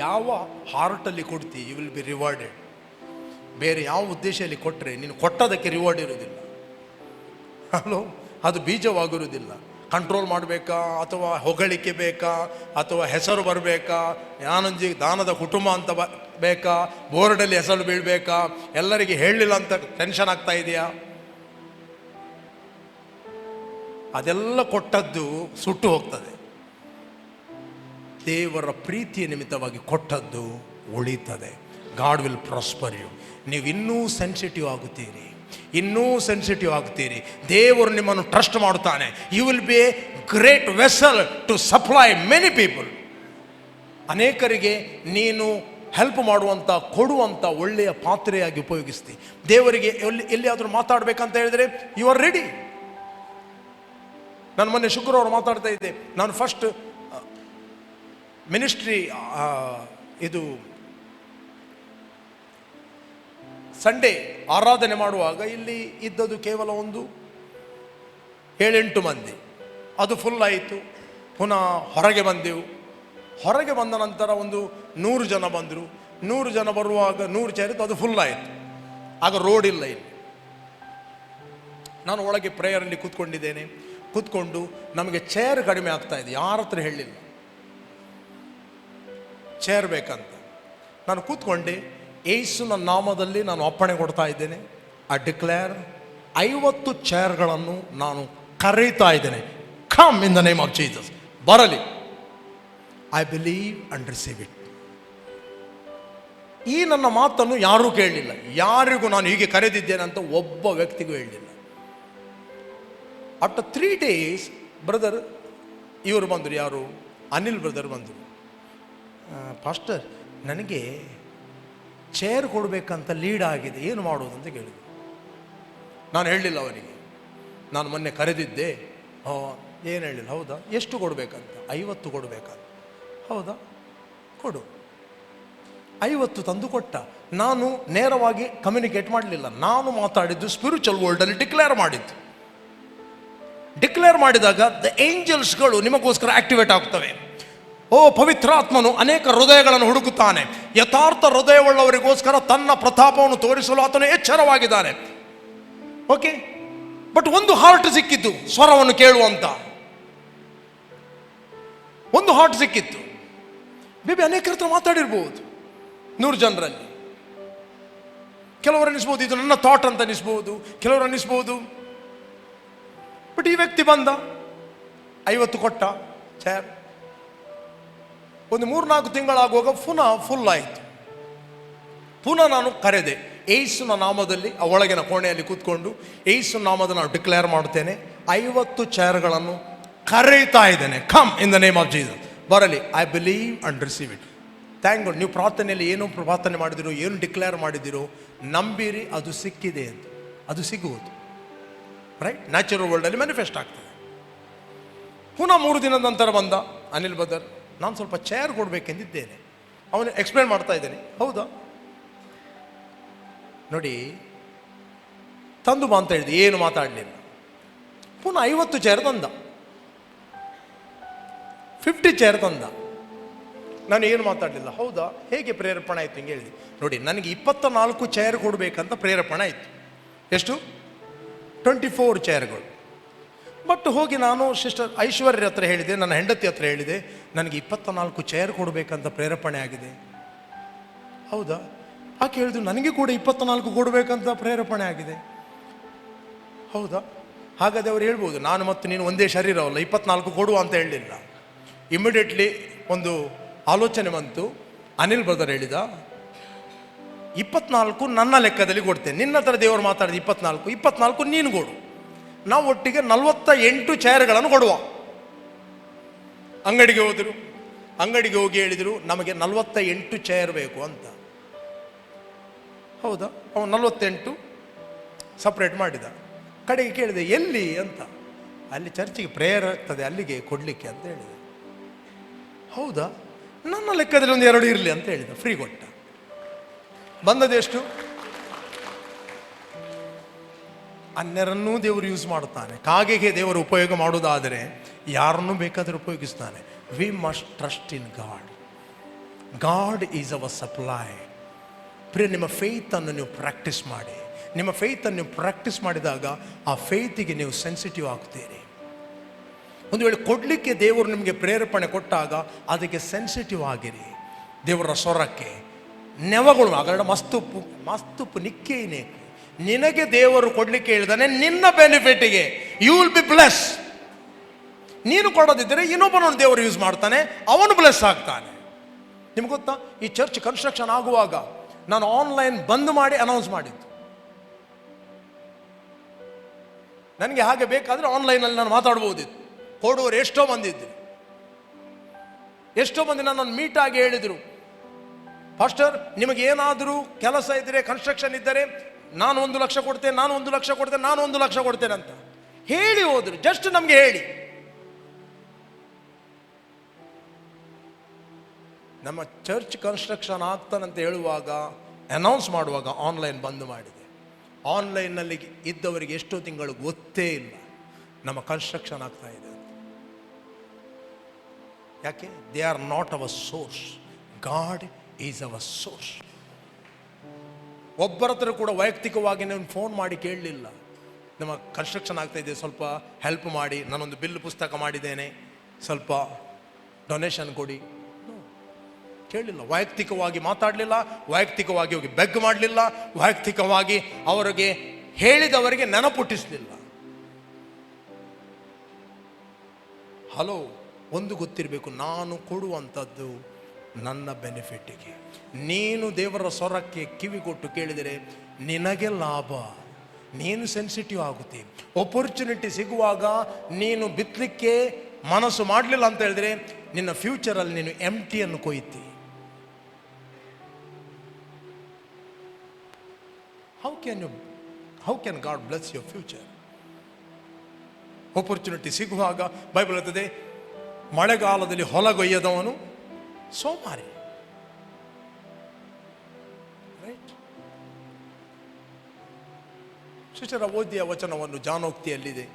ಯಾವ ಹಾರ್ಟಲ್ಲಿ ಕೊಡ್ತಿ, ಯು ವಿಲ್ ಬಿ ರಿವಾರ್ಡೆಡ್. ಬೇರೆ ಯಾವ ಉದ್ದೇಶದಲ್ಲಿ ಕೊಟ್ಟರೆ ನೀನು ಕೊಟ್ಟದಕ್ಕೆ ರಿವಾರ್ಡ್ ಇರುವುದಿಲ್ಲ. ಹಲೋ, ಅದು ಬೀಜವಾಗಿರುವುದಿಲ್ಲ. ಕಂಟ್ರೋಲ್ ಮಾಡಬೇಕಾ, ಅಥವಾ ಹೊಗಳಿಕೆ ಬೇಕಾ, ಅಥವಾ ಹೆಸರು ಬರಬೇಕಾ, ನಾನೊಂದು ದಾನದ ಕುಟುಂಬ ಅಂತ ಬೇಕಾ, ಬೋರ್ಡಲ್ಲಿ ಹೆಸರು ಬೀಳಬೇಕಾ, ಎಲ್ಲರಿಗೆ ಹೇಳಲಿಲ್ಲ ಅಂತ ಟೆನ್ಷನ್ ಆಗ್ತಾ ಇದೆಯಾ? ಅದೆಲ್ಲ ಕೊಟ್ಟದ್ದು ಸುಟ್ಟು ಹೋಗ್ತದೆ. ದೇವರ ಪ್ರೀತಿಯ ನಿಮಿತ್ತವಾಗಿ ಕೊಟ್ಟದ್ದು ಉಳಿತದೆ. God will prosper you. ನೀವು ಇನ್ನೂ ಸೆನ್ಸಿಟಿವ್ ಆಗುತ್ತೀರಿ, ಇನ್ನೂ ಸೆನ್ಸಿಟಿವ್ ಆಗ್ತೀರಿ. ದೇವರು ನಿಮ್ಮನ್ನು ಟ್ರಸ್ಟ್ ಮಾಡುತ್ತಾನೆ. You will be a great vessel to supply many people. ಅನೇಕರಿಗೆ ನೀನು ಹೆಲ್ಪ್ ಮಾಡುವಂಥ, ಕೊಡುವಂಥ ಒಳ್ಳೆಯ ಪಾತ್ರೆಯಾಗಿ ಉಪಯೋಗಿಸ್ತಿ. ದೇವರಿಗೆ ಎಲ್ಲಿಯಾದರೂ ಮಾತಾಡಬೇಕಂತ ಹೇಳಿದರೆ ಯು ಆರ್ ರೆಡಿ. ನಾನು ಮೊನ್ನೆ ಶುಕ್ರವಾರ ಮಾತಾಡ್ತಾ ಇದ್ದೆ. ನಾನು ಫಸ್ಟ್ ಮಿನಿಸ್ಟ್ರಿ ಇದು ಸಂಡೇ ಆರಾಧನೆ ಮಾಡುವಾಗ ಇಲ್ಲಿ ಇದ್ದದ್ದು ಕೇವಲ ಒಂದು 7-8 ಮಂದಿ. ಅದು ಫುಲ್ ಆಯಿತು. ಪುನಃ ಹೊರಗೆ ಬಂದೆವು. ಹೊರಗೆ ಬಂದ ನಂತರ ಒಂದು 100 ಜನ ಬಂದರು. 100 ಜನ ಬರುವಾಗ 100 ಚೇರ್ ಇತ್ತು, ಅದು ಫುಲ್ ಆಯಿತು. ಆಗ ರೋಡ್ ಇಲ್ಲ ಇಲ್ಲಿ. ನಾನು ಒಳಗೆ ಪ್ರೇಯರಲ್ಲಿ ಕೂತ್ಕೊಂಡಿದ್ದೇನೆ. ಕೂತ್ಕೊಂಡು ನಮಗೆ ಚೇರ್ ಕಡಿಮೆ ಆಗ್ತಾ ಇದೆ. ಯಾರ ಹತ್ರ ಹೇಳಿಲ್ಲ ಚೇರ್ ಬೇಕಂತ. ನಾನು ಕೂತ್ಕೊಂಡೆ. ಯೇಸುವಿನ ನಾಮದಲ್ಲಿ ನಾನು ಅಪ್ಪಣೆ ಕೊಡ್ತಾ ಇದ್ದೇನೆ. ಐ ಡಿಕ್ಲೇರ್ 50 ಚೇರ್ಗಳನ್ನು ನಾನು ಕರೀತಾ ಇದ್ದೇನೆ. Come in the name of Jesus. ಬರಲಿ. I believe and receive it. ಈ ನನ್ನ ಮಾತನ್ನು ಯಾರೂ ಕೇಳಲಿಲ್ಲ. ಯಾರಿಗೂ ನಾನು ಹೀಗೆ ಕರೆದಿದ್ದೇನೆ ಅಂತ ಒಬ್ಬ ವ್ಯಕ್ತಿಗೂ ಹೇಳಲಿಲ್ಲ. ಆಫ್ಟರ್ 3 days ಬ್ರದರ್ ಇವರು ಬಂದರು. ಯಾರು? ಅನಿಲ್ ಬ್ರದರ್ ಬಂದರು. ಪಾಸ್ಟರ್, ನನಗೆ ಚೇರ್ ಕೊಡಬೇಕಂತ ಲೀಡ್ ಆಗಿದೆ, ಏನು ಮಾಡೋದು ಅಂತ ಕೇಳಿದ್ರು. ನಾನು ಹೇಳಲಿಲ್ಲ ಅವನಿಗೆ, ನಾನು ಮೊನ್ನೆ ಕರೆದಿದ್ದೆ. ಏನು ಹೇಳಿಲ್ಲ. ಹೌದಾ, ಎಷ್ಟು ಕೊಡಬೇಕಂತ? 50 ಕೊಡಬೇಕಂತ. ಹೌದಾ, ಕೊಡು. 50 ತಂದು ಕೊಟ್ಟ. ನಾನು ನೇರವಾಗಿ ಕಮ್ಯುನಿಕೇಟ್ ಮಾಡಲಿಲ್ಲ. ನಾನು ಮಾತಾಡಿದ್ದು ಸ್ಪಿರಿಚುವಲ್ ವರ್ಲ್ಡಲ್ಲಿ ಡಿಕ್ಲೇರ್ ಮಾಡಿದ್ದು. ಡಿಕ್ಲೇರ್ ಮಾಡಿದಾಗ ದ ಏಂಜಲ್ಸ್ಗಳು ನಿಮಗೋಸ್ಕರ ಆಕ್ಟಿವೇಟ್ ಆಗ್ತವೆ. ಓ, ಪವಿತ್ರಾತ್ಮನು ಅನೇಕ ಹೃದಯಗಳನ್ನು ಹುಡುಕುತ್ತಾನೆ. ಯಥಾರ್ಥ ಹೃದಯವುಳ್ಳವರಿಗೋಸ್ಕರ ತನ್ನ ಪ್ರತಾಪವನ್ನು ತೋರಿಸಲು ಆತನು ಎಚ್ಚರವಾಗಿದ್ದಾನೆ. ಓಕೆ, ಬಟ್ ಒಂದು ಹಾರ್ಟ್ ಸಿಕ್ಕಿತ್ತು ಸ್ವರವನ್ನು ಕೇಳುವಂತ. ಒಂದು ಹಾರ್ಟ್ ಸಿಕ್ಕಿತ್ತು. ಬೇಬಿ ಅನೇಕರ ಹತ್ರ ಮಾತಾಡಿರ್ಬೋದು 100 ಜನರಲ್ಲಿ. ಕೆಲವರು ಅನ್ನಿಸ್ಬೋದು ಇದು ನನ್ನ ಥಾಟ್ ಅಂತ ಅನ್ನಿಸ್ಬೋದು, ಕೆಲವರು ಅನ್ನಿಸ್ಬೋದು. ಬಟ್ ಈ ವ್ಯಕ್ತಿ ಬಂದ, 50 ಕೊಟ್ಟ ಚೇರ್. ಒಂದು 3-4 ತಿಂಗಳಾಗುವಾಗ ಪುನಃ ಫುಲ್ ಆಯಿತು. ಪುನಃ ನಾನು ಕರೆದೆ. ಯೇಸುವಿನ ನಾಮದಲ್ಲಿ ಆ ಒಳಗಿನ ಕೋಣೆಯಲ್ಲಿ ಕೂತ್ಕೊಂಡು ಯೇಸುವಿನ ನಾಮದಲ್ಲಿ ನಾನು ಡಿಕ್ಲೇರ್ ಮಾಡುತ್ತೇನೆ, 50 ಚೇರ್ಗಳನ್ನು ಕರೀತಾ ಇದ್ದೇನೆ. Come in the name of Jesus. ಬರಲಿ. I believe and receive it. Thank God. ನೀವು ಪ್ರಾರ್ಥನೆಯಲ್ಲಿ ಏನು ಪ್ರಾರ್ಥನೆ ಮಾಡಿದಿರೋ, ಏನು ಡಿಕ್ಲೇರ್ ಮಾಡಿದಿರೋ, ನಂಬಿರಿ, ಅದು ಸಿಕ್ಕಿದೆ ಅಂತ. ಅದು ಸಿಗುವುದು. ರೈಟ್? ನ್ಯಾಚುರಲ್ ವರ್ಲ್ಡಲ್ಲಿ ಮ್ಯಾನಿಫೆಸ್ಟ್ ಆಗ್ತದೆ. ಪುನಃ 3 ದಿನದ ನಂತರ ಬಂದ ಅನಿಲ್ ಬ್ರದರ್. ನಾನು ಸ್ವಲ್ಪ ಚೇರ್ ಕೊಡಬೇಕೆಂದಿದ್ದೇನೆ. ಅವನು ಎಕ್ಸ್ಪ್ಲೇನ್ ಮಾಡ್ತಾ ಇದ್ದೇನೆ. ಹೌದಾ, ನೋಡಿ ತಂದು ಬಾ ಅಂತ ಹೇಳಿದೆ. ಏನು ಮಾತಾಡಲಿಲ್ಲ. ಪುನಃ 50 ಚೇರ್ ತಂದ, 50 ಚೇರ್ ತಂದ. ನಾನು ಏನು ಮಾತಾಡಲಿಲ್ಲ. ಹೌದಾ, ಹೇಗೆ ಪ್ರೇರೇಪಣೆ ಆಯಿತು ಹಿಂಗೆ ಹೇಳಿದೆ. ನೋಡಿ, ನನಗೆ 24 ಚೇರ್ ಕೊಡಬೇಕಂತ ಪ್ರೇರೇಪಣೆ ಆಯಿತು. ಎಷ್ಟು? 24 ಚೇರ್ಗಳು. ಬಟ್ ಹೋಗಿ ನಾನು ಸಿಸ್ಟರ್ ಐಶ್ವರ್ಯ ಹತ್ರ ಹೇಳಿದೆ, ನನ್ನ ಹೆಂಡತಿ ಹತ್ರ ಹೇಳಿದೆ, ನನಗೆ 24 ಚೇರ್ ಕೊಡಬೇಕಂತ ಪ್ರೇರೇಪಣೆ ಆಗಿದೆ. ಹೌದಾ? ಆಕೆ ಹೇಳಿದ್ರು, ನನಗೆ ಕೂಡ 24 ಕೊಡಬೇಕಂತ ಪ್ರೇರೇಪಣೆ ಆಗಿದೆ. ಹೌದಾ? ಹಾಗಾದರೆ ಅವ್ರು ಹೇಳ್ಬೋದು, ನಾನು ಮತ್ತು ನೀನು ಒಂದೇ ಶರೀರವಲ್ಲ, 24 ಕೊಡುವ ಅಂತ ಹೇಳಲಿಲ್ಲ. ಇಮಿಡಿಯೇಟ್ಲಿ ಒಂದು ಆಲೋಚನೆ ಬಂತು. ಅನಿಲ್ ಬ್ರದರ್ ಹೇಳಿದ, 24 ನನ್ನ ಲೆಕ್ಕದಲ್ಲಿ ಕೊಡ್ತೇನೆ. ನಿನ್ನ ಹತ್ರ ದೇವರು ಮಾತಾಡಿದ 24 ನೀನು ಕೊಡು. ನಾವು ಒಟ್ಟಿಗೆ 48 ಚೇರ್ಗಳನ್ನು ಕೊಡುವ. ಅಂಗಡಿಗೆ ಹೋದರು. ಅಂಗಡಿಗೆ ಹೋಗಿ ಹೇಳಿದರು, ನಮಗೆ 48 ಚೇರ್ ಬೇಕು ಅಂತ. ಹೌದಾ? ಅವನು 48 ಸಪ್ರೇಟ್ ಮಾಡಿದ. ಕಡೆಗೆ ಕೇಳಿದೆ, ಎಲ್ಲಿ ಅಂತ. ಅಲ್ಲಿ ಚರ್ಚಿಗೆ ಪ್ರೇಯರ್ ಆಗ್ತದೆ, ಅಲ್ಲಿಗೆ ಕೊಡಲಿಕ್ಕೆ ಅಂತ ಹೇಳಿದೆ. ಹೌದಾ, ನನ್ನ ಲೆಕ್ಕದಲ್ಲಿ ಒಂದು 2 ಇರಲಿ ಅಂತ ಹೇಳಿದ. ಫ್ರೀ ಕೊಟ್ಟ. ಬಂದದೆಷ್ಟು? ಅನ್ಯರನ್ನೂ ದೇವರು ಯೂಸ್ ಮಾಡ್ತಾನೆ. ಕಾಗೆಗೆ ದೇವರು ಉಪಯೋಗ ಮಾಡುವುದಾದರೆ ಯಾರನ್ನೂ ಬೇಕಾದರೂ ಉಪಯೋಗಿಸ್ತಾನೆ. We must trust in God. God is our supply. ಪ್ರಿಯ, ನಿಮ್ಮ ಫೇತನ್ನು ನೀವು ಪ್ರಾಕ್ಟೀಸ್ ಮಾಡಿ. ನಿಮ್ಮ ಫೇತನ್ನು ನೀವು ಪ್ರಾಕ್ಟೀಸ್ ಮಾಡಿದಾಗ ಆ ಫೇತಿಗೆ ನೀವು ಸೆನ್ಸಿಟಿವ್ ಆಗ್ತೀರಿ. ಒಂದು ವೇಳೆ ಕೊಡಲಿಕ್ಕೆ ದೇವರು ನಿಮಗೆ ಪ್ರೇರೇಪಣೆ ಕೊಟ್ಟಾಗ ಅದಕ್ಕೆ ಸೆನ್ಸಿಟಿವ್ ಆಗಿರಿ. ದೇವರ ಸ್ವರಕ್ಕೆ ನೆವಗಳು ಆಗಲ್ಲ. ಮಸ್ತುಪ್ಪು ನಿಕ್ಕೇನೆ. ನಿನಗೆ ದೇವರು ಕೊಡಲಿಕ್ಕೆ ಹೇಳಿದಾನೆ, ನಿನ್ನ ಬೆನಿಫಿಟ್ಗೆ. You will be bless. ನೀನು ಕೊಡೋದಿದ್ದರೆ ಇನ್ನೊಬ್ಬನನ್ನು ದೇವರು ಯೂಸ್ ಮಾಡ್ತಾನೆ, ಅವನು ಬ್ಲೆಸ್ ಆಗ್ತಾನೆ. ನಿಮ್ಗೆ ಗೊತ್ತಾ, ಈ ಚರ್ಚ್ ಕನ್ಸ್ಟ್ರಕ್ಷನ್ ಆಗುವಾಗ ನಾನು ಆನ್ಲೈನ್ ಬಂದ್ ಮಾಡಿ ಅನೌನ್ಸ್ ಮಾಡಿದ್ದು. ನನಗೆ ಹಾಗೆ ಬೇಕಾದರೆ ಆನ್ಲೈನಲ್ಲಿ ನಾನು ಮಾತಾಡ್ಬೋದಿತ್ತು. ಕೊಡುವವರು ಎಷ್ಟೋ ಮಂದಿ ಇದ್ರು. ಎಷ್ಟೋ ಮಂದಿ ನನ್ನನ್ನು ಮೀಟ್ ಆಗಿ ಹೇಳಿದರು, ಪಾಸ್ಟರ್ ನಿಮಗೇನಾದರೂ ಕೆಲಸ ಇದ್ದರೆ, ಕನ್ಸ್ಟ್ರಕ್ಷನ್ ಇದ್ದರೆ ನಾನು 1 ಲಕ್ಷ ಕೊಡ್ತೇನೆ, ನಾನು 1 ಲಕ್ಷ ಕೊಡ್ತೇನೆ, ನಾನು 1 ಲಕ್ಷ ಕೊಡ್ತೇನೆ ಅಂತ ಹೇಳಿ ಹೋದ್ರು. ಜಸ್ಟ್ ನಮಗೆ ಹೇಳಿ. ನಮ್ಮ ಚರ್ಚ್ ಕನ್ಸ್ಟ್ರಕ್ಷನ್ ಆಗ್ತಾನಂತ ಹೇಳುವಾಗ ಅನೌನ್ಸ್ ಮಾಡುವಾಗ ಆನ್ಲೈನ್ ಬಂದ್ ಮಾಡಿದೆ. ಆನ್ಲೈನ್ನಲ್ಲಿ ಇದ್ದವರಿಗೆ ಎಷ್ಟೋ ತಿಂಗಳು ಗೊತ್ತೇ ಇಲ್ಲ ನಮ್ಮ ಕನ್ಸ್ಟ್ರಕ್ಷನ್ ಆಗ್ತಾ ಇದೆ ಅಂತ. ಯಾಕೆ? They are not hour source, god is hour source. ಒಬ್ಬರ ಹತ್ರ ಕೂಡ ವೈಯಕ್ತಿಕವಾಗಿ ನಾನು ಫೋನ್ ಮಾಡಿ ಕೇಳಲಿಲ್ಲ, ನಮ್ಮ ಕನ್ಸ್ಟ್ರಕ್ಷನ್ ಆಗ್ತಾ ಇದೆ, ಸ್ವಲ್ಪ ಹೆಲ್ಪ್ ಮಾಡಿ, ನಾನೊಂದು ಬಿಲ್ ಪುಸ್ತಕ ಮಾಡಿದ್ದೇನೆ, ಸ್ವಲ್ಪ ಡೊನೇಷನ್ ಕೊಡಿ. ಕೇಳಲಿಲ್ಲ, ವೈಯಕ್ತಿಕವಾಗಿ ಮಾತಾಡಲಿಲ್ಲ, ವೈಯಕ್ತಿಕವಾಗಿ ಹೋಗಿ ಬೆಗ್ ಮಾಡಲಿಲ್ಲ, ವೈಯಕ್ತಿಕವಾಗಿ ಅವರಿಗೆ ಹೇಳಿದವರಿಗೆ ನೆನಪುಟ್ಟಿಸಲಿಲ್ಲ. ಹಲೋ, ಒಂದು ಗೊತ್ತಿರಬೇಕು, ನಾನು ಕೊಡುವಂಥದ್ದು ನನ್ನ ಬೆನಿಫಿಟ್ಟಿಗೆ. ನೀನು ದೇವರ ಸ್ವರಕ್ಕೆ ಕಿವಿಗೊಟ್ಟು ಕೇಳಿದರೆ ನಿನಗೆ ಲಾಭ, ನೀನು ಸೆನ್ಸಿಟಿವ್ ಆಗುತ್ತೆ. ಆಪರ್ಚುನಿಟಿ ಸಿಗುವಾಗ ನೀನು ಬಿತ್ತಲಿಕ್ಕೆ ಮನಸ್ಸು ಮಾಡಲಿಲ್ಲ ಅಂತ ಹೇಳಿದ್ರೆ ನಿನ್ನ ಫ್ಯೂಚರಲ್ಲಿ ನೀನು ಎಂಟಿಯನ್ನು ಕೊಯ್ತಿ. How can God bless your future? Opportunity ಸಿಗುವಾಗ ಬೈಬಲ್ ಹೇಳ್ತದೆ, ಮಳೆಗಾಲದಲ್ಲಿ ಹೊಲಗೊಯ್ಯದವನು ಸೋಮಾರಿ. ರೈಟ್? ಶಿಷ್ಟರ ಓದಿಯ ವಚನವನ್ನು ಜಾನೋಕ್ತಿಯಲ್ಲಿದೆ,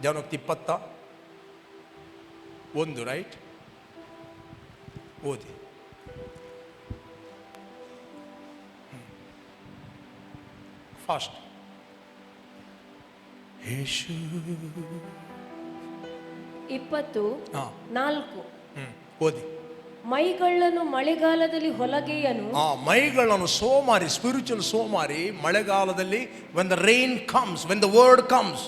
ಜಾನೋಕ್ತಿ 21, ರೈಟ್? ಓದಿ. ಫಾಸ್ಟ್. ಯೇಸು 20:4. ಓದಿ. ಮೈಗಳನ್ನು ಮಳೆಗಾಲದಲ್ಲಿ ಹೊಲಗೆಯನು. ಮೈಗಳನ್ನು ಸೋಮಾರಿ, ಸ್ಪಿರಿಚುವಲ್ ಸೋಮಾರಿ ಮಳೆಗಾಲದಲ್ಲಿ when the rain comes, when the word comes.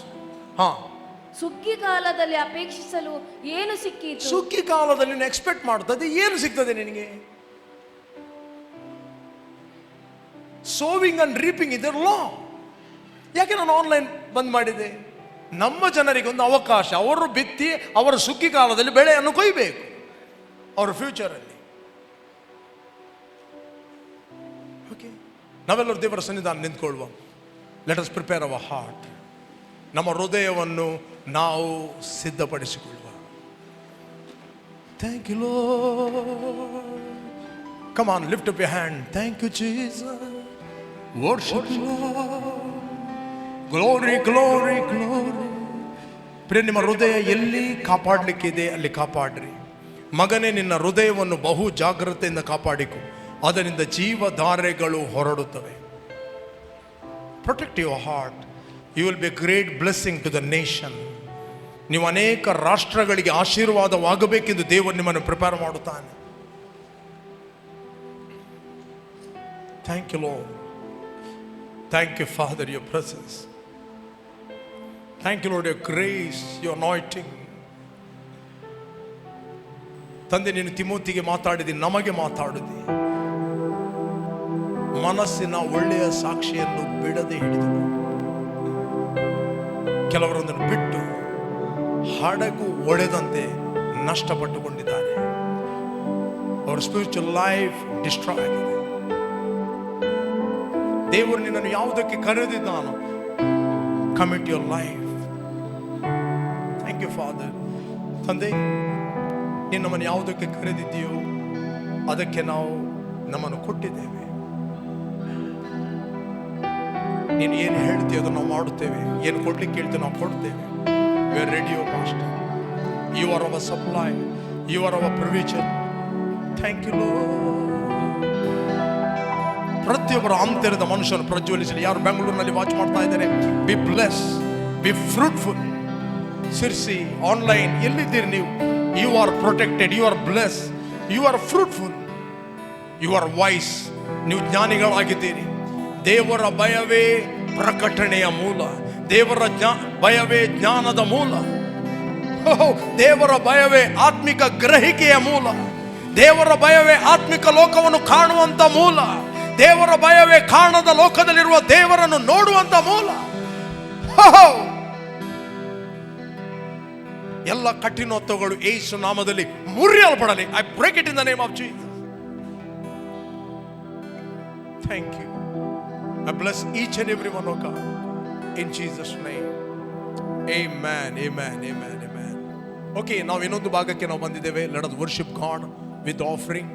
ಸುಗ್ಗಿಗಾಲದಲ್ಲಿ ಅಪೇಕ್ಷಿಸಲು ಏನು ಸಿಕ್ಕಿತು? ಸುಗ್ಗಿಗಾಲದಲ್ಲಿ ನೀನು ಎಕ್ಸ್ಪೆಕ್ಟ್ ಮಾಡ್ತದೆ, ಏನು ಸಿಗ್ತದೆ ನಿನಗೆ? ಸೋವಿಂಗ್ ಅಂಡ್ ರೀಪಿಂಗ್ ಇದರ ಲಾ. ಯಾಕೆ ನಾನು ಆನ್ಲೈನ್ ಬಂದ್ ಮಾಡಿದೆ? ನಮ್ಮ ಜನರಿಗೆ ಒಂದು ಅವಕಾಶ, ಅವರು ಬಿತ್ತಿ ಅವರ ಸುಗ್ಗಿಗಾಲದಲ್ಲಿ ಬೆಳೆಯನ್ನು ಕೊಯ್ಬೇಕು ಅವರ ಫ್ಯೂಚರಲ್ಲಿ. ಓಕೆ, ನಾವೆಲ್ಲರೂ ದೇವರ ಸನ್ನಿಧಾನ ನಿಂತ್ಕೊಳ್ಳುವ. Let us prepare our heart. ನಮ್ಮ ಹೃದಯವನ್ನು ನಾವು ಸಿದ್ಧಪಡಿಸಿಕೊಳ್ಳುವ. Thank you Lord. Come on, lift up your hand. Thank you Jesus. Worship Lord. Glory glory glory. ಪ್ರಿಯ, ನಿಮ್ಮ ಹೃದಯ ಎಲ್ಲಿ ಕಾಪಾಡಲಿಕ್ಕಿದೆ ಅಲ್ಲಿ ಕಾಪಾಡ್ರಿ. ಮಗನೇ, ನಿನ್ನ ಹೃದಯವನ್ನು ಬಹು ಜಾಗ್ರತೆಯಿಂದ ಕಾಪಾಡಿಕೊ, ಅದರಿಂದ ಜೀವಧಾರೆಗಳು ಹೊರಡುತ್ತವೆ. Protect your heart. You will be great blessing to the nation. ನೀವು ಅನೇಕ ರಾಷ್ಟ್ರಗಳಿಗೆ ಆಶೀರ್ವಾದವಾಗಬೇಕೆಂದು ದೇವರು ನಿಮ್ಮನ್ನು ಪ್ರಿಪೇರ್ ಮಾಡುತ್ತಾನೆ. Thank you Lord. Thank you Father, your presence. Thank you Lord, your grace, your anointing. ತಂದೆ, ನೀನು ತಿಮೋತಿಗೆ ಮಾತಾಡಿದಿ, ನಮಗೆ ಮಾತಾಡಿದಿ. ಮನಸ್ಸಿನ ಒಳ್ಳೆಯ ಸಾಕ್ಷಿಯನ್ನು ಬಿಡದೆ ಹಿಡಿದು, ಕೆಲವರೊಂದನ್ನು ಬಿಟ್ಟು ಹಡಗು ಒಡೆದಂತೆ ನಷ್ಟಪಟ್ಟುಕೊಂಡಿದ್ದಾರೆ. ಅವರ ಸ್ಪಿರಿಚುವಲ್ ಲೈಫ್ ಡಿಸ್ಟ್ರಾಯ್ ಆಗಿದೆ. ದೇವರು ನಿನ್ನನ್ನು ಯಾವುದಕ್ಕೆ ಕರೆದಿದ್ದಾನೋ, commit your life. Thank you Father. ತಂದೆ, ನೀನು ನಮ್ಮನ್ನು ಯಾವುದಕ್ಕೆ ಕರೆದಿದ್ದೀಯೋ ಅದಕ್ಕೆ ನಾವು ನಮ್ಮನ್ನು ಕೊಟ್ಟಿದ್ದೇವೆ. ನೀನು ಏನು ಹೇಳ್ತೀಯೋ ಅದನ್ನು ನಾವು ಮಾಡುತ್ತೇವೆ, ಏನು ಕೊಡ್ಲಿಕ್ಕೆ ಹೇಳ್ತೀವಿ ನಾವು ಕೊಡ್ತೇವೆ. We are ready, O master. You are our supply, you are our provision. Thank you Lord. ಪ್ರತಿಯೊಬ್ಬರ ಅಂತರದ ಮನುಷ್ಯನು ಪ್ರಜ್ವಲಿಸಲಿ. ಯಾರು ಬೆಂಗಳೂರಿನಲ್ಲಿ ವಾಚ್ ಮಾಡ್ತಾ ಇದ್ದಾರೆ, be bless, be fruitful. Sirsi online ಎಲ್ಲಿದ್ದೀರಿ ನೀವು? You are protected, you are bless, you are fruitful, you are voice. ನೀವು ಜ್ಞಾನಿಗಳಾಗಿದ್ದೀರಿ. ದೇವರ ಭಯವೇ ಪ್ರಕಟಣೆಯ ಮೂಲ. ದೇವರ ಭಯವೇ ಜ್ಞಾನದ ಮೂಲ. ದೇವರ ಭಯವೇ ಆತ್ಮಿಕ ಗ್ರಹಿಕೆಯ ಮೂಲ. ದೇವರ ಭಯವೇ ಆತ್ಮಿಕ ಲೋಕವನ್ನು ಕಾಣುವಂತ ಮೂಲ. ದೇವರ ಭಯವೇ ಕಾಣದ ಲೋಕದಲ್ಲಿರುವ ದೇವರನ್ನು ನೋಡುವಂತ ಮೂಲ. ಎಲ್ಲ ಕಠಿಣತ್ವಗಳು ಯೇಸು ನಾಮದಲ್ಲಿ ಮುರಿಯಲ್ಪಡಲಿ. I break it in the name of Jesus. Thank you. I bless each and every one, oh God, in Jesus' name. Amen, amen, amen, amen. Okay, ನಾವು ಇನ್ನೊಂದು ಭಾಗಕ್ಕೆ ನಾವು ಬಂದಿದ್ದೇವೆ. Let us worship God with offering.